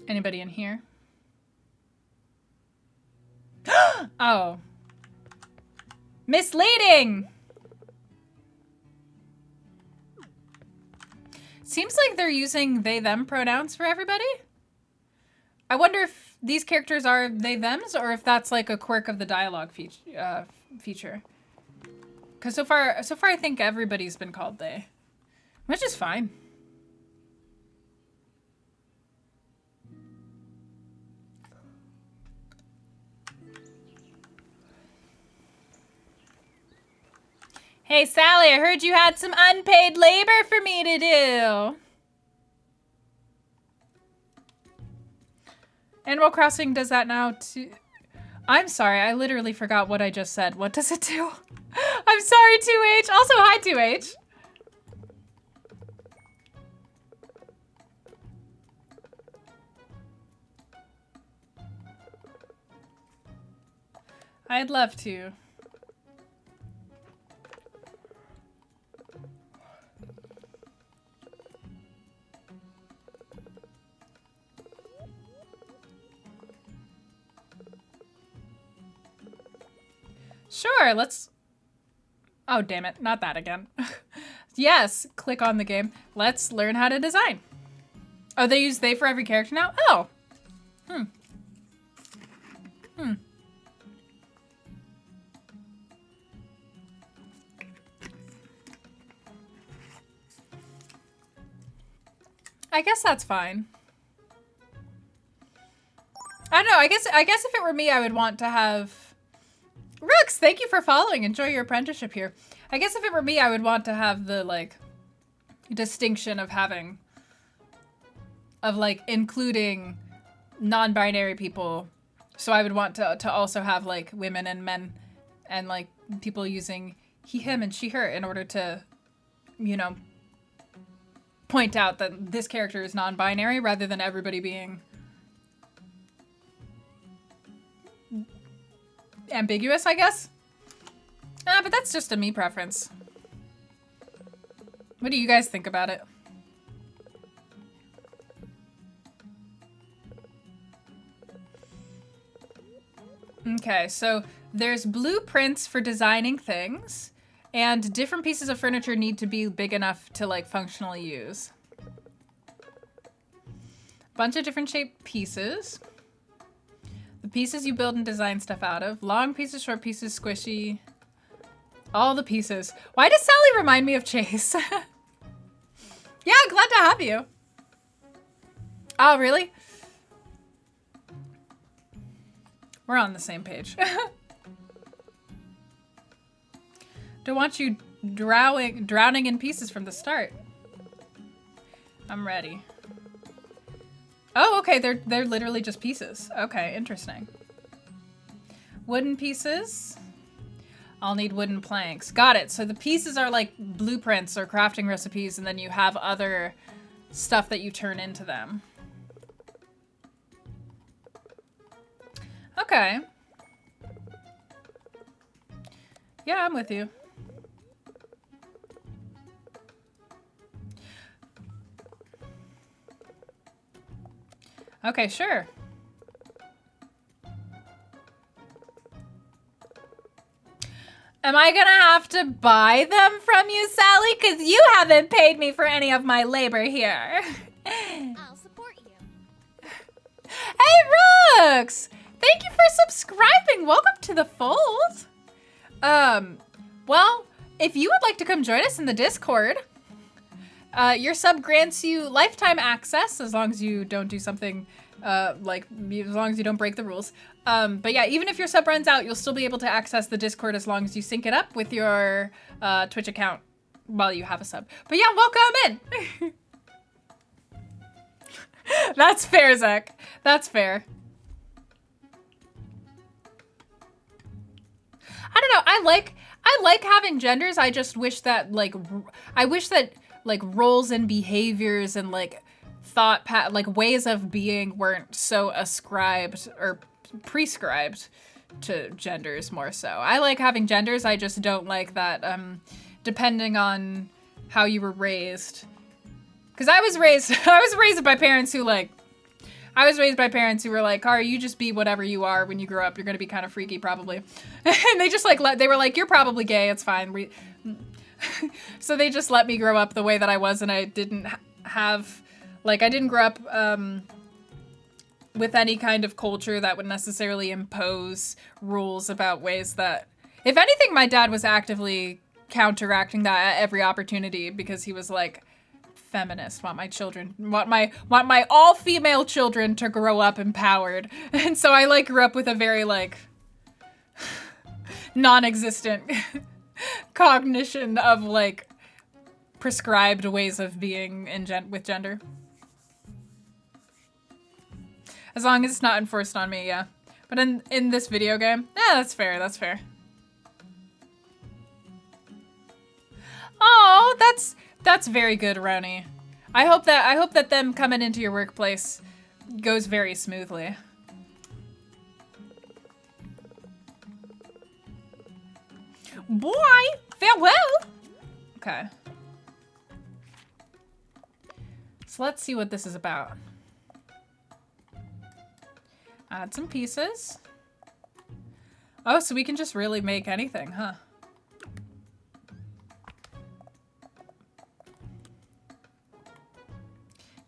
Anybody in here? Oh. Misleading! Seems like they're using they, them pronouns for everybody. I wonder if these characters are they, thems, or if that's like a quirk of the dialogue feature. Because so far I think everybody's been called they. Which is fine. Hey, Sally, I heard you had some unpaid labor for me to do. Animal Crossing does that now too. I'm sorry, I literally forgot what I just said. What does it do? I'm sorry, 2H. Also, hi, 2H. I'd love to. Sure, let's... Oh, damn it. Not that again. Yes, click on the game. Let's learn how to design. Oh, they use they for every character now? Oh. I guess that's fine. I don't know. I guess if it were me, I would want to have... Rooks, thank you for following. Enjoy your apprenticeship here. I guess if it were me, I would want to have the, like, distinction of having... Of, like, including non-binary people. So I would want to also have, like, women and men and, like, people using he, him, and she, her in order to, you know, point out that this character is non-binary rather than everybody being ambiguous, I guess. But that's just a me preference. What do you guys think about it? Okay, so there's blueprints for designing things, and different pieces of furniture need to be big enough to, like, functionally use. Bunch of different shaped pieces. The pieces you build and design stuff out of. Long pieces, short pieces, squishy. All the pieces. Why does Sally remind me of Chase? Yeah, glad to have you. Oh, really? We're on the same page. Don't want you drowning in pieces from the start. I'm ready. Oh, okay, they're literally just pieces. Okay, interesting. Wooden pieces. I'll need wooden planks. Got it. So the pieces are like blueprints or crafting recipes, and then you have other stuff that you turn into them. Okay. Yeah, I'm with you. Okay, sure. Am I gonna have to buy them from you, Sally? Because you haven't paid me for any of my labor here. I'll support you. Hey, Rooks! Thank you for subscribing. Welcome to the fold. Well, if you would like to come join us in the Discord, your sub grants you lifetime access as long as you don't do something as long as you don't break the rules. But yeah, even if your sub runs out, you'll still be able to access the Discord as long as you sync it up with your Twitch account while you have a sub. But yeah, welcome in. That's fair, Zach. That's fair. I don't know. I like having genders. I just wish that like roles and behaviors and like like ways of being weren't so ascribed or prescribed to genders more so. I like having genders. I just don't like that depending on how you were raised. Cuz I was raised by parents who like were like, Cara, you just be whatever you are when you grow up. You're going to be kind of freaky probably. And they just like they were like, you're probably gay. It's fine. So they just let me grow up the way that I was, and I didn't have like I didn't grow up with any kind of culture that would necessarily impose rules about ways that, if anything, my dad was actively counteracting that at every opportunity because he was like, feminist, want my all-female children to grow up empowered. And so I like grew up with a very like non-existent cognition of like prescribed ways of being with gender. As long as it's not enforced on me, yeah. But in this video game, that's fair, that's fair. Oh, that's very good, Roni. I hope that them coming into your workplace goes very smoothly. Boy, farewell. Okay. So let's see what this is about. Add some pieces. Oh, so we can just really make anything, huh?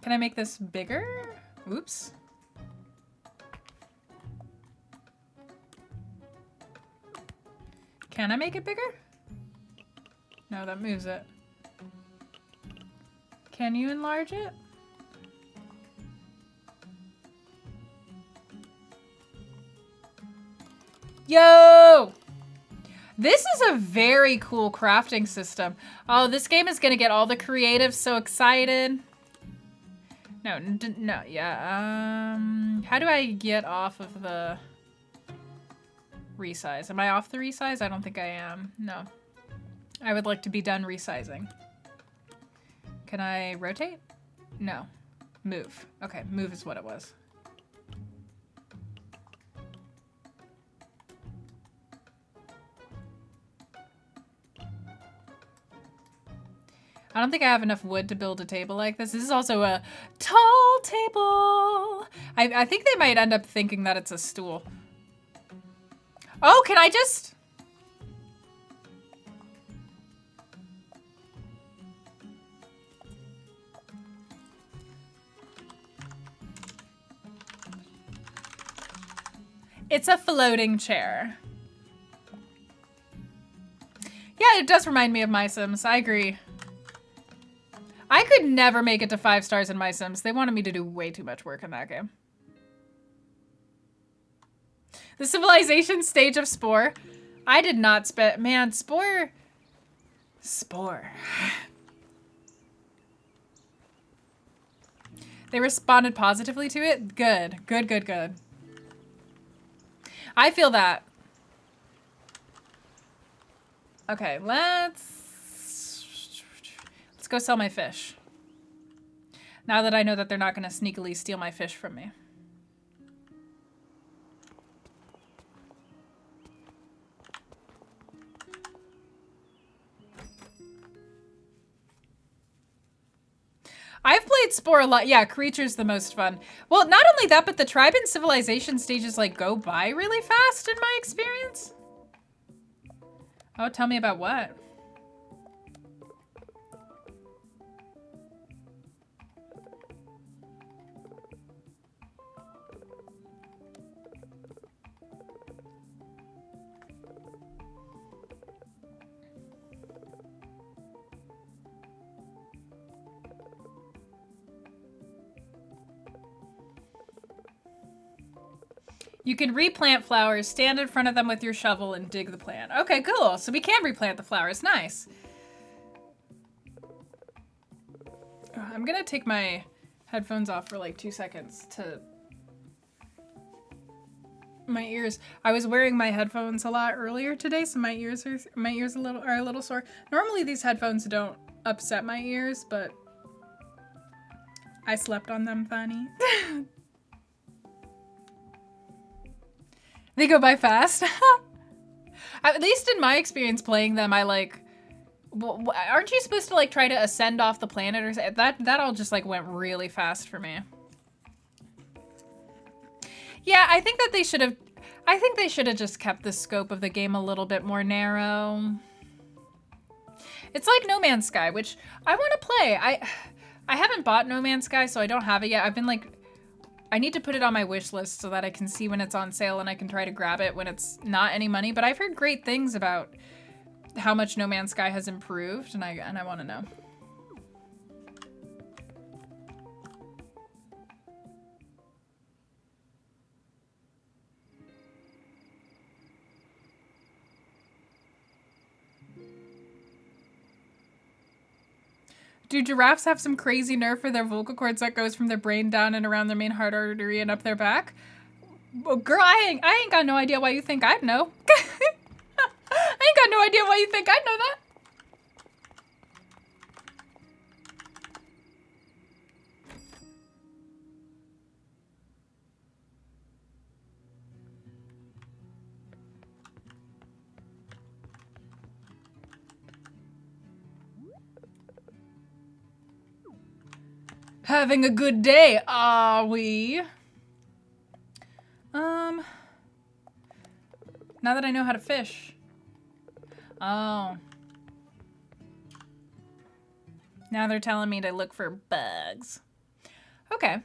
Can I make this bigger? Oops. Can I make it bigger? No, that moves it. Can you enlarge it? Yo! This is a very cool crafting system. Oh, this game is gonna get all the creatives so excited. No, no, yeah. How do I get off of the resize? Am I off the resize? I don't think I am. No. I would like to be done resizing. Can I rotate? No. Move. Okay, move is what it was. I don't think I have enough wood to build a table like this. This is also a tall table. I think they might end up thinking that it's a stool. Oh, can I just... It's a floating chair. Yeah, it does remind me of My Sims. I agree. I could never make it to 5 stars in My Sims. They wanted me to do way too much work in that game. The civilization stage of Spore. I did not spend... Man, Spore... Spore. They responded positively to it? Good. Good, good, good. I feel that. Okay, let's go sell my fish. Now that I know that they're not going to sneakily steal my fish from me. I've played Spore a lot. Yeah, Creature's the most fun. Well, not only that, but the tribe and civilization stages like go by really fast in my experience. Oh, tell me about what? You can replant flowers, stand in front of them with your shovel, and dig the plant. Okay, cool. So we can replant the flowers. Nice. I'm gonna take my headphones off for like 2 seconds to... My ears. I was wearing my headphones a lot earlier today, so my ears are a little sore. Normally these headphones don't upset my ears, but I slept on them funny. They go by fast. At least in my experience playing them, I like... aren't you supposed to like try to ascend off the planet or something? That all just like went really fast for me. Yeah, I think that they should have... I think they should have just kept the scope of the game a little bit more narrow. It's like No Man's Sky, which I want to play. I haven't bought No Man's Sky, so I don't have it yet. I've been like... I need to put it on my wish list so that I can see when it's on sale and I can try to grab it when it's not any money. But I've heard great things about how much No Man's Sky has improved, and I want to know. Do giraffes have some crazy nerve for their vocal cords that goes from their brain down and around their main heart artery and up their back? Well, girl, I ain't got no idea why you think I'd know. I ain't got no idea why you think I'd know that. Having a good day, are we? Now that I know how to fish. Oh. Now they're telling me to look for bugs. Okay.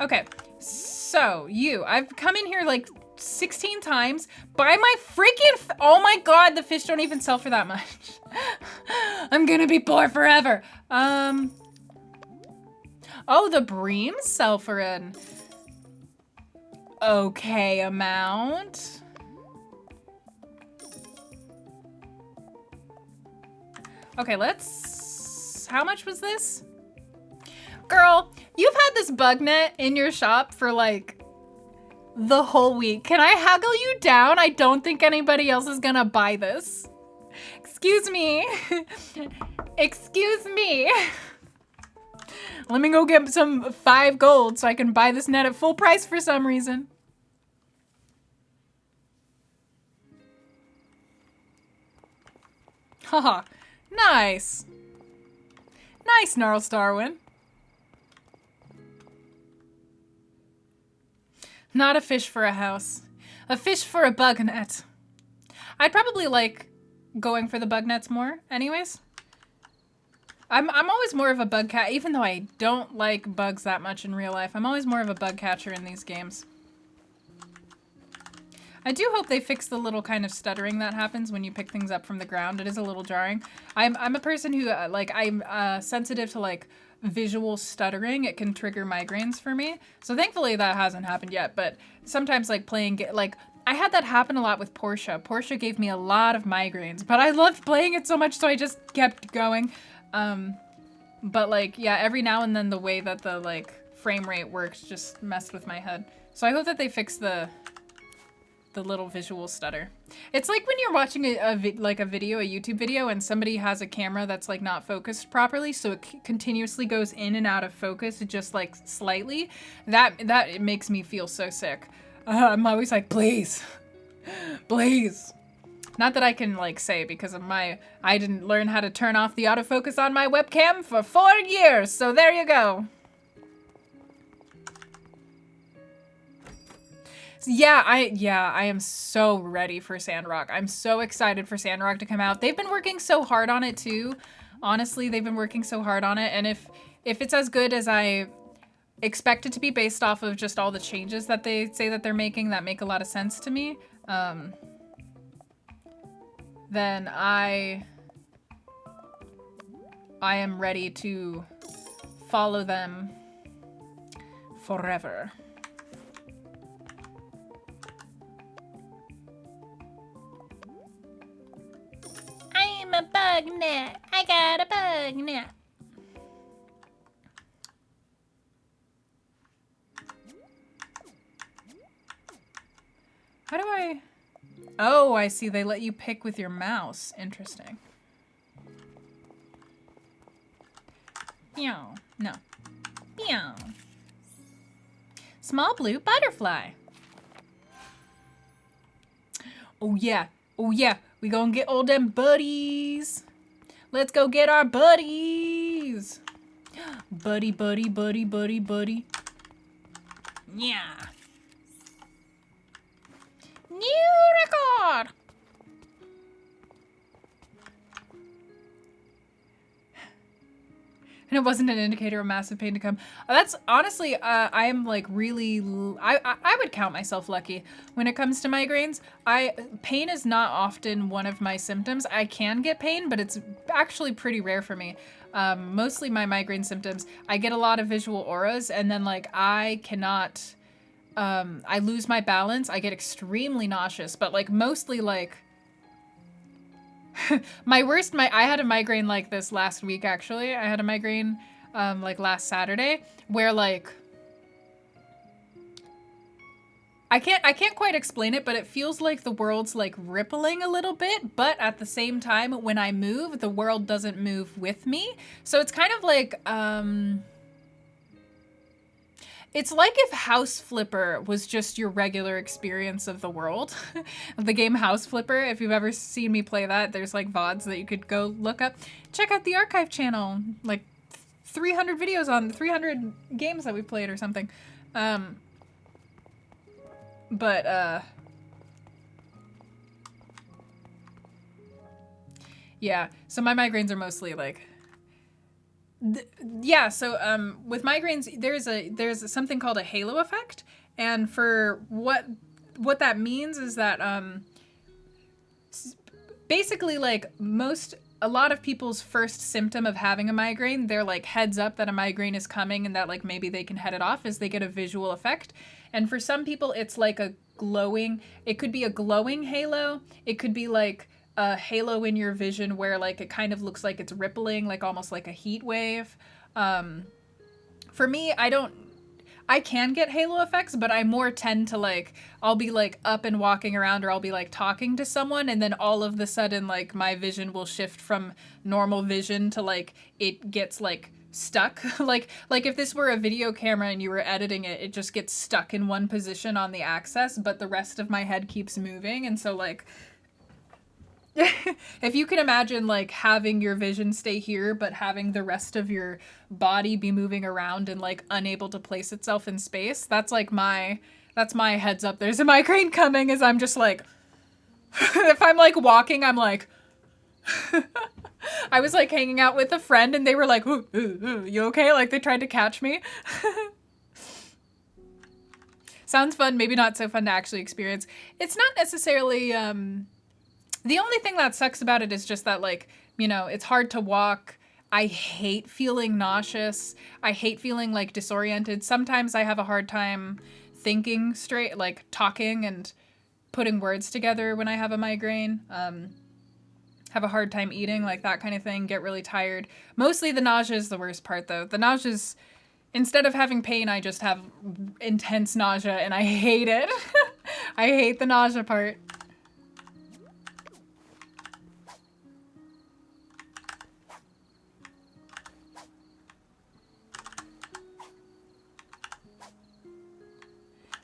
Okay, so I've come in here like 16 times. Buy my freaking, oh my God, the fish don't even sell for that much. I'm gonna be poor forever. Oh, the breams sell for an okay amount. Okay, let's, how much was this? Girl, you've had this bug net in your shop for like the whole week. Can I haggle you down? I don't think anybody else is gonna buy this. Excuse me. Excuse me. Let me go get some 5 gold so I can buy this net at full price for some reason. Haha, nice. Nice, Gnarls Darwin. Not a fish for a house. A fish for a bug net. I'd probably like going for the bug nets more anyways. I'm always more of a bug cat, even though I don't like bugs that much in real life. I'm always more of a bug catcher in these games. I do hope they fix the little kind of stuttering that happens when you pick things up from the ground. It is a little jarring. I'm a person who I'm sensitive to like visual stuttering. It can trigger migraines for me. So thankfully that hasn't happened yet, but sometimes like playing, like I had that happen a lot with Portia. Portia gave me a lot of migraines, but I loved playing it so much so I just kept going. But like, yeah, every now and then the way that the like frame rate works just messed with my head. So I hope that they fix the little visual stutter. It's like when you're watching a YouTube video and somebody has a camera that's like not focused properly, so it continuously goes in and out of focus just like slightly. That it makes me feel so sick. I'm always like, please, please. Not that I can like say because of I didn't learn how to turn off the autofocus on my webcam for 4 years, so there you go. Yeah, I am so ready for Sandrock. I'm so excited for Sandrock to come out. They've been working so hard on it too. Honestly, they've been working so hard on it, and if it's as good as I expect it to be based off of just all the changes that they say that they're making that make a lot of sense to me, then I am ready to follow them forever. I'm a bug net. I got a bug net. How do I... Oh, I see. They let you pick with your mouse. Interesting. Meow. No. Meow. Small blue butterfly. Oh, yeah. Oh, yeah. We gonna get all them buddies. Let's go get our buddies. Buddy, buddy, buddy, buddy, buddy. Yeah. New record. And it wasn't an indicator of massive pain to come. That's honestly, I am like really, I would count myself lucky when it comes to migraines. Pain is not often one of my symptoms. I can get pain, but it's actually pretty rare for me. Mostly my migraine symptoms, I get a lot of visual auras, and then like I cannot, I lose my balance. I get extremely nauseous, but like mostly like, I had a migraine like this last week, actually. I had a migraine like last Saturday where like I can't quite explain it, but it feels like the world's like rippling a little bit, but at the same time when I move, the world doesn't move with me. So it's kind of like it's like if House Flipper was just your regular experience of the world. The game House Flipper, if you've ever seen me play that, there's like VODs that you could go look up. Check out the archive channel, like 300 videos on 300 games that we played or something. Yeah, so my migraines are mostly like, yeah, so with migraines, there's something called a halo effect, and for what what that means is that basically like a lot of people's first symptom of having a migraine, they're like heads up that a migraine is coming and that like maybe they can head it off as they get a visual effect. And for some people it's like it could be a glowing halo. It could be like a halo in your vision where like it kind of looks like it's rippling, like almost like a heat wave. For me, I can get halo effects, but I more tend to like, I'll be like up and walking around, or I'll be like talking to someone, and then all of the sudden like my vision will shift from normal vision to like it gets like stuck. like if this were a video camera and you were editing it, it just gets stuck in one position on the axis, but the rest of my head keeps moving. And so like if you can imagine like having your vision stay here but having the rest of your body be moving around and like unable to place itself in space, that's my heads up there's a migraine coming. As I'm just like if I'm like walking, I'm like I was like hanging out with a friend and they were like, ooh, ooh, ooh, you okay? Like they tried to catch me. Sounds fun, maybe not so fun to actually experience. It's not necessarily the only thing that sucks about it is just that, like, you know, it's hard to walk. I hate feeling nauseous. I hate feeling, like, disoriented. Sometimes I have a hard time thinking straight, like, talking and putting words together when I have a migraine. Have a hard time eating, like, that kind of thing. Get really tired. Mostly the nausea is the worst part, though. The nausea's, instead of having pain, I just have intense nausea, and I hate it. I hate the nausea part.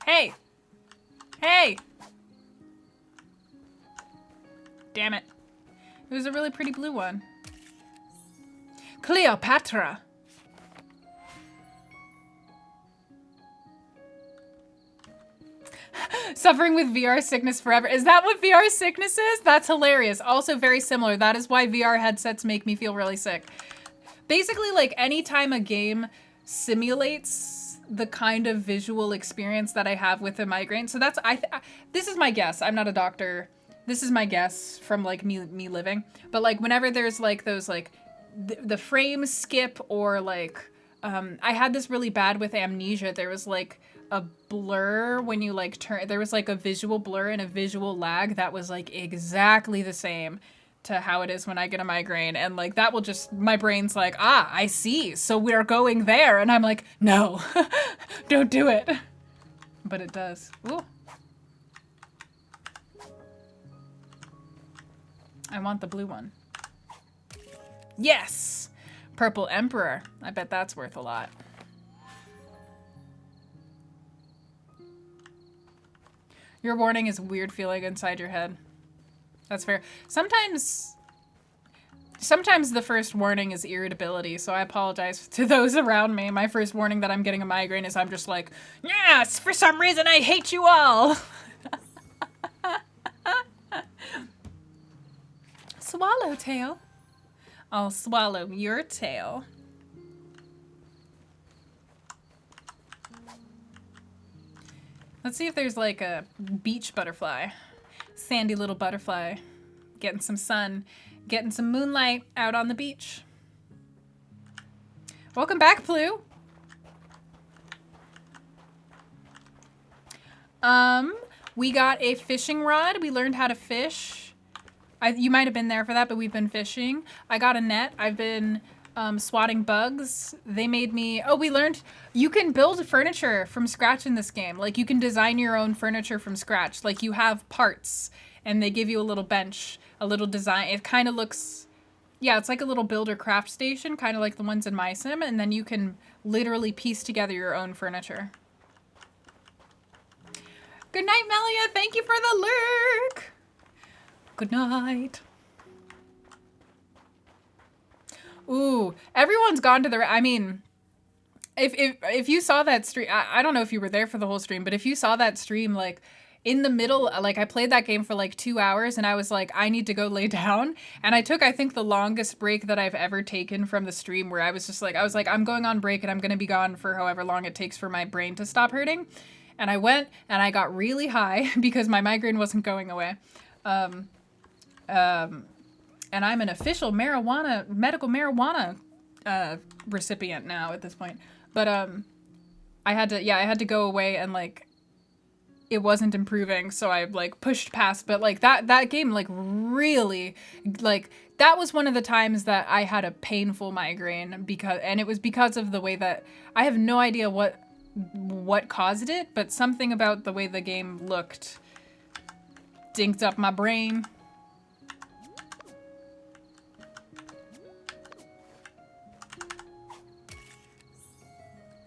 Hey! Hey! Damn it. It was a really pretty blue one. Cleopatra! Suffering with VR sickness forever. Is that what VR sickness is? That's hilarious. Also very similar. That is why VR headsets make me feel really sick. Basically, like, anytime a game simulates the kind of visual experience that I have with a migraine. So that's, this is my guess. I'm not a doctor. This is my guess from like me living. But like whenever there's like those like the frame skip or like, I had this really bad with Amnesia. There was like a blur when you like there was like a visual blur and a visual lag that was like exactly the same to how it is when I get a migraine. And like that will just, my brain's like, ah, I see, so we're going there. And I'm like, no, don't do it. But it does. Ooh. I want the blue one. Yes! Purple Emperor. I bet that's worth a lot. Your warning is weird feeling inside your head. That's fair. Sometimes the first warning is irritability, so I apologize to those around me. My first warning that I'm getting a migraine is I'm just like, yes, for some reason I hate you all. Swallowtail. I'll swallow your tail. Let's see if there's like a beach butterfly. Sandy little butterfly. Getting some sun. Getting some moonlight out on the beach. Welcome back, Plu. We got a fishing rod. We learned how to fish. You might have been there for that, but we've been fishing. I got a net. I've been swatting bugs. They made me... Oh, we learned you can build furniture from scratch in this game. Like, you can design your own furniture from scratch. Like, you have parts, and they give you a little bench, a little design. It kind of looks... Yeah, it's like a little builder craft station, kind of like the ones in my sim, and then you can literally piece together your own furniture. Good night, Melia. Thank you for the lurk. Good night. Ooh, everyone's gone to the... I mean, if you saw that stream... I don't know if you were there for the whole stream, but if you saw that stream, like... In the middle, like, I played that game for like 2 hours and I was like, I need to go lay down. And I took, I think, the longest break that I've ever taken from the stream, where I was like, I'm going on break and I'm going to be gone for however long it takes for my brain to stop hurting. And I went and I got really high because my migraine wasn't going away. And I'm an official medical marijuana recipient now at this point. But I had to go away and like it wasn't improving, so I like pushed past. But like that game like really like that was one of the times that I had a painful migraine and it was because of the way that I have no idea what caused it, but something about the way the game looked dinked up my brain.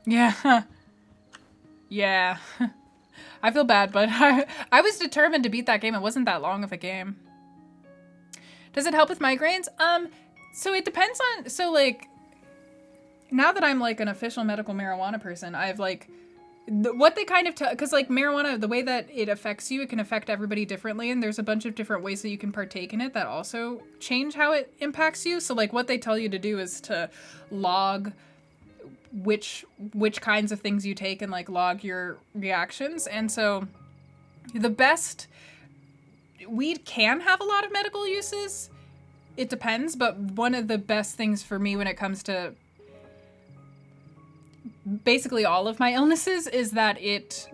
Yeah. Yeah. I feel bad, but I was determined to beat that game. It wasn't that long of a game. Does it help with migraines? So it depends on, so like, now that I'm like an official medical marijuana person, I've like, what they kind of tell, because like marijuana, the way that it affects you, it can affect everybody differently, and there's a bunch of different ways that you can partake in it that also change how it impacts you. So like what they tell you to do is to log which kinds of things you take and like log your reactions. And so the best weed can have a lot of medical uses. It depends, but one of the best things for me when it comes to basically all of my illnesses is that it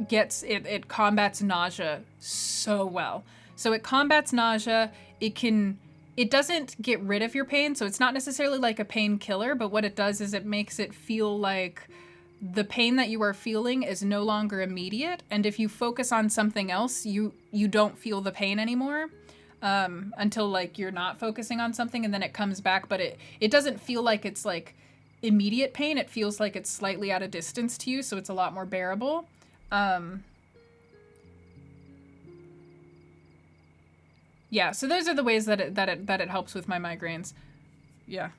combats nausea so well. So it combats nausea. It doesn't get rid of your pain, so it's not necessarily like a painkiller, but what it does is it makes it feel like the pain that you are feeling is no longer immediate, and if you focus on something else, you don't feel the pain anymore until like you're not focusing on something, and then it comes back, but it doesn't feel like it's like immediate pain. It feels like it's slightly at a distance to you, so it's a lot more bearable. Yeah, so those are the ways that it helps with my migraines. Yeah.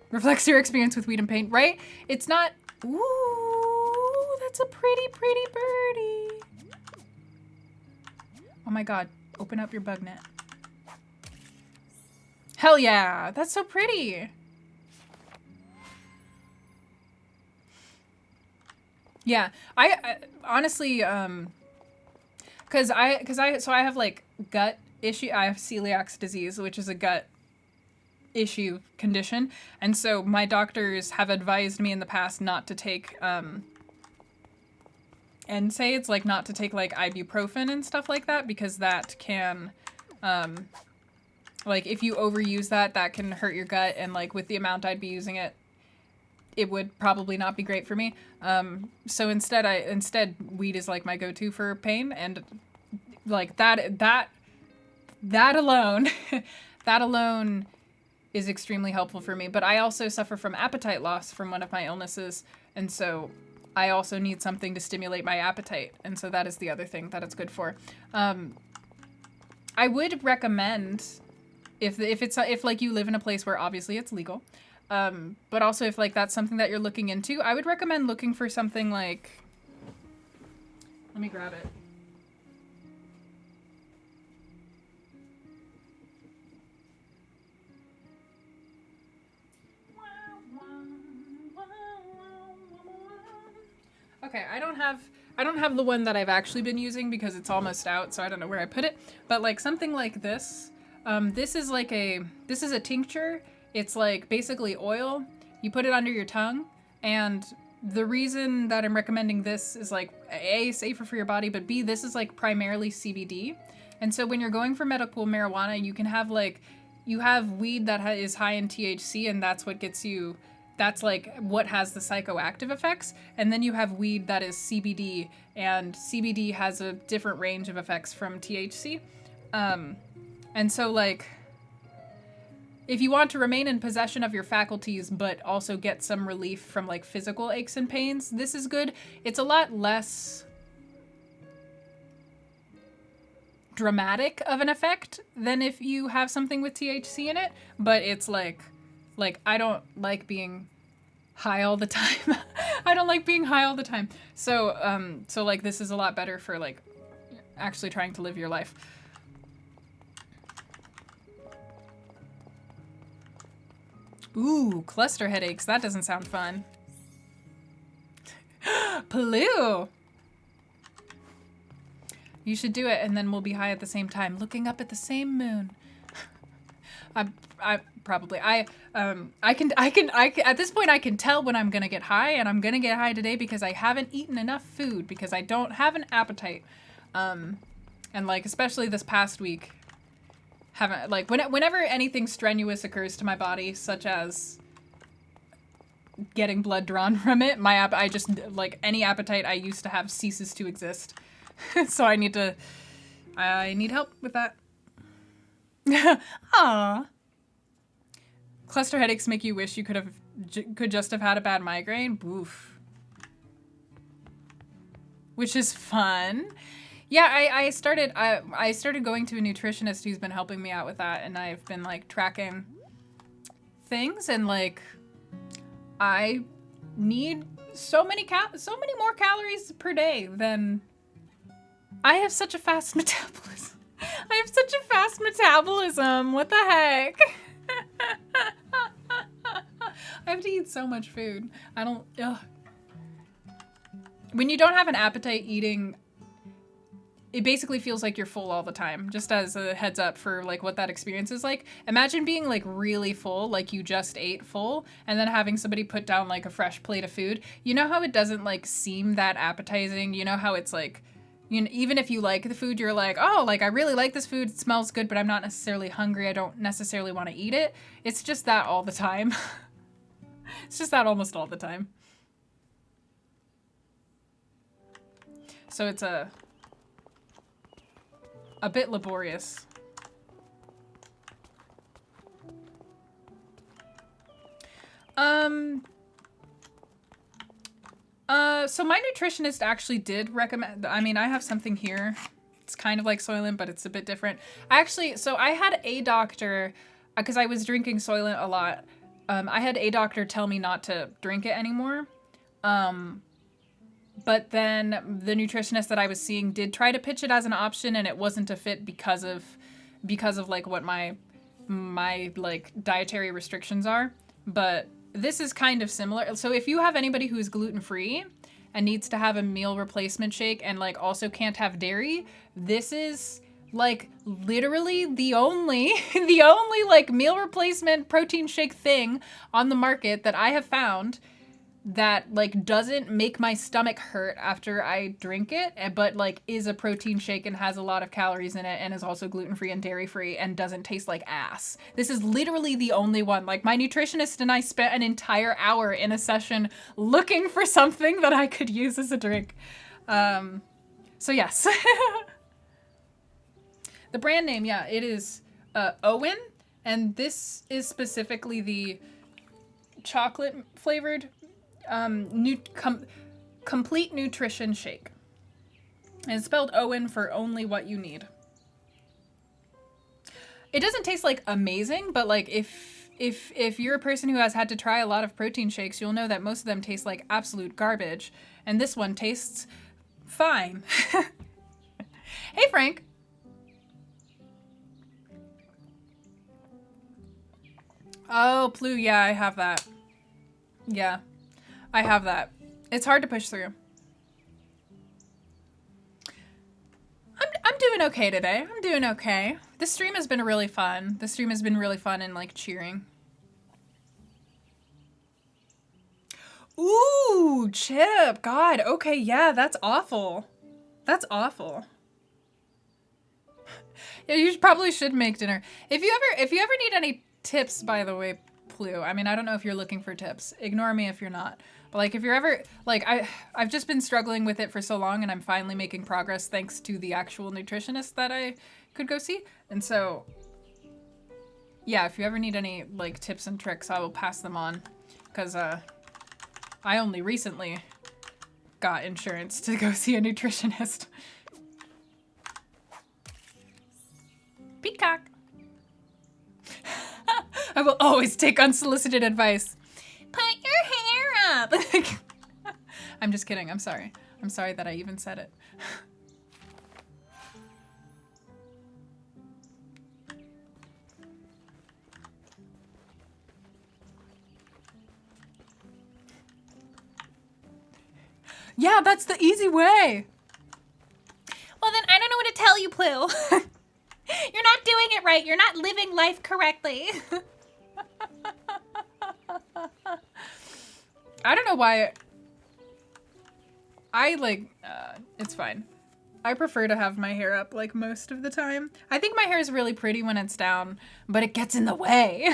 Reflects your experience with weed and pain, right? It's not... Ooh, that's a pretty, pretty birdie. Oh my god, open up your bug net. Hell yeah, that's so pretty. Yeah, I honestly, cause I have like gut issue. I have celiac disease, which is a gut issue condition, and so my doctors have advised me in the past not to take NSAIDs, like not to take like ibuprofen and stuff like that, because that can like if you overuse that can hurt your gut, and like with the amount I'd be using it would probably not be great for me. So instead weed is like my go-to for pain, and like that alone that alone is extremely helpful for me. But I also suffer from appetite loss from one of my illnesses, and so I also need something to stimulate my appetite, and so that is the other thing that it's good for. I would recommend if like you live in a place where obviously it's legal, but also if like that's something that you're looking into, I would recommend looking for something like, let me grab it. Okay, I don't have the one that I've actually been using because it's almost out, so I don't know where I put it. But like something like this, this is a tincture. It's like basically oil. You put it under your tongue, and the reason that I'm recommending this is like A, safer for your body, but B, this is like primarily CBD. And so when you're going for medical marijuana, you can have like, you have weed that is high in THC, and that's what gets you, that's like what has the psychoactive effects. And then you have weed that is CBD, and CBD has a different range of effects from THC. And so like, if you want to remain in possession of your faculties, but also get some relief from like physical aches and pains, this is good. It's a lot less dramatic of an effect than if you have something with THC in it, but it's like I don't like being high all the time. I don't like being high all the time. So like this is a lot better for like actually trying to live your life. Ooh, cluster headaches. That doesn't sound fun. Paloo. You should do it, and then we'll be high at the same time, looking up at the same moon. I probably at this point I can tell when I'm gonna get high, and I'm gonna get high today because I haven't eaten enough food because I don't have an appetite, and like especially this past week, haven't like whenever anything strenuous occurs to my body, such as getting blood drawn from it, I just like any appetite I used to have ceases to exist. So I need help with that. Aww. Cluster headaches make you wish you could just have had a bad migraine. Oof. Which is fun. Yeah, I started going to a nutritionist who's been helping me out with that, and I've been like tracking things, and like I need so many more calories per day than I have such a fast metabolism. I have such a fast metabolism. What the heck? I have to eat so much food. I don't. Ugh. When you don't have an appetite, eating, it basically feels like you're full all the time. Just as a heads up for like what that experience is like. Imagine being like really full, like you just ate full, and then having somebody put down like a fresh plate of food. You know how it doesn't like seem that appetizing? You know how it's like, you know, even if you like the food, you're like, oh, like I really like this food. It smells good, but I'm not necessarily hungry. I don't necessarily want to eat it. It's just that all the time. It's just that almost all the time. So it's a bit laborious. So my nutritionist actually did recommend, I mean, I have something here. It's kind of like Soylent, but it's a bit different. So I had a doctor, because I was drinking Soylent a lot. I had a doctor tell me not to drink it anymore. But then the nutritionist that I was seeing did try to pitch it as an option, and it wasn't a fit because of like what my like dietary restrictions are. But this is kind of similar. So if you have anybody who is gluten-free and needs to have a meal replacement shake and like also can't have dairy, this is like literally the only like meal replacement protein shake thing on the market that I have found that like doesn't make my stomach hurt after I drink it, but like is a protein shake and has a lot of calories in it and is also gluten-free and dairy-free and doesn't taste like ass. This is literally the only one. Like my nutritionist and I spent an entire hour in a session looking for something that I could use as a drink. So yes. The brand name, yeah, it is Owen, and this is specifically the chocolate flavored complete nutrition shake. And it's spelled Owen for only what you need. It doesn't taste like amazing, but like if you're a person who has had to try a lot of protein shakes, you'll know that most of them taste like absolute garbage, and this one tastes fine. Hey Frank. Oh, Plu, yeah, I have that. Yeah. I have that. It's hard to push through. I'm doing okay today. I'm doing okay. This stream has been really fun. This stream has been really fun and like cheering. Ooh, Chip. God. Okay, yeah, that's awful. That's awful. Yeah, you probably should make dinner. If you ever need any tips, by the way, Plu. I mean, I don't know if you're looking for tips. Ignore me if you're not. But like if you're ever like I've just been struggling with it for so long, and I'm finally making progress thanks to the actual nutritionist that I could go see. And so yeah, if you ever need any like tips and tricks, I will pass them on, because I only recently got insurance to go see a nutritionist. Peacock. I will always take unsolicited advice. Put your hair up. I'm just kidding. I'm sorry. I'm sorry that I even said it. Yeah, that's the easy way. Well, then I don't know Plill. You're not doing it right. You're not living life correctly. I don't know why. It's fine. I prefer to have my hair up like most of the time. I think my hair is really pretty when it's down, but it gets in the way.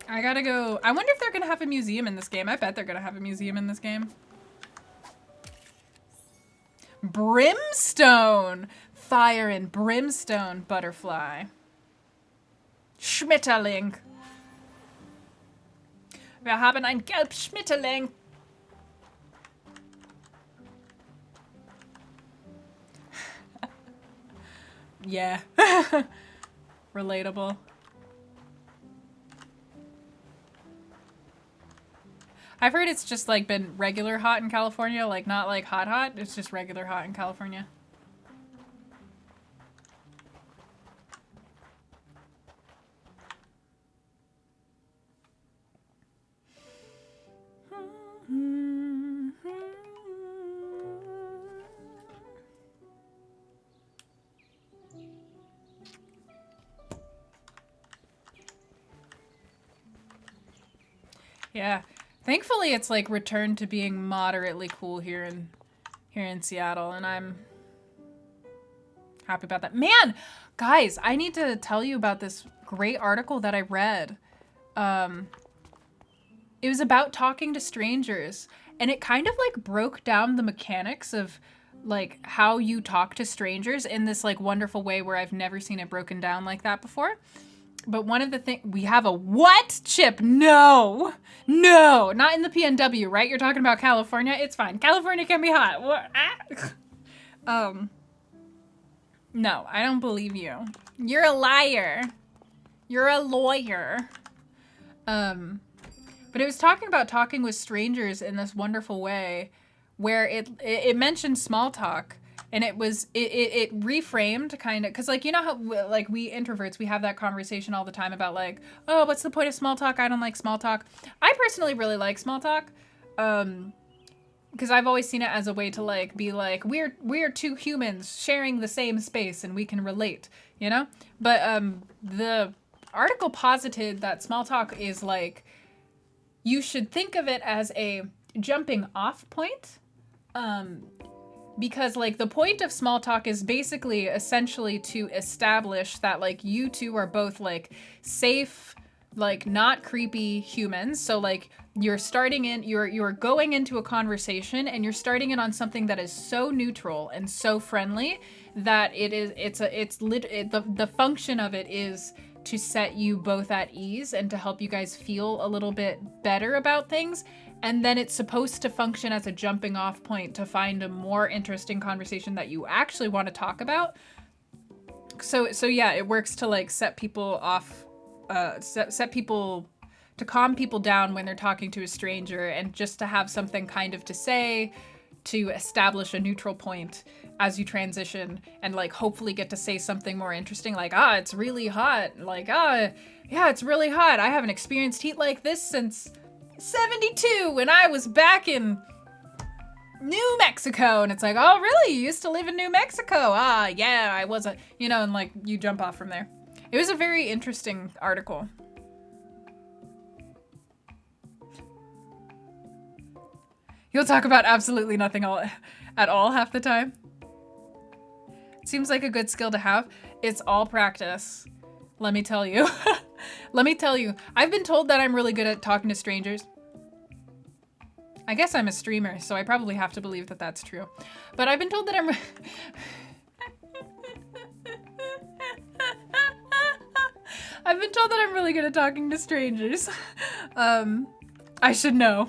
I gotta go. I wonder if they're gonna have a museum in this game. I bet they're gonna have a museum in this game. Brimstone! Fire and brimstone butterfly. Schmetterling. Wir haben ein Gelbschmetterling. Yeah. Relatable. I've heard it's just like been regular hot in California, like not like hot hot, it's just regular hot in California. Yeah. Thankfully, it's like returned to being moderately cool here in Seattle, and I'm happy about that. Man, guys, I need to tell you about this great article that I read. It was about talking to strangers, and it kind of like broke down the mechanics of like how you talk to strangers in this like wonderful way where I've never seen it broken down like that before. But one of the things, we have a what, Chip? No, not in the PNW, right? You're talking about California? It's fine. California can be hot. What? No, I don't believe you. You're a liar. You're a lawyer. But it was talking about talking with strangers in this wonderful way where it mentioned small talk. And it reframed kind of, because like, you know how like we introverts, we have that conversation all the time about like, oh, what's the point of small talk? I don't like small talk. I personally really like small talk, because I've always seen it as a way to like be like, we're two humans sharing the same space and we can relate, you know? But the article posited that small talk is like, you should think of it as a jumping off point. Because like the point of small talk is basically essentially to establish that like you two are both like safe, like not creepy humans. So like you're going into a conversation and you're starting it on something that is so neutral and so friendly that the function of it is to set you both at ease and to help you guys feel a little bit better about things. And then it's supposed to function as a jumping off point to find a more interesting conversation that you actually want to talk about. So yeah, it works to like set people off, set people, to calm people down when they're talking to a stranger, and just to have something kind of to say to establish a neutral point as you transition and like hopefully get to say something more interesting, like, it's really hot. Like, yeah, it's really hot. I haven't experienced heat like this since 72 when I was back in New Mexico. And it's like, oh really, you used to live in New Mexico? Yeah, I was and like you jump off from there. It was a very interesting article. You'll talk about absolutely nothing at all half the time. Seems like a good skill to have. It's all practice. Let me tell you. Let me tell you. I've been told that I'm really good at talking to strangers. I guess I'm a streamer, so I probably have to believe that that's true. But I've been told that I'm... I've been told that I'm really good at talking to strangers. I should know.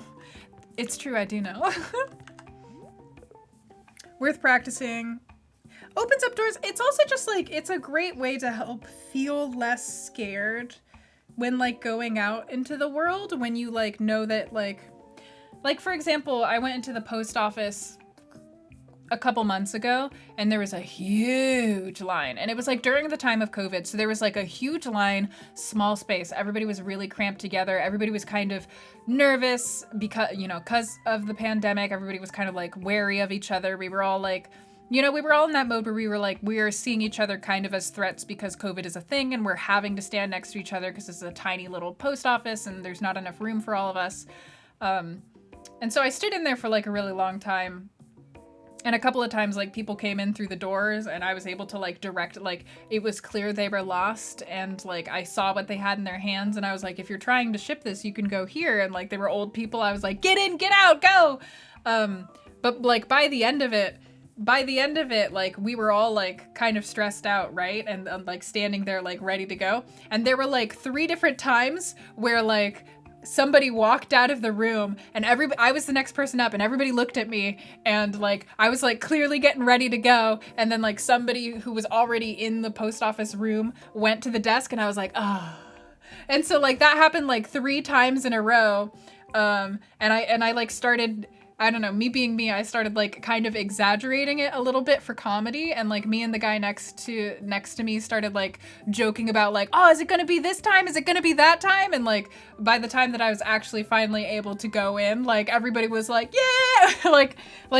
It's true, I do know. Worth practicing. Opens up doors. It's also just like, it's a great way to help feel less scared when like going out into the world, when you like know that like for example, I went into the post office a couple months ago, and there was a huge line, and it was like during the time of COVID, so there was like a huge line, small space, everybody was really cramped together, everybody was kind of nervous because of the pandemic, everybody was kind of like wary of each other. We were all like, we were all in that mode where we were like, we are seeing each other kind of as threats because COVID is a thing, and we're having to stand next to each other because it's a tiny little post office and there's not enough room for all of us. And so I stood in there for like a really long time. And a couple of times, like, people came in through the doors and I was able to like direct, like, it was clear they were lost, and like I saw what they had in their hands, and I was like, if you're trying to ship this, you can go here. And like, they were old people. I was like, get in, get out, go. But like by the end of it, like, we were all like kind of stressed out, right? And like standing there like ready to go. And there were like 3 different times where like somebody walked out of the room, and I was the next person up, and everybody looked at me, and like I was like clearly getting ready to go, and then like somebody who was already in the post office room went to the desk, and I was like, ah. And so like that happened like 3 times in a row. And I like started, I don't know, me being me, I started like kind of exaggerating it a little bit for comedy, and like me and the guy next to me started like joking about like, oh, is it gonna be this time? Is it gonna be that time? And like by the time that I was actually finally able to go in, like everybody was like, yeah, like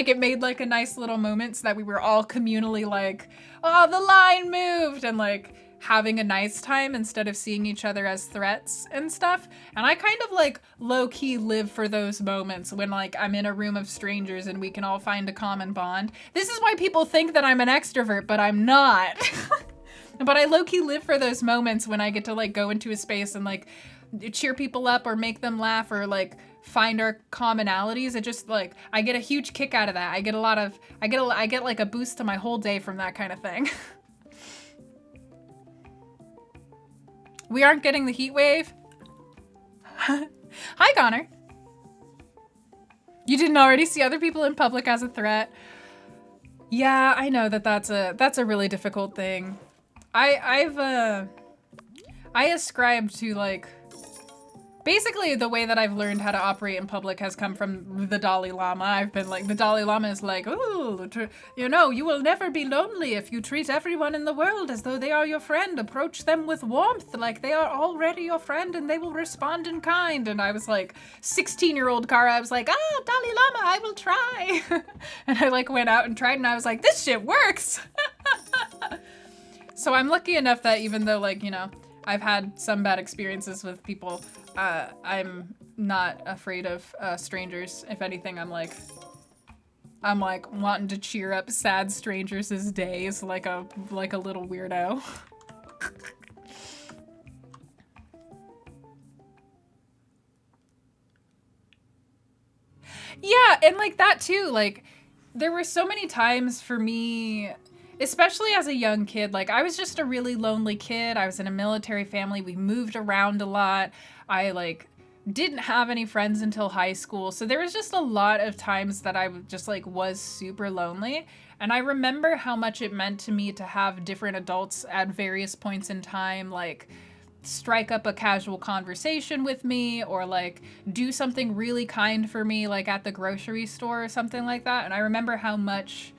it made like a nice little moment so that we were all communally like, oh, the line moved, and like having a nice time instead of seeing each other as threats and stuff. And I kind of like low-key live for those moments when like I'm in a room of strangers and we can all find a common bond. This is why people think that I'm an extrovert, but I'm not. But I low-key live for those moments when I get to like go into a space and like cheer people up or make them laugh or like find our commonalities. It just like, I get a huge kick out of that. I get like a boost to my whole day from that kind of thing. We aren't getting the heat wave. Hi, Connor. You didn't already see other people in public as a threat. Yeah, I know that's a really difficult thing. I ascribe to like, basically the way that I've learned how to operate in public has come from the Dalai Lama. I've been like, the Dalai Lama is like, oh, you will never be lonely if you treat everyone in the world as though they are your friend. Approach them with warmth, like they are already your friend, and they will respond in kind. And I was like, 16-year-old Cara, I was like, Dalai Lama, I will try. And I like went out and tried, and I was like, this shit works. So I'm lucky enough that even though like, I've had some bad experiences with people, I'm not afraid of strangers. If anything, I'm like wanting to cheer up sad strangers' days like a little weirdo. Yeah, and like that too, like there were so many times for me, especially as a young kid, like I was just a really lonely kid. I was in a military family. We moved around a lot. I like didn't have any friends until high school. So there was just a lot of times that I just like was super lonely. And I remember how much it meant to me to have different adults at various points in time, like strike up a casual conversation with me or like do something really kind for me, like at the grocery store or something like that. And I remember how much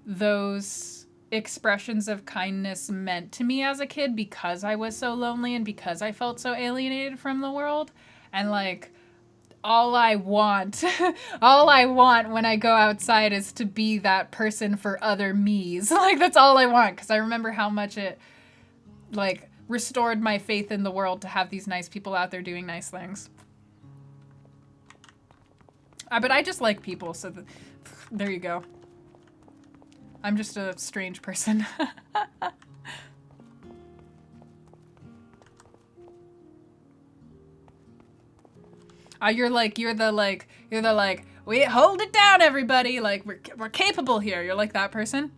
those expressions of kindness meant to me as a kid because I was so lonely and because I felt so alienated from the world. And like all I want when I go outside is to be that person for other me's. Like that's all I want, because I remember how much it like restored my faith in the world to have these nice people out there doing nice things. But I just like people, so there you go. I'm just a strange person. You're the wait, hold it down, everybody. Like we're capable here. You're like that person.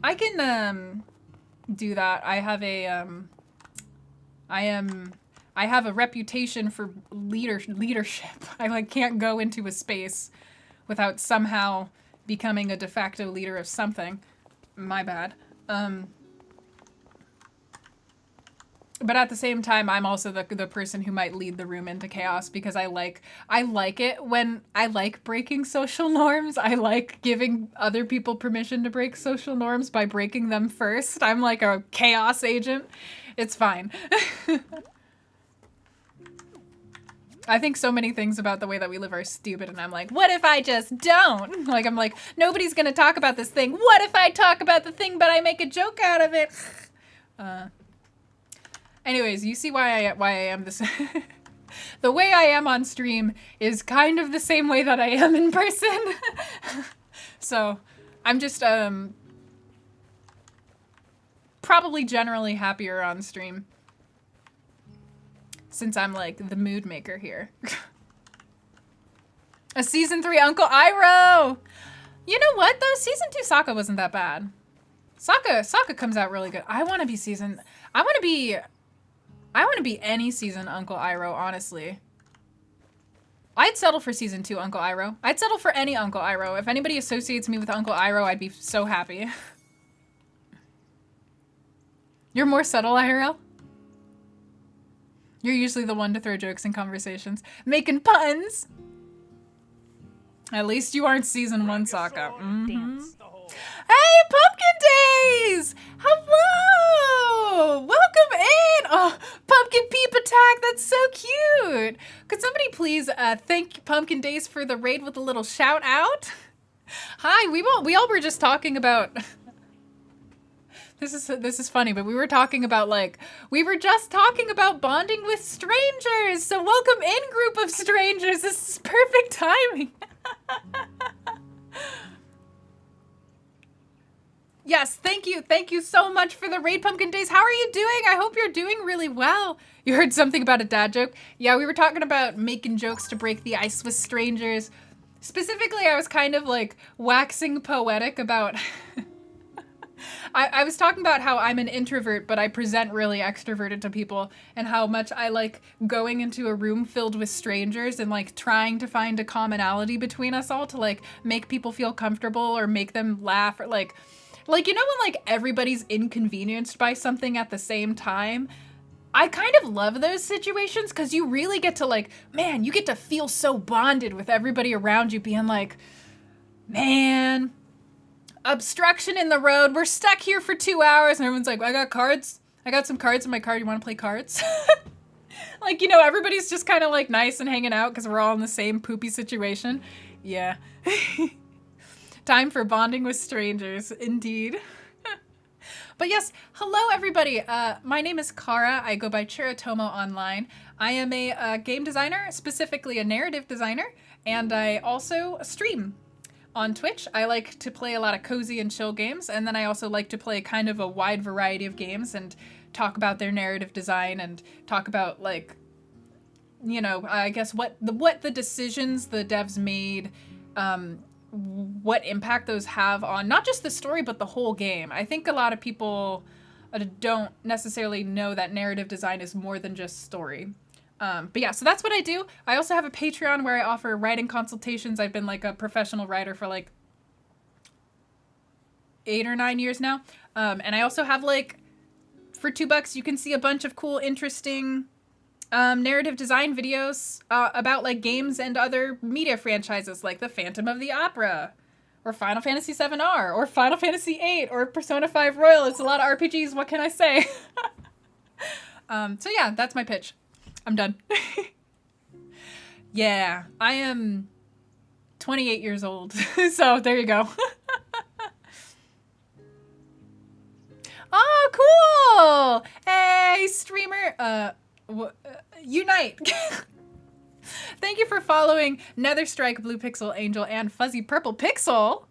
I can do that. I have a reputation for leadership. I like can't go into a space without somehow becoming a de facto leader of something. My bad. But at the same time, I'm also the person who might lead the room into chaos because I like it when I like breaking social norms. I like giving other people permission to break social norms by breaking them first. I'm like a chaos agent. It's fine. I think so many things about the way that we live are stupid, and I'm like, what if I just don't? Like, I'm like, nobody's gonna talk about this thing. What if I talk about the thing, but I make a joke out of it? Anyways, you see why I am this. The way I am on stream is kind of the same way that I am in person. So, I'm just probably generally happier on stream. Since I'm like the mood maker here. A season 3 Uncle Iroh! You know what though? Season 2 Sokka wasn't that bad. Sokka comes out really good. I want to be any season Uncle Iroh, honestly. I'd settle for season 2 Uncle Iroh. I'd settle for any Uncle Iroh. If anybody associates me with Uncle Iroh, I'd be so happy. You're more subtle, IRL? You're usually the one to throw jokes in conversations. Making puns! At least you aren't season 1 Sokka. Hey, Pumpkin Days! Hello! Welcome in! Oh, Pumpkin Peep Attack, that's so cute! Could somebody please thank Pumpkin Days for the raid with a little shout out? Hi, we all were just talking about... This is funny, but we were talking about just talking about bonding with strangers. So welcome in, group of strangers. This is perfect timing. Yes, thank you. Thank you so much for the raid, Pumpkin Days. How are you doing? I hope you're doing really well. You heard something about a dad joke? Yeah, we were talking about making jokes to break the ice with strangers. Specifically, I was kind of like waxing poetic about... I was talking about how I'm an introvert, but I present really extroverted to people, and how much I like going into a room filled with strangers and like trying to find a commonality between us all to like make people feel comfortable or make them laugh, or like you know when like everybody's inconvenienced by something at the same time? I kind of love those situations because you really get to like, man, you get to feel so bonded with everybody around you being like, man, obstruction in the road. We're stuck here for 2 hours. And everyone's like, I got cards. I got some cards in my card. You want to play cards? Like, you know, everybody's just kind of like nice and hanging out because we're all in the same poopy situation. Yeah. Time for bonding with strangers, indeed. But yes, hello everybody. My name is Cara. I go by Chiritomo online. I am a game designer, specifically a narrative designer, and I also stream on Twitch. I like to play a lot of cozy and chill games, and then I also like to play kind of a wide variety of games and talk about their narrative design and talk about like, you know, I guess what the decisions the devs made, what impact those have on not just the story but the whole game. I think a lot of people don't necessarily know that narrative design is more than just story. But yeah, so that's what I do. I also have a Patreon where I offer writing consultations. I've been like a professional writer for like 8 or 9 years now. And I also have like, for $2 you can see a bunch of cool, interesting narrative design videos about like games and other media franchises like the Phantom of the Opera or Final Fantasy VII-R or Final Fantasy VIII or Persona 5 Royal. It's a lot of RPGs. What can I say? So yeah, that's my pitch. I'm done. Yeah, I am 28 years old. So there you go. Oh, cool. Hey, streamer. Unite. Thank you for following Netherstrike, Blue Pixel Angel, and Fuzzy Purple Pixel.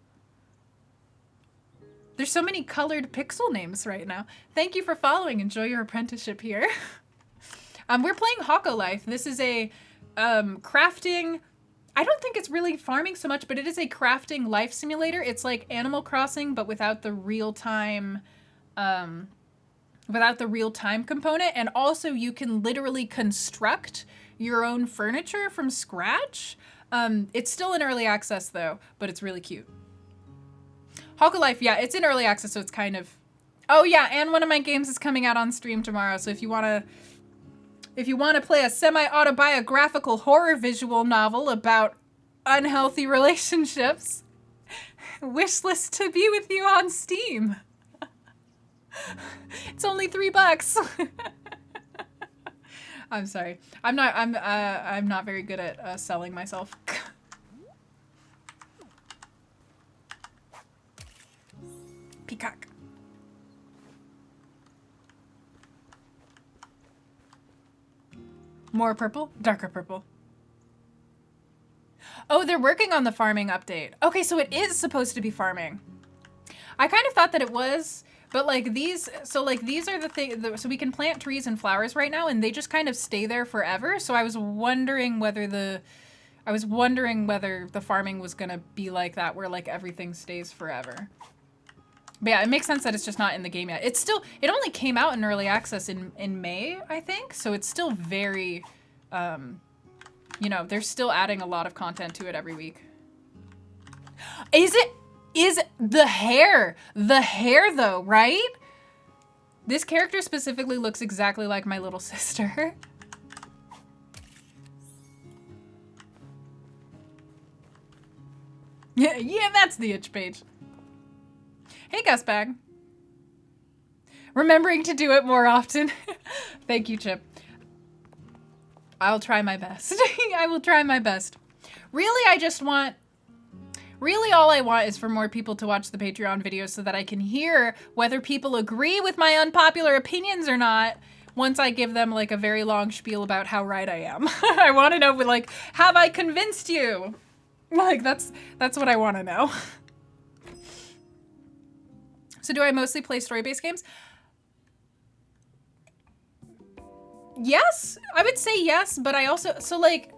There's so many colored pixel names right now. Thank you for following. Enjoy your apprenticeship here. We're playing Hokko Life. This is a crafting... I don't think it's really farming so much, but it is a crafting life simulator. It's like Animal Crossing, but without the real-time... without the real-time component. And also you can literally construct your own furniture from scratch. It's still in early access, though, but it's really cute. Hokko Life, yeah, it's in early access, so it's kind of Oh yeah, and one of my games is coming out on stream tomorrow. So if you want to play a semi-autobiographical horror visual novel about unhealthy relationships, wishlist to be with you on Steam. It's only $3. I'm sorry. I'm not very good at selling myself. Peacock. More purple? Darker purple. Oh, they're working on the farming update. Okay, so it is supposed to be farming. I kind of thought that it was, but like these, so like these are the things, so we can plant trees and flowers right now and they just kind of stay there forever. So I was wondering whether the farming was gonna be like that, where like everything stays forever. But yeah, it makes sense that it's just not in the game yet. It only came out in early access in May, I think. So it's still very, you know, they're still adding a lot of content to it every week. Is the hair though, right? This character specifically looks exactly like my little sister. Yeah, that's the itch page. Hey, Gusbag. Remembering to do it more often. Thank you, Chip. I'll try my best. I will try my best. Really, all I want is for more people to watch the Patreon videos so that I can hear whether people agree with my unpopular opinions or not once I give them like a very long spiel about how right I am. I want to know, like, have I convinced you? Like, that's what I want to know. So do I mostly play story-based games? Yes, I would say yes, but I also, so like,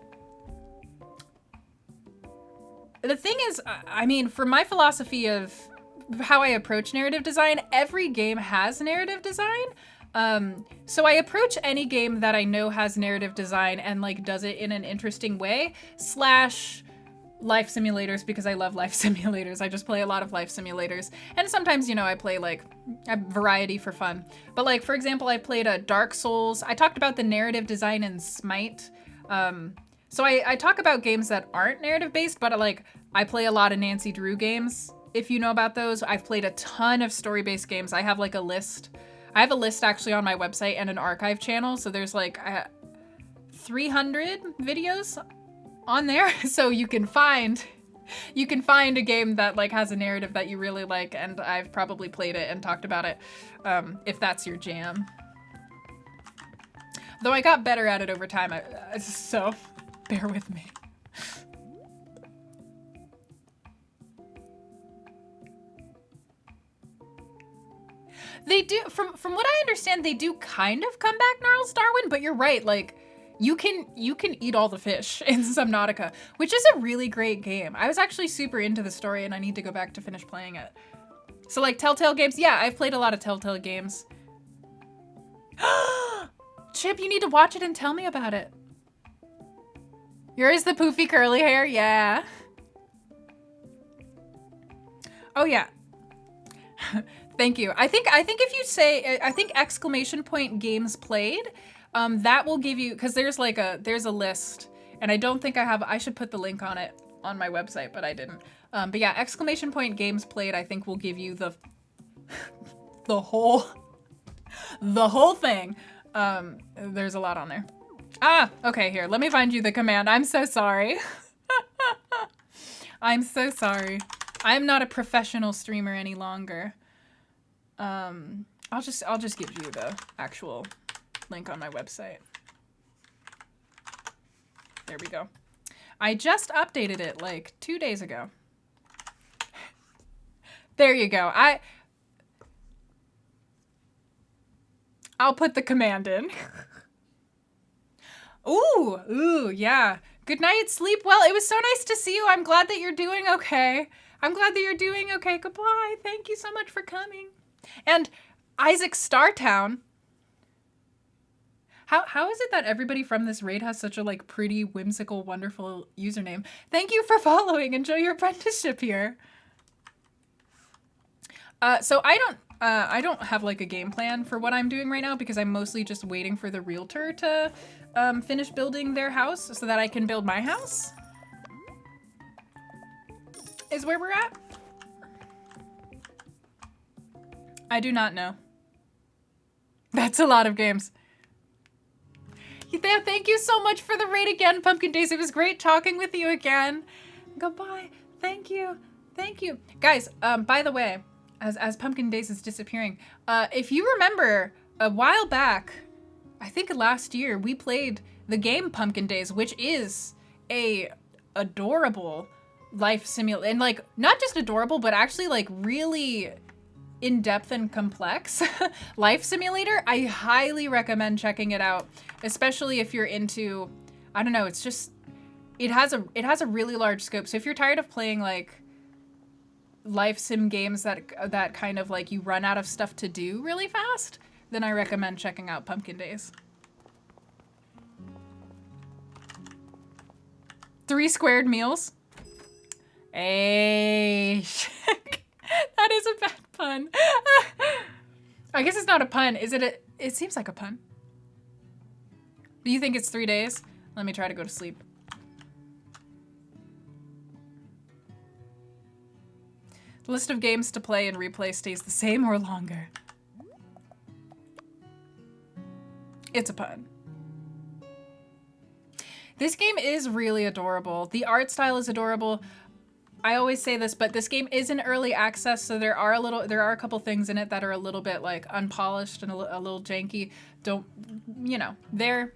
the thing is, I mean, for my philosophy of how I approach narrative design, every game has narrative design. So I approach any game that I know has narrative design and like does it in an interesting way, / life simulators, because I love life simulators. I just play a lot of life simulators. And sometimes, you know, I play like a variety for fun. But like, for example, I played a Dark Souls. I talked about the narrative design in Smite. So I talk about games that aren't narrative based, but like I play a lot of Nancy Drew games. If you know about those, I've played a ton of story-based games. I have like a list. I have a list actually on my website and an archive channel. So there's like 300 videos on there. So you can find a game that like has a narrative that you really like, and I've probably played it and talked about it, if that's your jam. Though I got better at it over time, so bear with me. They do, from what I understand, they do kind of come back, Gnarls Darwin, but you're right, like, you can eat all the fish in Subnautica, which is a really great game. I was actually super into the story and I need to go back to finish playing it. So like Telltale games, yeah, I've played a lot of Telltale games. Chip, you need to watch it and tell me about it. Yours the poofy curly hair, yeah. Oh yeah. Thank you. I think if you say, I think ! games played, that will give you, because there's a list, and I don't think I should put the link on it on my website, but I didn't. But yeah, ! games played, I think will give you the whole thing. There's a lot on there. Ah, okay, here, let me find you the command. I'm so sorry. I'm so sorry. I'm not a professional streamer any longer. I'll just give you the actual link on my website. There we go. I just updated it like 2 days ago. There you go. I'll put the command in. Ooh, yeah. Good night, sleep well. It was so nice to see you. I'm glad that you're doing okay. Goodbye. Thank you so much for coming. And Isaac Startown. How is it that everybody from this raid has such a like pretty, whimsical, wonderful username? Thank you for following. Enjoy your apprenticeship here. So I don't have like a game plan for what I'm doing right now because I'm mostly just waiting for the realtor to finish building their house so that I can build my house. Is where we're at. I do not know. That's a lot of games. Thank you so much for the raid again, Pumpkin Days. It was great talking with you again. Goodbye. Thank you. Thank you. Guys, by the way, as Pumpkin Days is disappearing, if you remember a while back, I think last year, we played the game Pumpkin Days, which is a adorable life simulator. And like, not just adorable, but actually like really in-depth and complex life simulator. I highly recommend checking it out, especially if you're into, I don't know, it's just, it has a really large scope. So if you're tired of playing like life sim games that kind of like you run out of stuff to do really fast, then I recommend checking out Pumpkin Days. 3 squared meals. Hey, that is a bad pun. I guess it's not a pun. Is it it seems like a pun. Do you think it's 3 days? Let me try to go to sleep. The list of games to play and replay stays the same or longer. It's a pun. This game is really adorable. The art style is adorable. I always say this, but this game is in early access, so there are a couple things in it that are a little bit like unpolished and a little janky. Don't, you know, they're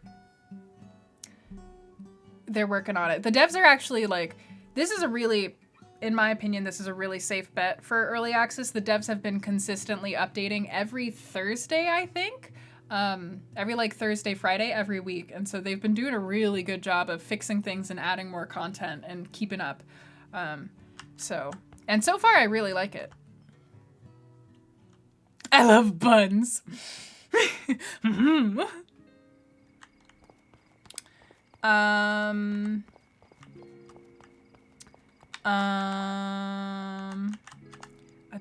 working on it. The devs are actually like, this is a really, in my opinion, this is a really safe bet for early access. The devs have been consistently updating every Thursday, I think. Every like Thursday, Friday, every week. And so they've been doing a really good job of fixing things and adding more content and keeping up. And so far I really like it. I love buns. A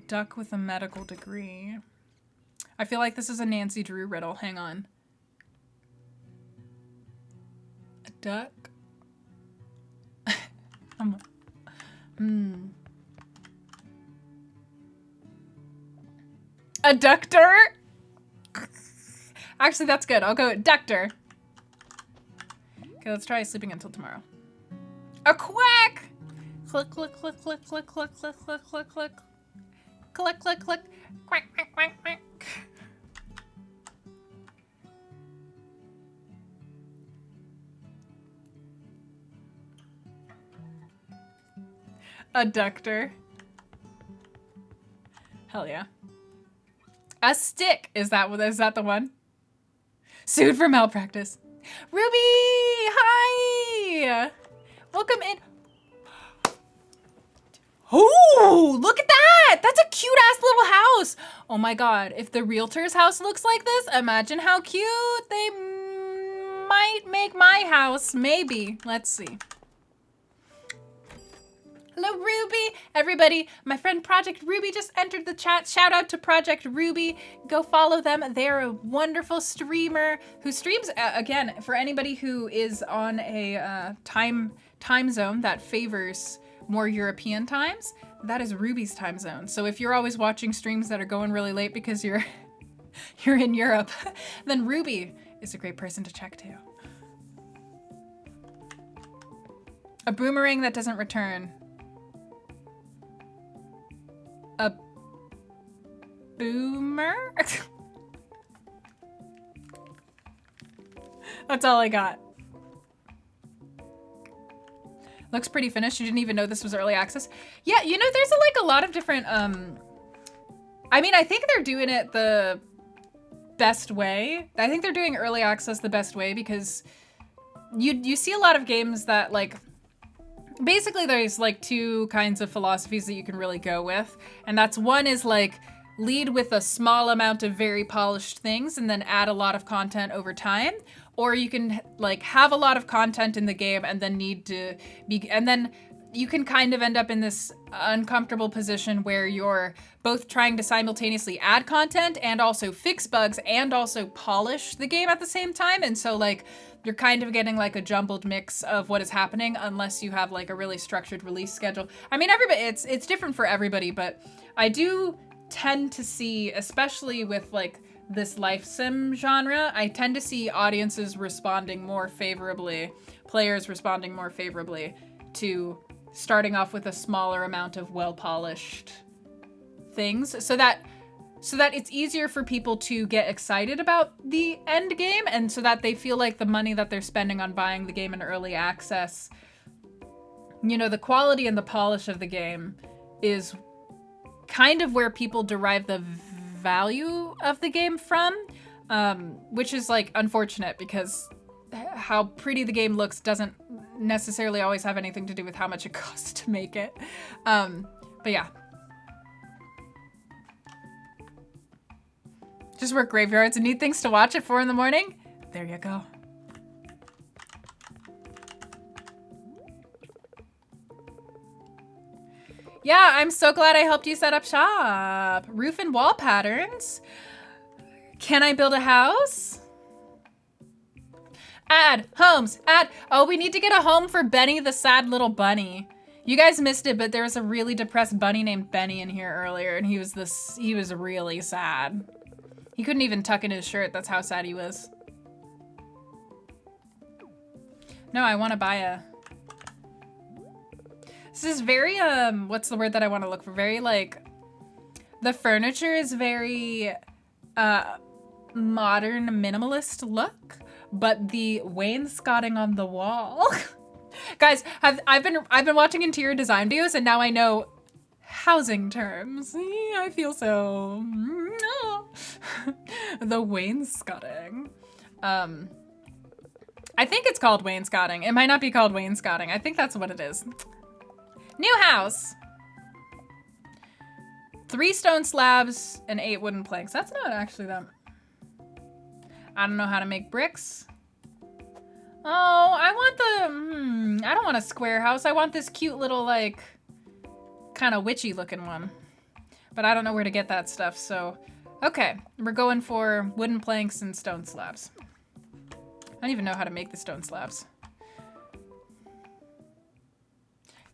duck with a medical degree. I feel like this is a Nancy Drew riddle. Hang on. A duck. A ductor? Actually, that's good. I'll go ductor. Okay, let's try sleeping until tomorrow. A quack! Click, click, click, click, click, click, click, click, click, click. Click, click, click. Quack, quack, quack, quack. Adductor. Hell yeah. A stick. Is that the one? Sued for malpractice. Ruby! Hi! Welcome in. Oh, look at that! That's a cute ass little house. Oh my god, if the realtor's house looks like this, imagine how cute they might make my house. Maybe. Let's see. Hello, Ruby. Everybody, my friend Project Ruby just entered the chat. Shout out to Project Ruby. Go follow them. They're a wonderful streamer who streams, again, for anybody who is on a time zone that favors more European times, that is Ruby's time zone. So if you're always watching streams that are going really late because you're in Europe, then Ruby is a great person to check too. A boomerang that doesn't return. A boomer? That's all I got. Looks pretty finished. You didn't even know this was early access. Yeah, you know, there's like a lot of different, I mean, I think they're doing it the best way. I think they're doing early access the best way because you see a lot of games that like, basically there's like 2 kinds of philosophies that you can really go with. And that's one is like lead with a small amount of very polished things and then add a lot of content over time. Or you can like have a lot of content in the game and then need to be, and then you can kind of end up in this uncomfortable position where you're both trying to simultaneously add content and also fix bugs and also polish the game at the same time. And so like you're kind of getting like a jumbled mix of what is happening unless you have like a really structured release schedule. I mean, everybody, it's different for everybody, but I do tend to see, especially with like this life sim genre, I tend to see audiences responding more favorably, players responding more favorably to starting off with a smaller amount of well-polished things so that it's easier for people to get excited about the end game, and so that they feel like the money that they're spending on buying the game in early access, you know, the quality and the polish of the game is kind of where people derive the value of the game from, which is like unfortunate because how pretty the game looks doesn't necessarily always have anything to do with how much it costs to make it. But yeah. Just work graveyards and need things to watch at 4 a.m? There you go. Yeah, I'm so glad I helped you set up shop. Roof and wall patterns. Can I build a house? Add homes, add. Oh, we need to get a home for Benny, the sad little bunny. You guys missed it, but there was a really depressed bunny named Benny in here earlier, and he was really sad. He couldn't even tuck in his shirt. That's how sad he was. No, I want to buy a... This is very, what's the word that I want to look for? Very, like, the furniture is very, modern minimalist look, but the wainscoting on the wall. Guys, I've been watching interior design videos, and now I know housing terms. I feel so... The wainscoting. I think it's called wainscoting. It might not be called wainscoting. I think that's what it is. New house. 3 stone slabs and 8 wooden planks. That's not actually them. I don't know how to make bricks. Oh, I want the... I don't want a square house. I want this cute little, like, kind of witchy looking one. But I don't know where to get that stuff, so... Okay, we're going for wooden planks and stone slabs. I don't even know how to make the stone slabs.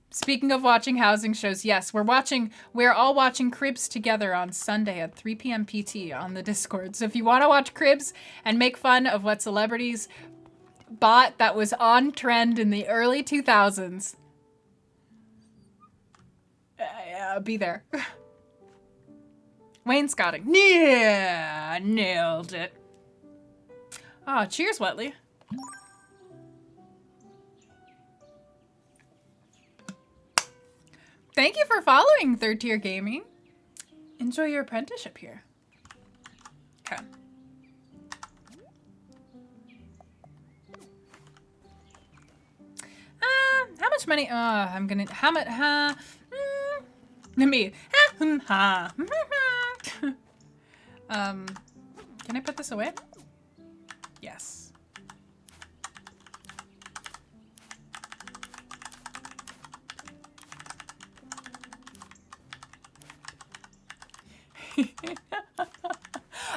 Speaking of watching housing shows, yes, we're all watching Cribs together on Sunday at 3 p.m. PT on the Discord. So if you want to watch Cribs and make fun of what celebrities bought that was on trend in the early 2000s, be there. Wainscoting. Yeah, nailed it. Oh, cheers, Wetley. Thank you for following Third Tier Gaming. Enjoy your apprenticeship here. Okay. How much money? I'm gonna. How much? Me. Can I put this away? Yes.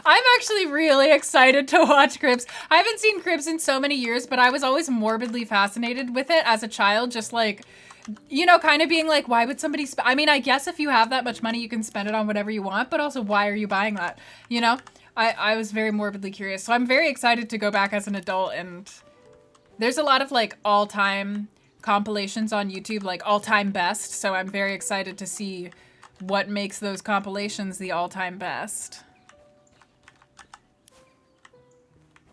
I'm actually really excited to watch Cribs. I haven't seen Cribs in so many years, but I was always morbidly fascinated with it as a child, just like, you know, kind of being like, why would somebody I mean, I guess if you have that much money, you can spend it on whatever you want, but also why are you buying that? You know, I was very morbidly curious. So I'm very excited to go back as an adult, and there's a lot of like all-time compilations on YouTube, like all-time best. So I'm very excited to see what makes those compilations the all-time best.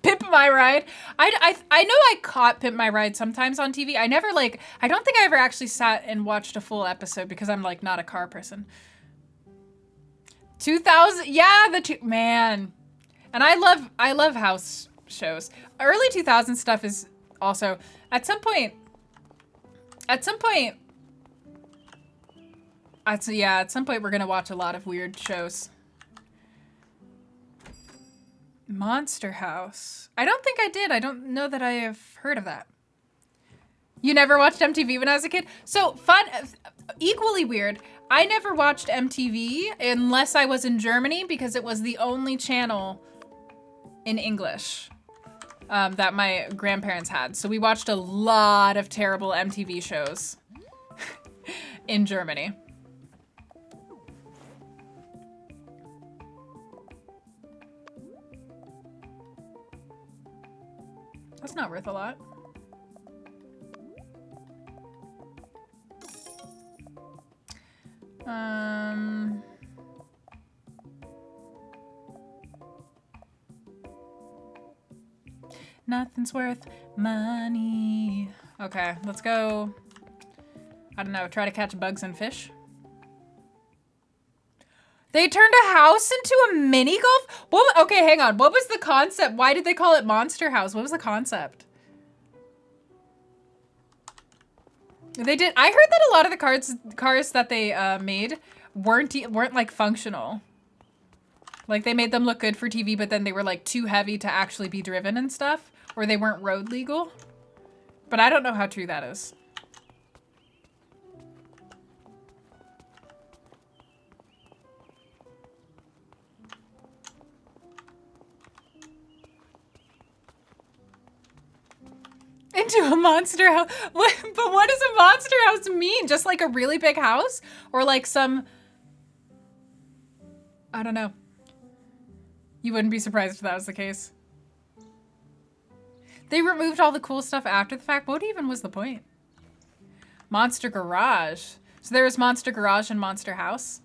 Pimp My Ride. I know I caught Pimp My Ride sometimes on TV. I never like, I don't think I ever actually sat and watched a full episode because I'm like not a car person. 2000, yeah, man. And I love house shows. Early 2000 stuff is also, at some point, at some point we're gonna watch a lot of weird shows. Monster House. I don't think I did. I don't know that I have heard of that. You never watched MTV when I was a kid? So fun, equally weird. I never watched MTV unless I was in Germany because it was the only channel in English that my grandparents had. So we watched a lot of terrible MTV shows in Germany. That's not worth a lot. Nothing's worth money. Okay, let's go. I don't know, try to catch bugs and fish. They turned a house into a mini golf? What, okay, hang on. What was the concept? Why did they call it Monster House? What was the concept? They did. I heard that a lot of the cars that they made weren't like functional. Like they made them look good for TV, but then they were like too heavy to actually be driven and stuff, or they weren't road legal. But I don't know how true that is. Into a monster house. What, but what does a monster house mean? Just like a really big house? Or like some... I don't know. You wouldn't be surprised if that was the case. They removed all the cool stuff after the fact. What even was the point? Monster Garage. So there was Monster Garage and Monster House.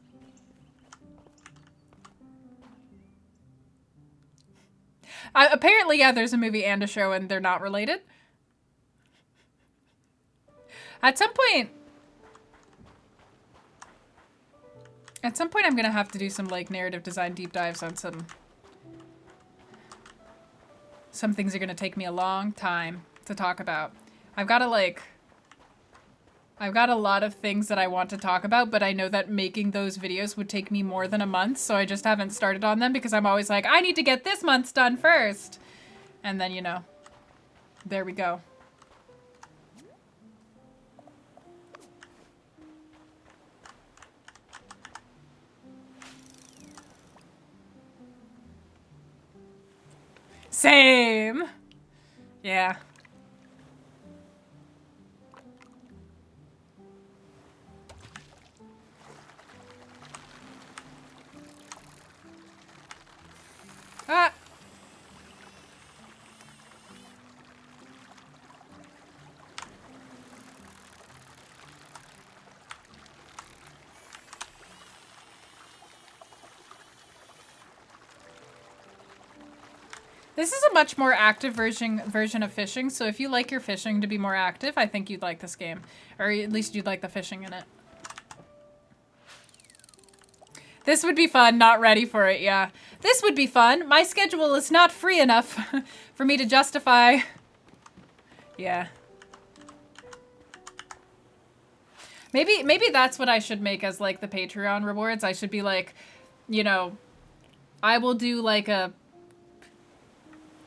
Apparently, yeah, there's a movie and a show and they're not related. At some point, I'm gonna have to do some like narrative design deep dives on some things are gonna take me a long time to talk about. I've got a lot of things that I want to talk about, but I know that making those videos would take me more than a month, so I just haven't started on them because I'm always like, I need to get this month's done first. And then, you know, there we go. Same. Yeah. Ah. This is a much more active version of fishing, so if you like your fishing to be more active, I think you'd like this game. Or at least you'd like the fishing in it. This would be fun, not ready for it, yeah. This would be fun. My schedule is not free enough for me to justify. Yeah. Maybe that's what I should make as like the Patreon rewards. I should be like, you know, I will do like a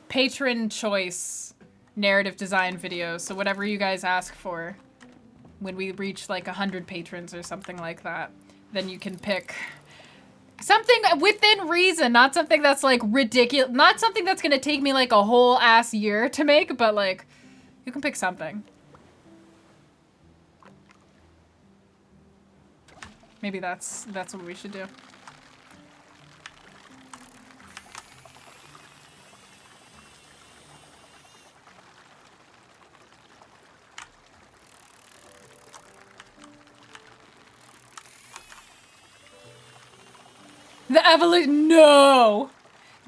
patron choice narrative design video. So whatever you guys ask for when we reach like 100 patrons or something like that, then you can pick something within reason, not something that's like ridiculous, not something that's gonna take me like a whole ass year to make, but like you can pick something. Maybe that's what we should do. The evolution, no!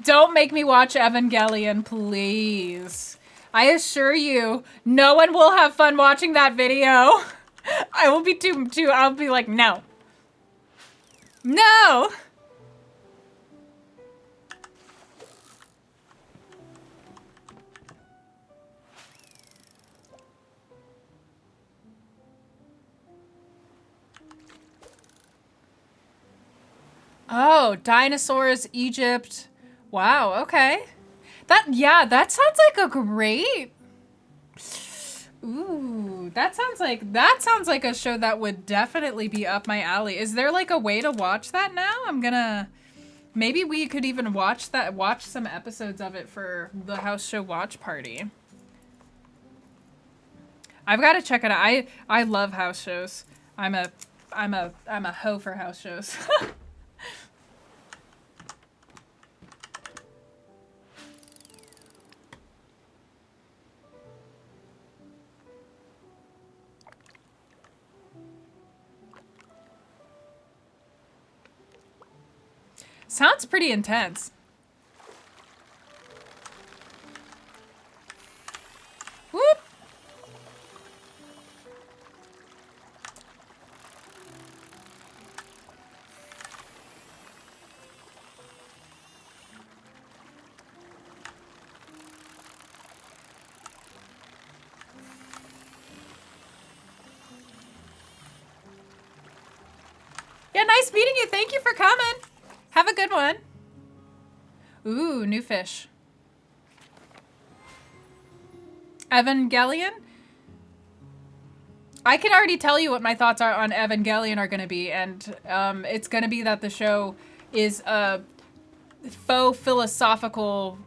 Don't make me watch Evangelion, please. I assure you, no one will have fun watching that video. I will be I'll be like, no. No! Oh, dinosaurs, Egypt. Wow, okay. That sounds like a great... Ooh, that sounds like a show that would definitely be up my alley. Is there like a way to watch that now? Maybe we could even watch some episodes of it for the house show watch party. I've got to check it out. I love house shows. I'm a hoe for house shows. Sounds pretty intense. Whoop! Yeah, nice meeting you. Thank you for coming. Have a good one. Ooh, new fish. Evangelion? I can already tell you what my thoughts are on Evangelion are going to be, and it's going to be that the show is a faux philosophical,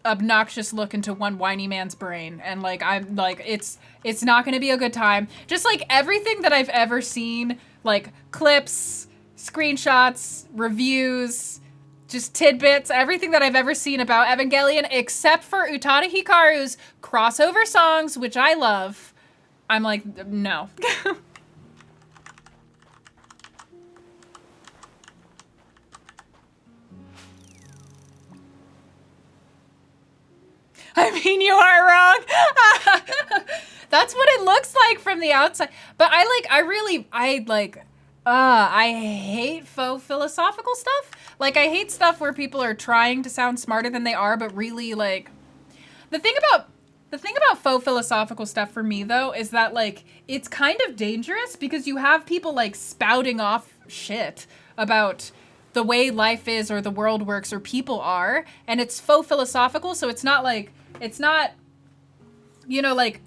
obnoxious look into one whiny man's brain, and like I'm like it's not going to be a good time. Just like everything that I've ever seen, like clips, screenshots, reviews, just tidbits, everything that I've ever seen about Evangelion, except for Utada Hikaru's crossover songs, which I love. I'm like, no. I mean, you are wrong. That's what it looks like from the outside. But I hate faux philosophical stuff. Like, I hate stuff where people are trying to sound smarter than they are, but really, like, the thing about faux philosophical stuff for me, though, is that, like, it's kind of dangerous because you have people, like, spouting off shit about the way life is or the world works or people are, and it's faux philosophical, so it's not, you know, like,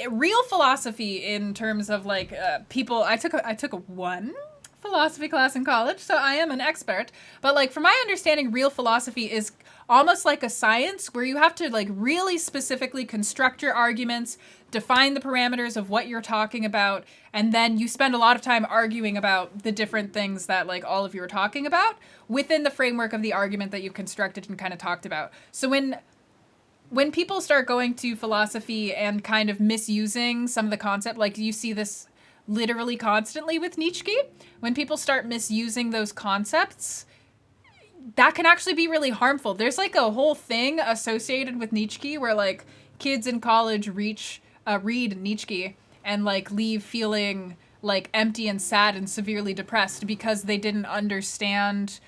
real philosophy in terms of, like, people. I took one philosophy class in college, so I am an expert, but, like, from my understanding, real philosophy is almost like a science where you have to, like, really specifically construct your arguments, define the parameters of what you're talking about, and then you spend a lot of time arguing about the different things that, like, all of you are talking about within the framework of the argument that you've constructed and kind of talked about. So when people start going to philosophy and kind of misusing some of the concept, like you see this literally constantly with Nietzsche, when people start misusing those concepts, that can actually be really harmful. There's like a whole thing associated with Nietzsche where like kids in college read Nietzsche and like leave feeling like empty and sad and severely depressed because they didn't understand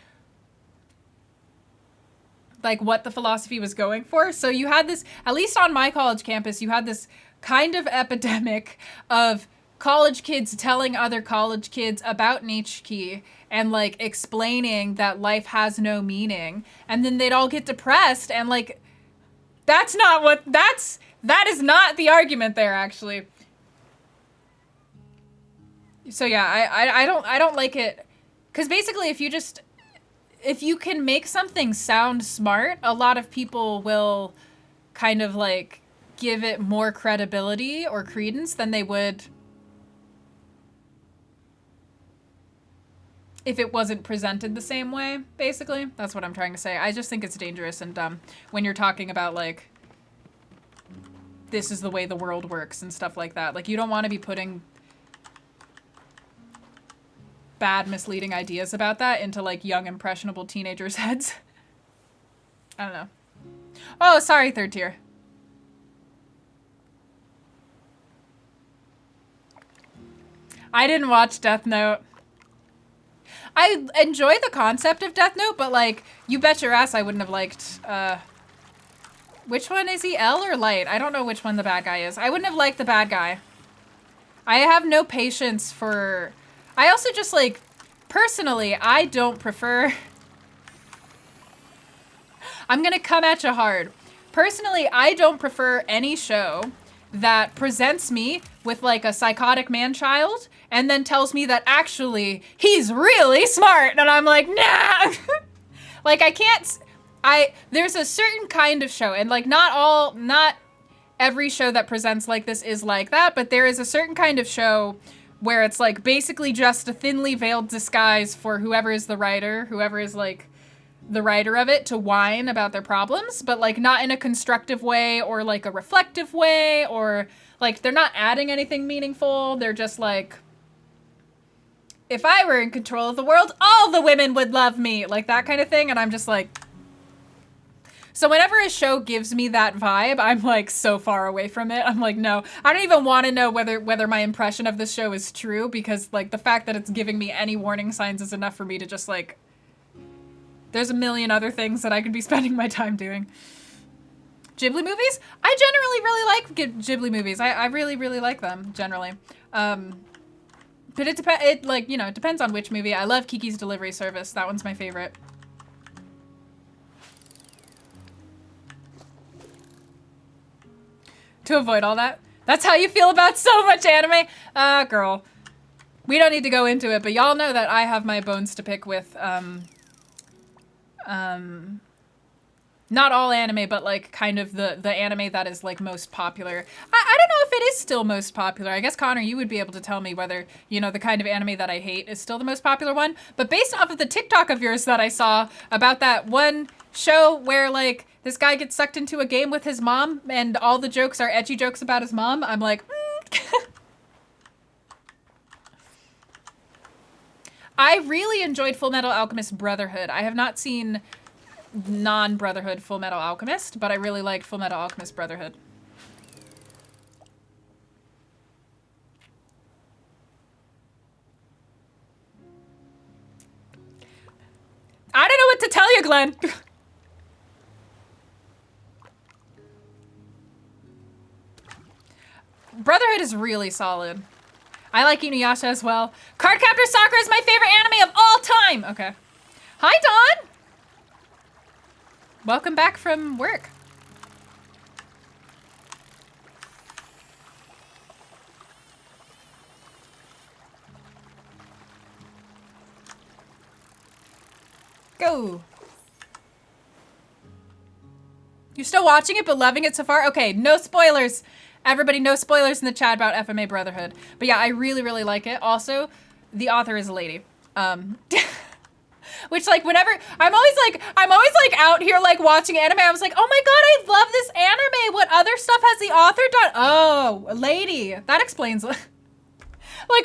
like what the philosophy was going for. So you had this, at least on my college campus, you had this kind of epidemic of college kids telling other college kids about Nietzsche and like explaining that life has no meaning, and then they'd all get depressed, and like that is not the argument there actually. So yeah, I don't like it, because basically if you can make something sound smart, a lot of people will kind of like give it more credibility or credence than they would if it wasn't presented the same way, basically. That's what I'm trying to say. I just think it's dangerous and dumb when you're talking about, like, this is the way the world works and stuff like that. Like, you don't want to be putting bad, misleading ideas about that into, like, young, impressionable teenagers' heads. I don't know. Oh, sorry, third tier. I didn't watch Death Note. I enjoy the concept of Death Note, but, like, you bet your ass I wouldn't have liked, which one is he, L or Light? I don't know which one the bad guy is. I wouldn't have liked the bad guy. I have no patience for... I also just, like, personally, I don't prefer... I'm gonna come at you hard. Personally, I don't prefer any show that presents me with like a psychotic man-child and then tells me that actually he's really smart. And I'm like, nah. Like there's a certain kind of show, and like not every show that presents like this is like that, but there is a certain kind of show where it's like basically just a thinly veiled disguise for whoever is the writer of it to whine about their problems, but like not in a constructive way or like a reflective way, or like they're not adding anything meaningful. They're just like, if I were in control of the world, all the women would love me, like that kind of thing. And I'm just like, so whenever a show gives me that vibe, I'm like so far away from it. I'm like, no, I don't even want to know whether my impression of this show is true, because like the fact that it's giving me any warning signs is enough for me to just like, there's a million other things that I could be spending my time doing. Ghibli movies? I generally really like Ghibli movies. I really, really like them, generally. But it depends on which movie. I love Kiki's Delivery Service. That one's my favorite. To avoid all that. That's how you feel about so much anime? Girl. We don't need to go into it, but y'all know that I have my bones to pick with, not all anime, but like kind of the anime that is like most popular. I don't know if it is still most popular. I guess Connor, you would be able to tell me whether, you know, the kind of anime that I hate is still the most popular one. But based off of the TikTok of yours that I saw about that one show where like this guy gets sucked into a game with his mom and all the jokes are edgy jokes about his mom, I'm like, I really enjoyed Fullmetal Alchemist Brotherhood. I have not seen non-Brotherhood Fullmetal Alchemist, but I really liked Fullmetal Alchemist Brotherhood. I don't know what to tell you, Glenn. Brotherhood is really solid. I like Inuyasha as well. Cardcaptor Sakura is my favorite anime of all time. Okay. Hi, Dawn. Welcome back from work. Go. You're still watching it but loving it so far? Okay, no spoilers. Everybody, no spoilers in the chat about FMA Brotherhood. But yeah, I really, really like it. Also, the author is a lady. Which like whenever I'm always like out here like watching anime, I was like, oh my god, I love this anime. What other stuff has the author done? Oh, a lady. That explains like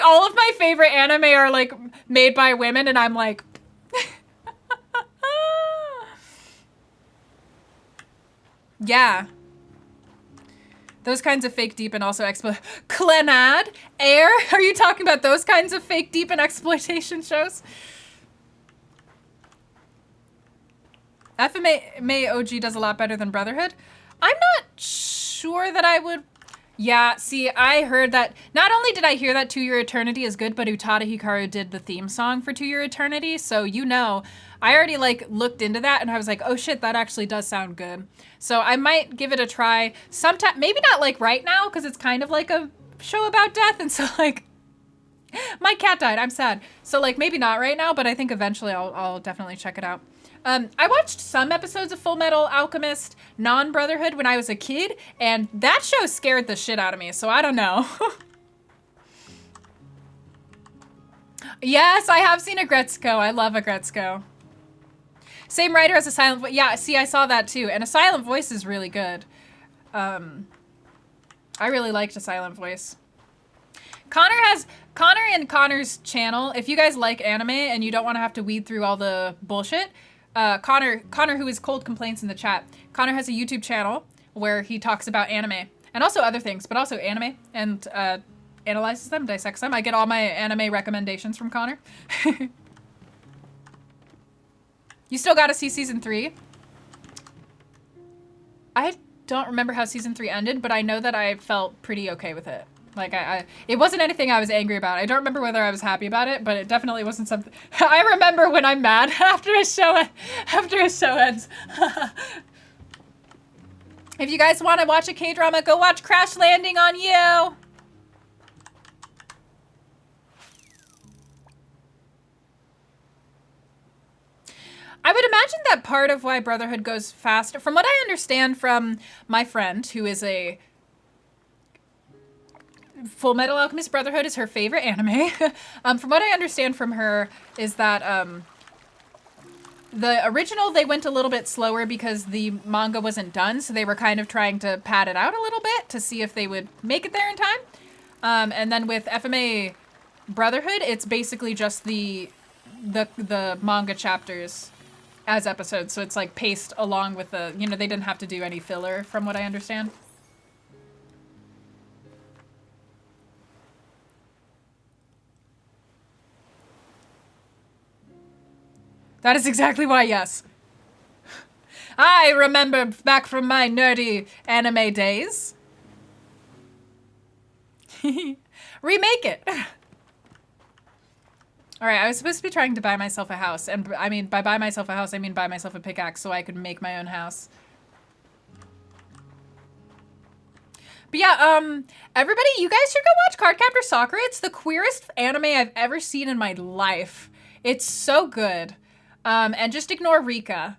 all of my favorite anime are like made by women, and I'm like yeah. Those kinds of fake deep and also Clenad? Air? Are you talking about those kinds of fake deep and exploitation shows? FMA OG does a lot better than Brotherhood. I'm not sure that I would. Yeah, see, I heard that. Not only did I hear that To Your Eternity is good, but Utada Hikaru did the theme song for To Your Eternity. So, you know, I already like looked into that and I was like, oh shit, that actually does sound good. So I might give it a try sometime. Maybe not like right now, because it's kind of like a show about death. And so like, my cat died. I'm sad. So like, maybe not right now, but I think eventually I'll definitely check it out. I watched some episodes of Fullmetal Alchemist non-Brotherhood when I was a kid, and that show scared the shit out of me, so I don't know. Yes, I have seen Agretzko. I love Agretzko. Same writer as A Silent Voice. Yeah, see, I saw that too, and A Silent Voice is really good. I really liked A Silent Voice. Connor and Connor's channel, if you guys like anime and you don't want to have to weed through all the bullshit, Connor, who is Cold Complaints in the chat, Connor has a YouTube channel where he talks about anime and also other things, but also anime, and analyzes them, dissects them. I get all my anime recommendations from Connor. You still gotta see season 3. I don't remember how season 3 ended, but I know that I felt pretty okay with it. Like, it wasn't anything I was angry about. I don't remember whether I was happy about it, but it definitely wasn't something. I remember when I'm mad after a show ends. If you guys want to watch a K-drama, go watch Crash Landing on You. I would imagine that part of why Brotherhood goes faster, from what I understand from my friend, who is a Full Metal Alchemist Brotherhood is her favorite anime. From what I understand from her is that the original, they went a little bit slower because the manga wasn't done, so they were kind of trying to pad it out a little bit to see if they would make it there in time. And then with FMA Brotherhood, it's basically just the manga chapters as episodes, so it's like paced along with the, you know, they didn't have to do any filler from what I understand. That is exactly why, yes. I remember back from my nerdy anime days. Remake it. All right, I was supposed to be trying to buy myself a house. And I mean, by buy myself a house, I mean buy myself a pickaxe so I could make my own house. But yeah, everybody, you guys should go watch Cardcaptor Sakura. It's the queerest anime I've ever seen in my life. It's so good. And just ignore Rika.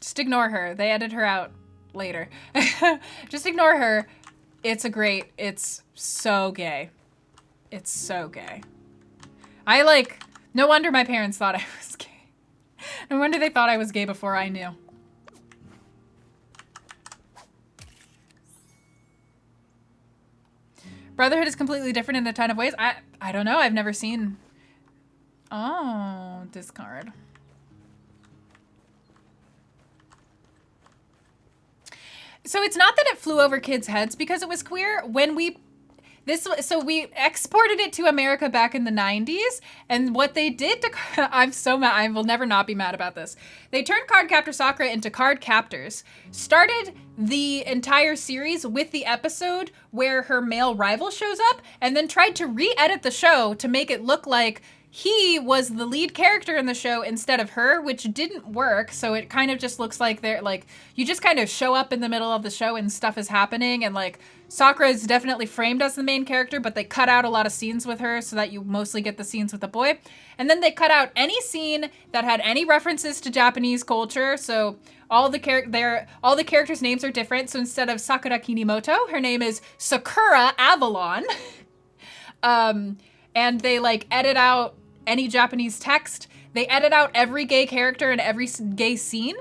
Just ignore her. They edit her out later. Just ignore her. It's so gay. It's so gay. No wonder my parents thought I was gay. No wonder they thought I was gay before I knew. Brotherhood is completely different in a ton of ways. I don't know. I've never seen... Oh, discard. So it's not that it flew over kids' heads because it was queer. When we exported it to America back in the 90s, and what they did to... I'm so mad. I will never not be mad about this. They turned Cardcaptor Sakura into Card Captors, started the entire series with the episode where her male rival shows up, and then tried to re-edit the show to make it look like he was the lead character in the show instead of her, which didn't work. So it kind of just looks like they're like, you just kind of show up in the middle of the show and stuff is happening. And like Sakura is definitely framed as the main character, but they cut out a lot of scenes with her so that you mostly get the scenes with the boy. And then they cut out any scene that had any references to Japanese culture. So all the characters' names are different. So instead of Sakura Kinimoto, her name is Sakura Avalon. And they like edit out any Japanese text. They edit out every gay character in every gay scene.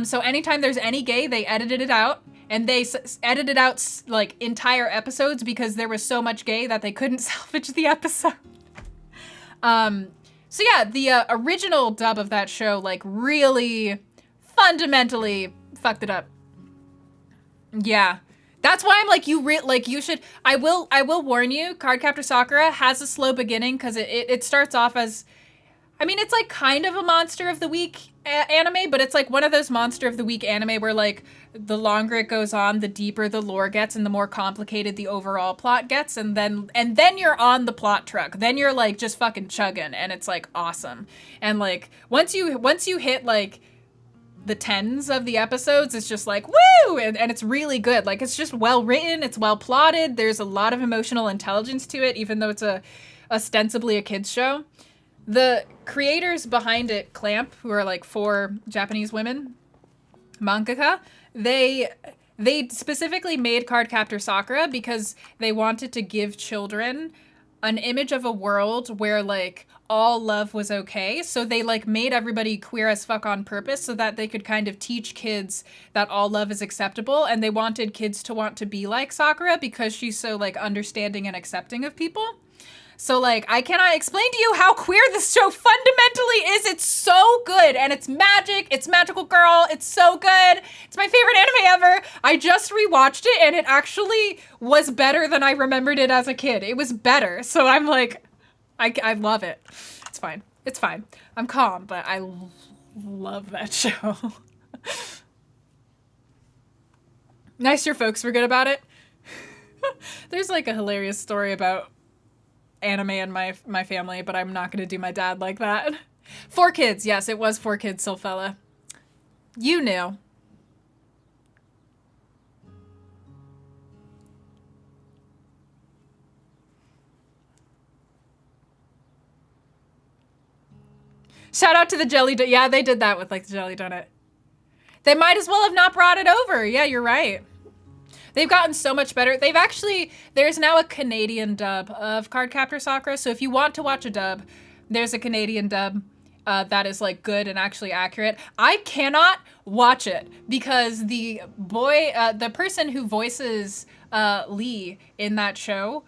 So anytime there's any gay, they edited it out. And they edited out like entire episodes because there was so much gay that they couldn't salvage the episode. So yeah, the original dub of that show like really fundamentally fucked it up. Yeah. That's why I'm like, you should, I will warn you, Cardcaptor Sakura has a slow beginning because it starts off as, I mean, it's like kind of a Monster of the Week anime, but it's like one of those Monster of the Week anime where like the longer it goes on, the deeper the lore gets and the more complicated the overall plot gets. And then you're on the plot truck. Then you're like just fucking chugging and it's like awesome. And like, once you hit like the tens of the episodes, it's just like, woo! And it's really good. Like, it's just well written. It's well plotted. There's a lot of emotional intelligence to it, even though it's ostensibly a kid's show. The creators behind it, Clamp, who are like 4 Japanese women, mangaka, they specifically made Cardcaptor Sakura because they wanted to give children an image of a world where like all love was okay. So they like made everybody queer as fuck on purpose so that they could kind of teach kids that all love is acceptable. And they wanted kids to want to be like Sakura because she's so like understanding and accepting of people. So like, I cannot explain to you how queer this show fundamentally is. It's so good and it's magic. It's Magical Girl. It's so good. It's my favorite anime ever. I just rewatched it and it actually was better than I remembered it as a kid. It was better. So I'm like, I love it. It's fine. It's fine. I'm calm, but I love that show. Nice your folks were good about it. There's like a hilarious story about anime in my family, but I'm not going to do my dad like that. 4 kids. Yes, it was 4 kids, Silfella. You knew. Shout out to the jelly donut. Yeah, they did that with like the jelly donut. They might as well have not brought it over. Yeah, you're right. They've gotten so much better. There's now a Canadian dub of Cardcaptor Sakura. So if you want to watch a dub, there's a Canadian dub that is like good and actually accurate. I cannot watch it because the person who voices Lee in that show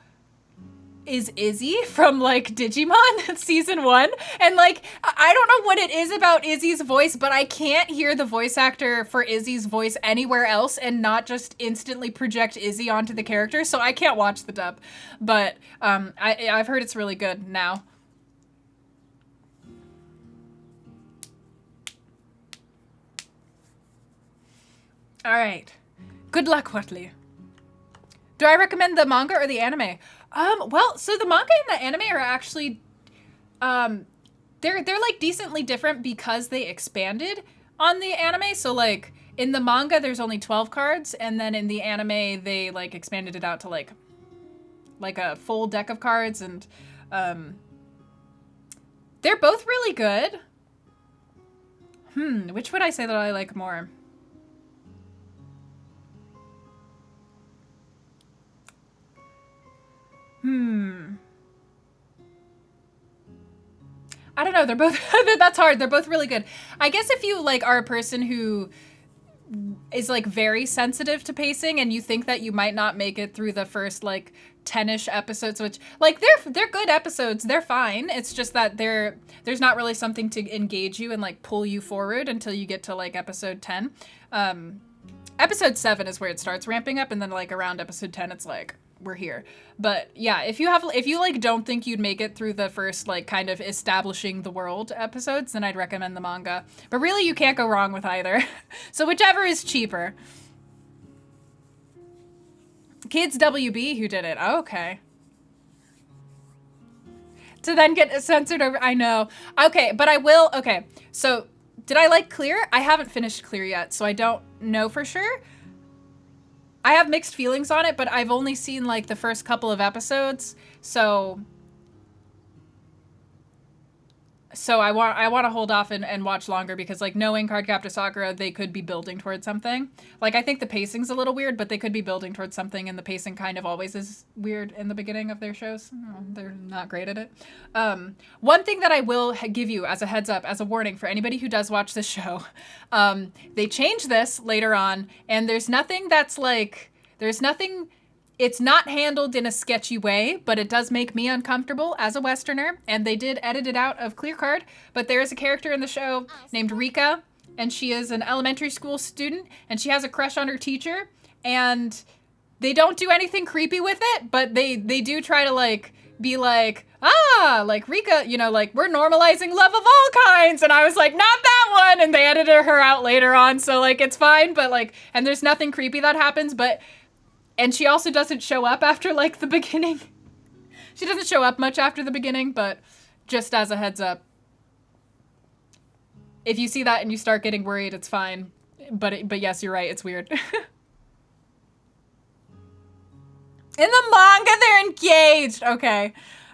is Izzy from like Digimon season 1, and like I don't know what it is about Izzy's voice, but I can't hear the voice actor for Izzy's voice anywhere else and not just instantly project Izzy onto the character, so I can't watch the dub. But I've heard it's really good now. All right, good luck, Watley. Do I recommend the manga or the anime? Well, so the manga and the anime are actually, they're like decently different because they expanded on the anime. So like in the manga, there's only 12 cards, and then in the anime, they like expanded it out to like a full deck of cards, and they're both really good. Which would I say that I like more? I don't know. They're both, that's hard. They're both really good. I guess if you like are a person who is like very sensitive to pacing and you think that you might not make it through the first like 10-ish episodes, which like they're good episodes. They're fine. It's just that there's not really something to engage you and like pull you forward until you get to like episode 10. Episode 7 is where it starts ramping up, and then like around episode 10 it's like we're here. But yeah, if you like don't think you'd make it through the first like kind of establishing the world episodes, then I'd recommend the manga. But really you can't go wrong with either. So whichever is cheaper. Kids WB who did it. Oh, okay. To then get censored over. I know. Okay, but I will. Okay, so did I like Clear? I haven't finished Clear yet, so I don't know for sure. I have mixed feelings on it, but I've only seen like the first couple of episodes, so I want to hold off and watch longer, because like knowing Cardcaptor Sakura, they could be building towards something. Like I think the pacing's a little weird, but they could be building towards something, and the pacing kind of always is weird in the beginning of their shows. They're not great at it. One thing that I will give you as a heads up, as a warning for anybody who does watch this show, they change this later on, and there's nothing that's like, it's not handled in a sketchy way, but it does make me uncomfortable as a Westerner, and they did edit it out of Clear Card, but there is a character in the show named Rika, and she is an elementary school student, and she has a crush on her teacher, and they don't do anything creepy with it, but they do try to like be like, like Rika, you know, like we're normalizing love of all kinds, and I was like, not that one, and they edited her out later on, so like it's fine, but like, and there's nothing creepy that happens, but and she also doesn't show up after, like, the beginning. She doesn't show up much after the beginning, but just as a heads up. If you see that and you start getting worried, it's fine. But yes, you're right, it's weird. In the manga, they're engaged. Okay.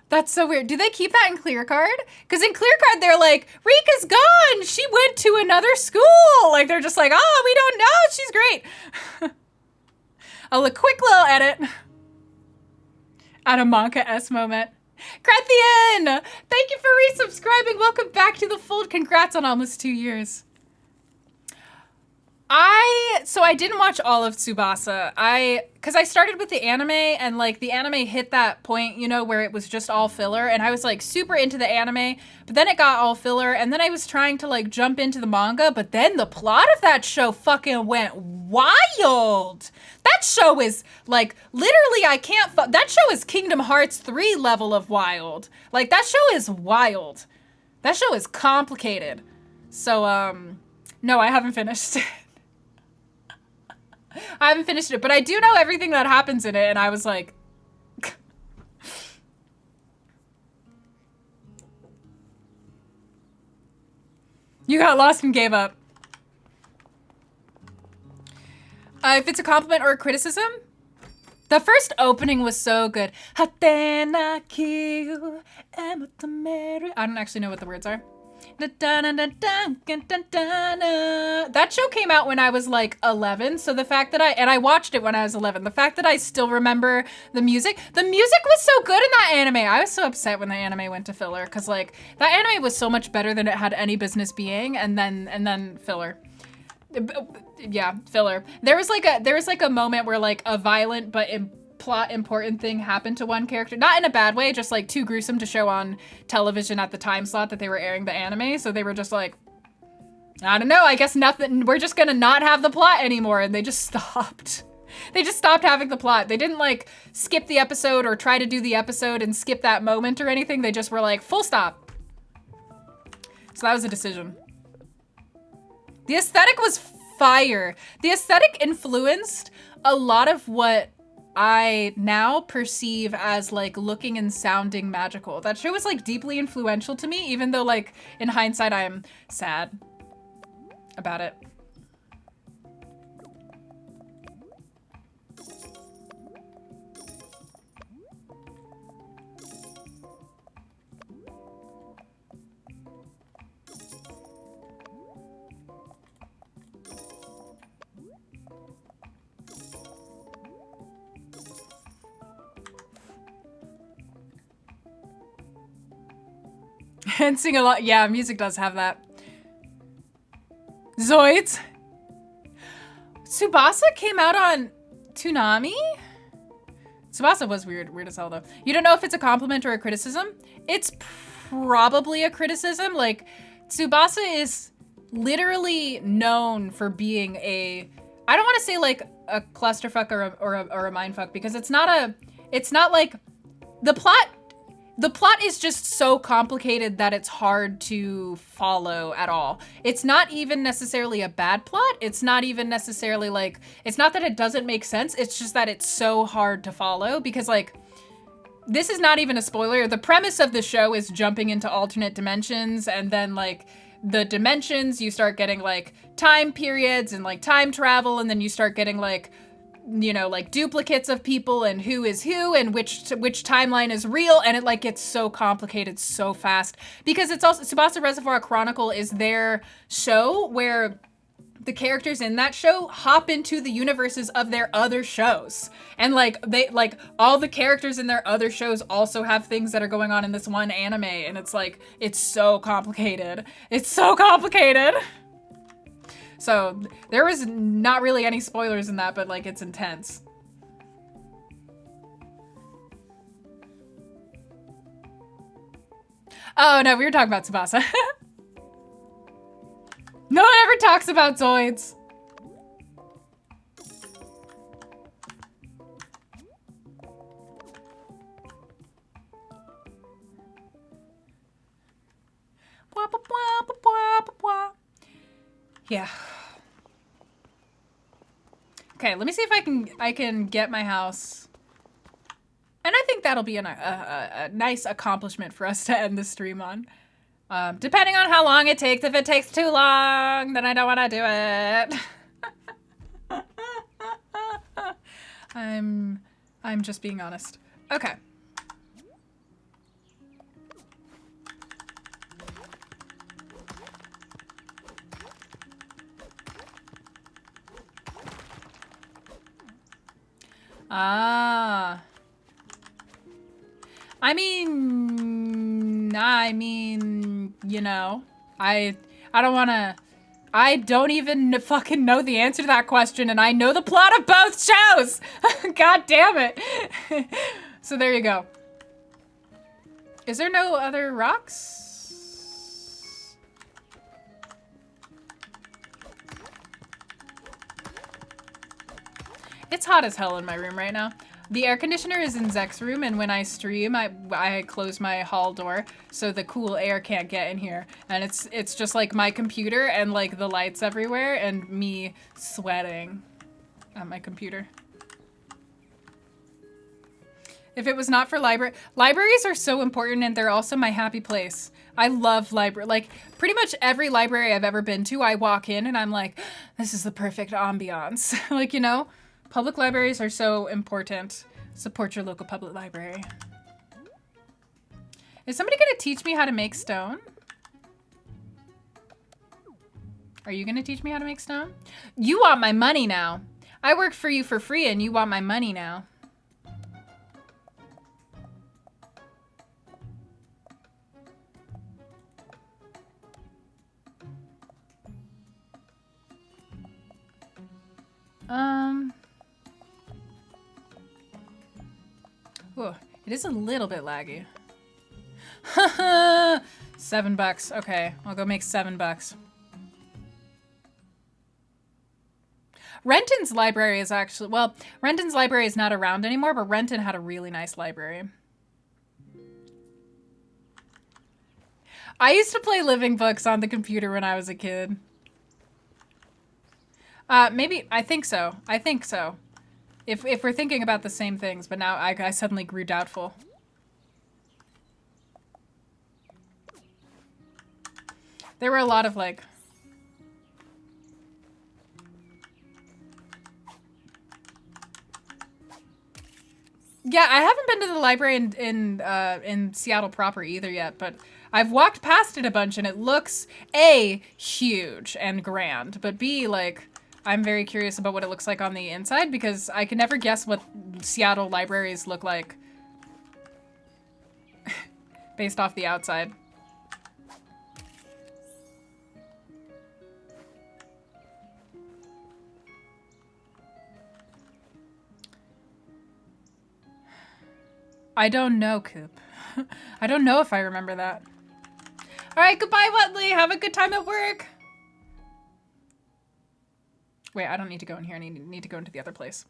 That's so weird. Do they keep that in Clear Card? Because in Clear Card, they're like, Rika's gone. She went to another school. Like, they're just like, oh, we don't know. She's great. A quick little edit at a Manga S moment. Krethian! Thank you for resubscribing. Welcome back to the fold. Congrats on almost 2 years. So I didn't watch all of Tsubasa. Because I started with the anime, and like the anime hit that point, you know, where it was just all filler, and I was like super into the anime, but then it got all filler, and then I was trying to like jump into the manga, but then the plot of that show fucking went wild. That show is like, literally that show is Kingdom Hearts 3 level of wild. Like that show is wild. That show is complicated. So, no, I haven't finished it. I haven't finished it, but I do know everything that happens in it, and I was like... You got lost and gave up. If it's a compliment or a criticism, the first opening was so good. I don't actually know what the words are. That show came out when I was like 11, so the fact that I watched it when I was 11, the fact that I still remember the music was so good in that anime. I was so upset when the anime went to filler, because like that anime was so much better than it had any business being, and then filler. Yeah, filler. There was like a moment where like a violent but plot important thing happened to one character, not in a bad way, just like too gruesome to show on television at the time slot that they were airing the anime, so they were just like, I don't know, I guess nothing, we're just gonna not have the plot anymore, and they just stopped. They just stopped having the plot. They didn't like skip the episode or try to do the episode and skip that moment or anything. They just were like, full stop. So that was a decision. The aesthetic was fire. The aesthetic influenced a lot of what I now perceive as like looking and sounding magical. That show was like deeply influential to me, even though like in hindsight I am sad about it. And sing a lot. Yeah, music does have that. Zoids. Tsubasa came out on Toonami? Tsubasa was weird as hell though. You don't know if it's a compliment or a criticism? It's probably a criticism. Like, Tsubasa is literally known for being a, I don't want to say like a clusterfuck or a mindfuck, because it's not like, the plot is just so complicated that it's hard to follow at all. It's not even necessarily a bad plot. It's not even necessarily like, it's not that it doesn't make sense. It's just that it's so hard to follow, because like, this is not even a spoiler. The premise of the show is jumping into alternate dimensions, and then like the dimensions, you start getting like time periods and like time travel, and then you start getting like, you know, like duplicates of people and who is who and which timeline is real, and it like gets so complicated so fast, because it's also Tsubasa Reservoir Chronicle is their show where the characters in that show hop into the universes of their other shows, and like they like all the characters in their other shows also have things that are going on in this one anime, and it's like it's so complicated. It's so complicated. So there was not really any spoilers in that, but like it's intense. Oh no, we were talking about Tsubasa. No one ever talks about Zoids. Yeah. Okay, let me see if I can get my house. And I think that'll be a nice accomplishment for us to end the stream on. Depending on how long it takes. If it takes too long, then I don't want to do it. I'm just being honest. Okay. Ah. I mean, you know, I don't even fucking know the answer to that question, and I know the plot of both shows. God damn it. So there you go. Is there no other rocks? It's hot as hell in my room right now. The air conditioner is in Zek's room, and when I stream, I close my hall door so the cool air can't get in here. And it's just like my computer and like the lights everywhere and me sweating at my computer. If it was not for libraries are so important, and they're also my happy place. I love library. Like pretty much every library I've ever been to, I walk in and I'm like, this is the perfect ambiance. Like, you know? Public libraries are so important. Support your local public library. Is somebody gonna teach me how to make stone? Are you gonna teach me how to make stone? You want my money now. I work for you for free and you want my money now. Ooh, it is a little bit laggy. $7. Okay, I'll go make $7. Renton's library is actually, well, Renton's library is not around anymore, but Renton had a really nice library. I used to play Living Books on the computer when I was a kid. Maybe, I think so. I think so. If we're thinking about the same things, but now I suddenly grew doubtful. There were a lot of like... Yeah, I haven't been to the library in Seattle proper either yet, but I've walked past it a bunch and it looks A, huge and grand, but B, like, I'm very curious about what it looks like on the inside because I can never guess what Seattle libraries look like based off the outside. I don't know, Coop. I don't know if I remember that. All right, goodbye, Wutley. Have a good time at work. Wait, I don't need to go in here. I need to go into the other place.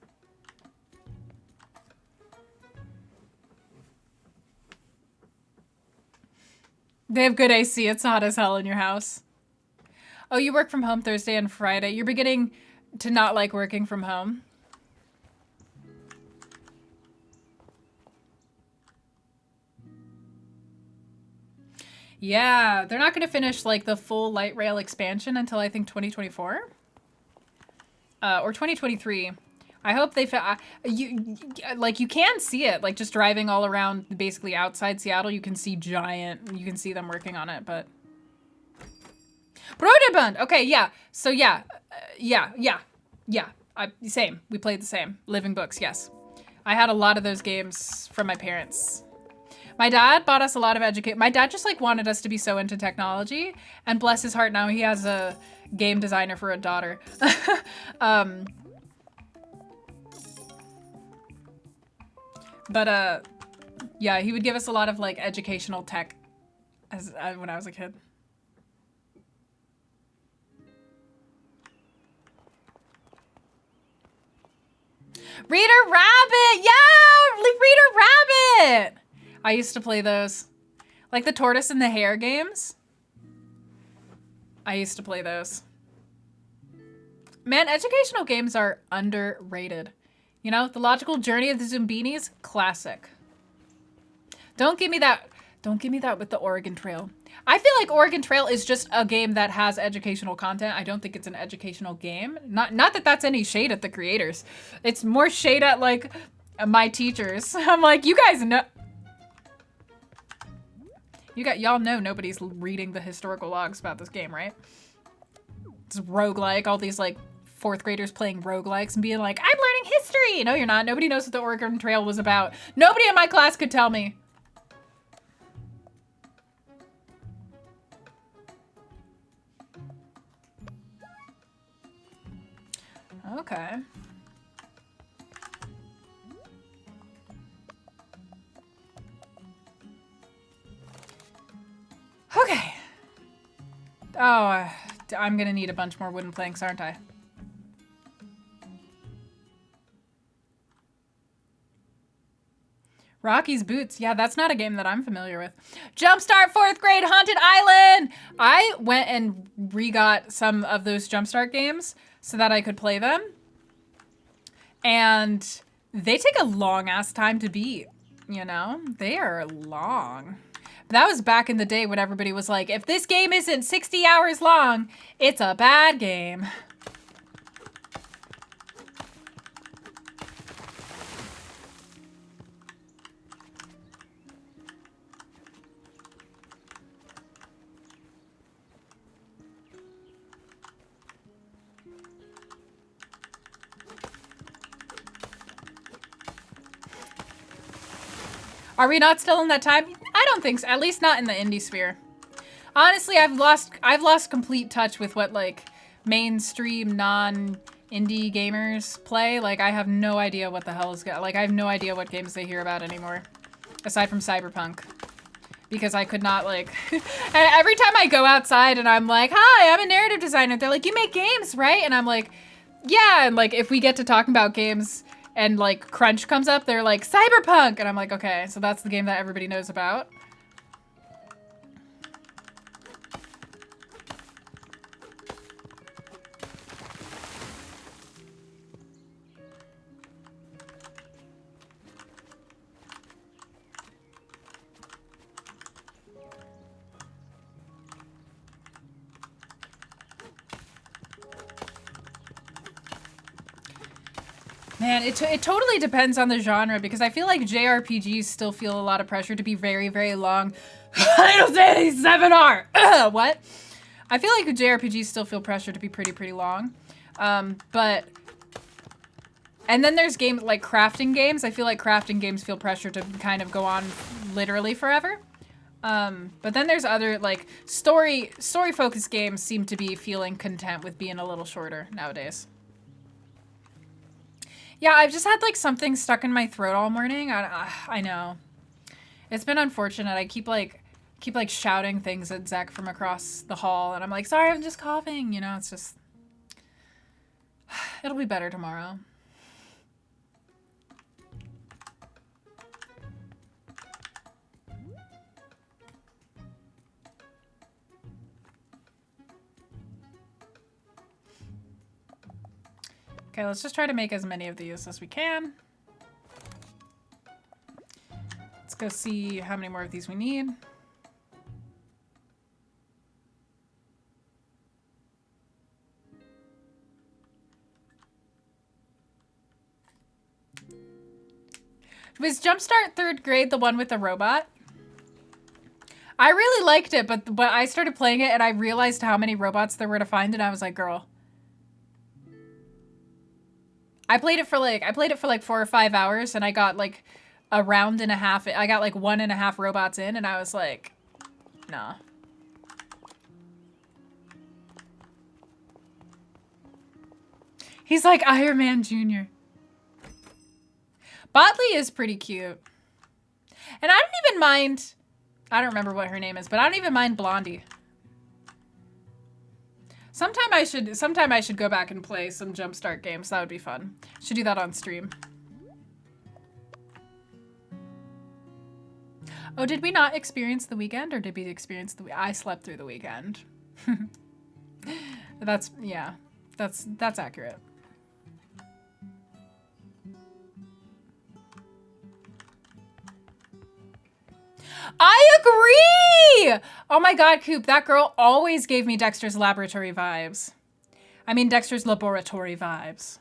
They have good AC. It's hot as hell in your house. Oh, you work from home Thursday and Friday. You're beginning to not like working from home. Yeah, they're not going to finish like the full light rail expansion until I think 2024 or 2023. I hope they you can see it like just driving all around basically outside Seattle. You can see you can see them working on it, but Broderbund. Okay, yeah. So yeah. Same. We played the same. Living Books, yes. I had a lot of those games from my parents. My dad bought us a lot of my dad just like wanted us to be so into technology, and bless his heart, now he has a game designer for a daughter. But yeah, he would give us a lot of like educational tech when I was a kid. Reader Rabbit! Yeah! Reader Rabbit! I used to play those. Like the tortoise and the hare games. I used to play those. Man, educational games are underrated. You know, The Logical Journey of the Zumbinis, classic. Don't give me that with the Oregon Trail. I feel like Oregon Trail is just a game that has educational content. I don't think it's an educational game. Not that that's any shade at the creators. It's more shade at like my teachers. I'm like, you guys know. Y'all know nobody's reading the historical logs about this game, right? It's roguelike, all these like 4th graders playing roguelikes and being like, I'm learning history. No, you're not. Nobody knows what the Oregon Trail was about. Nobody in my class could tell me. Okay. Okay. Oh, I'm gonna need a bunch more wooden planks, aren't I? Rocky's Boots. Yeah, that's not a game that I'm familiar with. Jumpstart 4th grade Haunted Island! I went and re-got some of those Jumpstart games so that I could play them. And they take a long-ass time to beat, you know? They are long. But that was back in the day when everybody was like, if this game isn't 60 hours long, it's a bad game. Are we not still in that time? I don't think so. At least not in the indie sphere. Honestly, I've lost complete touch with what like mainstream non-indie gamers play. Like I have no idea what the hell is like I have no idea what games they hear about anymore, aside from Cyberpunk. Because I could not like every time I go outside and I'm like, hi, I'm a narrative designer. They're like, you make games, right? And I'm like, yeah. And like if we get to talking about games and like crunch comes up, they're like Cyberpunk. And I'm like, okay, so that's the game that everybody knows about. Man, it totally depends on the genre because I feel like JRPGs still feel a lot of pressure to be very, very long. Final Fantasy 7R! What? I feel like JRPGs still feel pressure to be pretty long. But... And then there's games like crafting games. I feel like crafting games feel pressure to kind of go on literally forever. But then there's other, like, story-focused games seem to be feeling content with being a little shorter nowadays. Yeah, I've just had like something stuck in my throat all morning. I know. It's been unfortunate. I keep shouting things at Zek from across the hall and I'm like, sorry, I'm just coughing. You know, it's just, it'll be better tomorrow. Okay, let's just try to make as many of these as we can. Let's go see how many more of these we need. Was Jumpstart 3rd grade the one with the robot? I really liked it, but I started playing it and I realized how many robots there were to find and I was like, girl. I played it for like 4 or 5 hours and I got like a round and a half. I got like 1.5 robots in and I was like, nah. He's like Iron Man Jr. Botley is pretty cute. And I don't even mind, I don't remember what her name is, but I don't even mind Blondie. Sometime I should go back and play some Jumpstart games. That would be fun. Should do that on stream. Oh, did we not experience the weekend or did we experience I slept through the weekend. That's accurate. I agree! Oh my god, Coop, that girl always gave me Dexter's Laboratory vibes. I mean, Dexter's Laboratory vibes.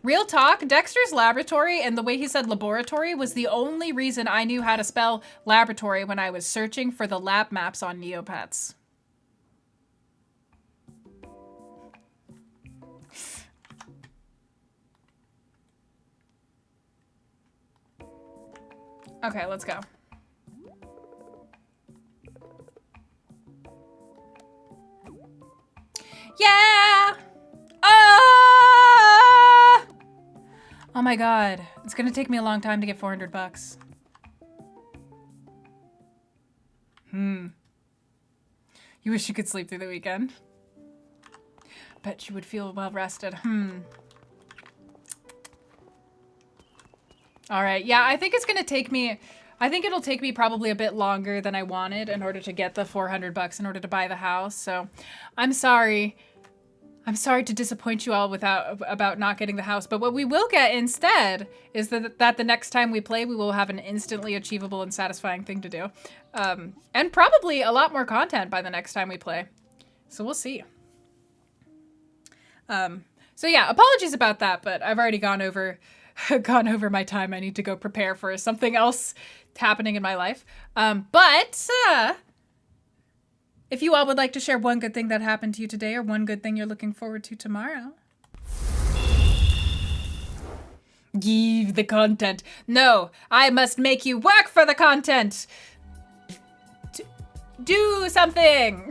Real talk, Dexter's Laboratory and the way he said laboratory was the only reason I knew how to spell laboratory when I was searching for the lab maps on Neopets. Okay, let's go. Yeah! Oh my god. It's gonna take me a long time to get 400 bucks. You wish you could sleep through the weekend? Bet you would feel well rested. All right. Yeah, I think it's going to take me, I think it'll take me probably a bit longer than I wanted in order to get the 400 bucks in order to buy the house. So I'm sorry. I'm sorry to disappoint you all about not getting the house. But what we will get instead is that the next time we play, we will have an instantly achievable and satisfying thing to do. And probably a lot more content by the next time we play. So we'll see. So yeah, apologies about that, but I've already gone over my time. I need to go prepare for something else happening in my life. But if you all would like to share one good thing that happened to you today or one good thing you're looking forward to tomorrow. Give the content. No, I must make you work for the content. Do something.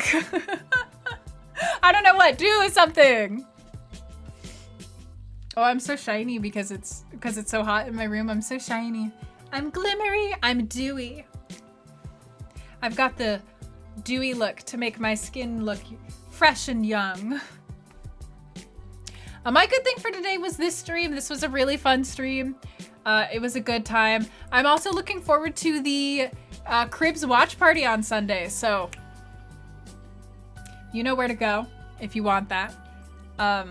I don't know what. Do something. Oh, I'm so shiny because it's so hot in my room. I'm so shiny. I'm glimmery. I'm dewy. I've got the dewy look to make my skin look fresh and young. My good thing for today was this stream. This was a really fun stream. It was a good time. I'm also looking forward to the Cribs watch party on Sunday. So you know where to go if you want that. Yeah,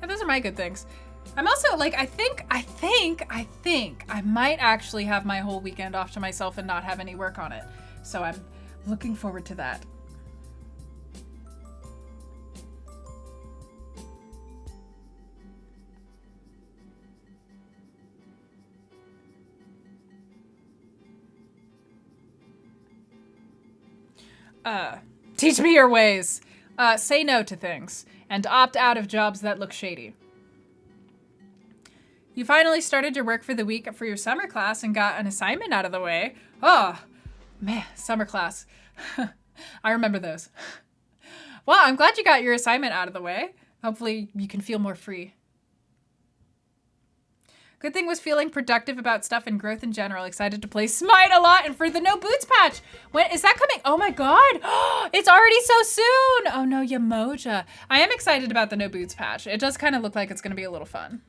those are my good things. I'm also like, I think I might actually have my whole weekend off to myself and not have any work on it. So I'm looking forward to that. Teach me your ways. Say no to things and opt out of jobs that look shady. You finally started your work for the week for your summer class and got an assignment out of the way. Oh, man, summer class. I remember those. Well, I'm glad you got your assignment out of the way. Hopefully you can feel more free. Good thing was feeling productive about stuff and growth in general. Excited to play Smite a lot and for the no boots patch. When is that coming? Oh my god. It's already so soon. Oh no, Yamoja. I am excited about the no boots patch. It does kind of look like it's going to be a little fun.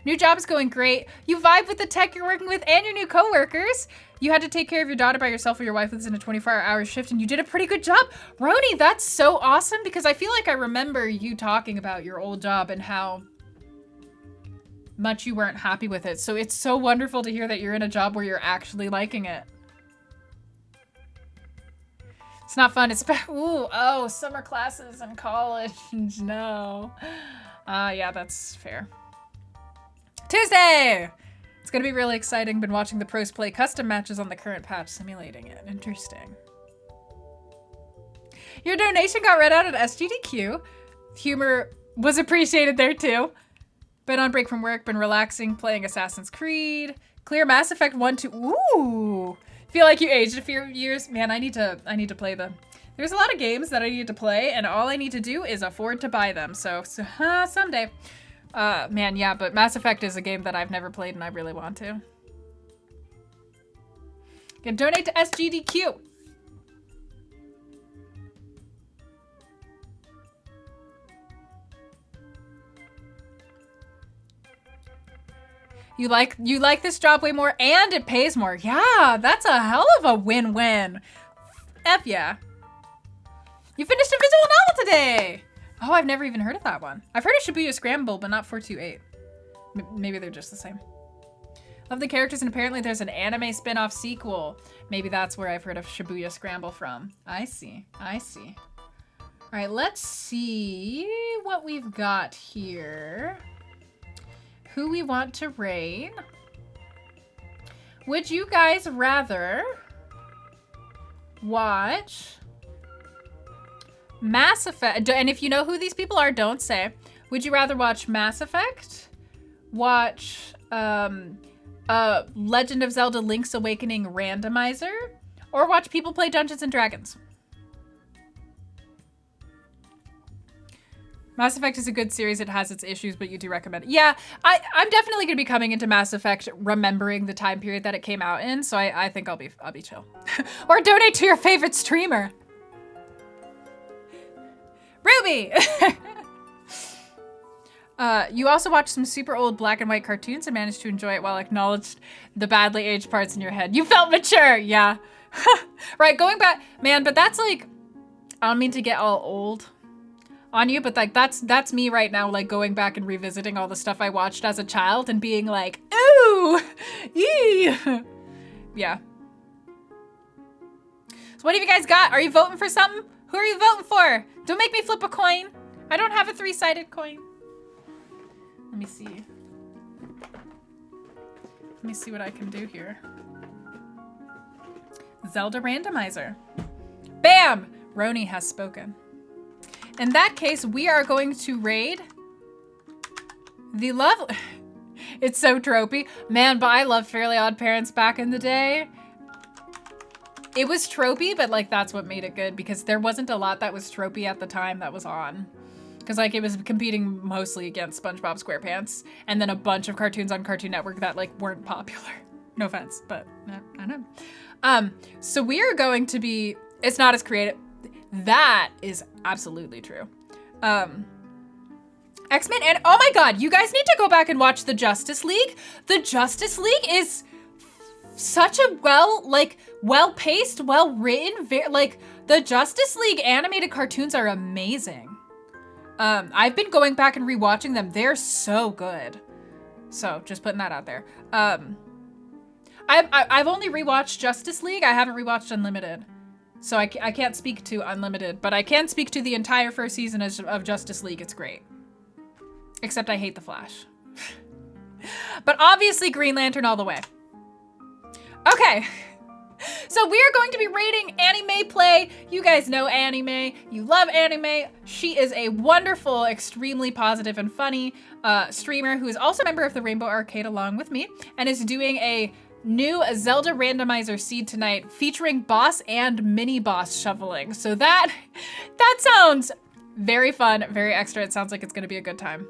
New job is going great. You vibe with the tech you're working with and your new coworkers. You had to take care of your daughter by yourself while your wife was in a 24-hour shift and you did a pretty good job. Roni, that's so awesome because I feel like I remember you talking about your old job and how much you weren't happy with it. So it's so wonderful to hear that you're in a job where you're actually liking it. It's not fun. It's summer classes and college. No. Yeah, that's fair. Tuesday! It's gonna be really exciting. Been watching the pros play custom matches on the current patch, simulating it. Interesting. Your donation got read out at SGDQ. Humor was appreciated there too. Been on break from work, been relaxing, playing Assassin's Creed. Clear Mass Effect 1, 2. Ooh! Feel like you aged a few years. Man, I need to play them. There's a lot of games that I need to play, and all I need to do is afford to buy them. So someday. Man, yeah, but Mass Effect is a game that I've never played and I really want to. You can donate to SGDQ. You like this job way more and it pays more. Yeah, that's a hell of a win-win. F yeah. You finished a visual novel today. Oh, I've never even heard of that one. I've heard of Shibuya Scramble, but not 428. Maybe they're just the same. Love the characters, and apparently there's an anime spin-off sequel. Maybe that's where I've heard of Shibuya Scramble from. I see. I see. All right, let's see what we've got here. Who we want to raid. Would you guys rather watch Mass Effect? And if you know who these people are, don't say. Would you rather watch Mass Effect, watch Legend of Zelda Link's Awakening randomizer, or watch people play Dungeons and Dragons? Mass Effect is a good series. It has its issues, but you do recommend it. Yeah, I'm definitely going to be coming into Mass Effect remembering the time period that it came out in, so I think I'll be chill. Or donate to your favorite streamer. Ruby! You also watched some super old black and white cartoons and managed to enjoy it while acknowledged the badly aged parts in your head. You felt mature, yeah. Right, going back, man, but that's like, I don't mean to get all old on you, but like that's me right now, like going back and revisiting all the stuff I watched as a child and being like, ooh, yee. Yeah. So what have you guys got? Are you voting for something? Who are you voting for? Don't make me flip a coin. I don't have a 3-sided coin. Let me see. Let me see what I can do here. Zelda randomizer. Bam! Roni has spoken. In that case, we are going to raid The love... It's so tropey. Man, but I loved Fairly Odd Parents back in the day. It was tropey, but like that's what made it good because there wasn't a lot that was tropey at the time that was on. Because like it was competing mostly against SpongeBob SquarePants and then a bunch of cartoons on Cartoon Network that like weren't popular. No offense, but I know. So we are going to be, it's not as creative. That is absolutely true. X-Men and, oh my God, you guys need to go back and watch the Justice League. The Justice League is such a well-paced, well-written, like the Justice League animated cartoons are amazing. I've been going back and rewatching them. They're so good. So just putting that out there. I've only rewatched Justice League. I haven't rewatched Unlimited. So I can't speak to Unlimited, but I can speak to the entire first season of Justice League. It's great. Except I hate the Flash. But obviously Green Lantern all the way. Okay. So we are going to be rating Anime Play. You guys know Anime. You love Anime. She is a wonderful, extremely positive and funny streamer who is also a member of the Rainbow Arcade along with me and is doing a new Zelda randomizer seed tonight featuring boss and mini boss shoveling. So that sounds very fun, very extra. It sounds like it's going to be a good time.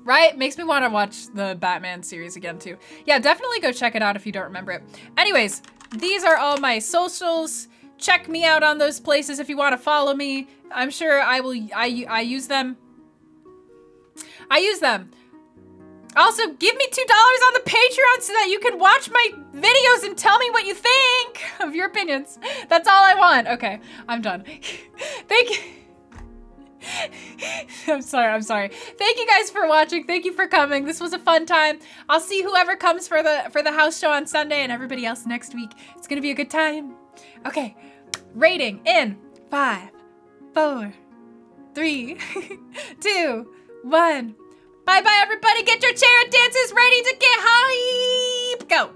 Right? Makes me want to watch the Batman series again too. Yeah, definitely go check it out if you don't remember it. Anyways, these are all my socials. Check me out on those places if you want to follow me. I'm sure I will. I use them. I use them. Also, give me $2 on the Patreon so that you can watch my videos and tell me what you think of your opinions. That's all I want. Okay, I'm done. Thank you. I'm sorry. Thank you guys for watching. Thank you for coming. This was a fun time. I'll see whoever comes for the house show on Sunday and everybody else next week. It's gonna be a good time. Okay, rating in 5, 4, 3, 2, 1. Bye bye everybody. Get your chair dances ready to get hype. Go.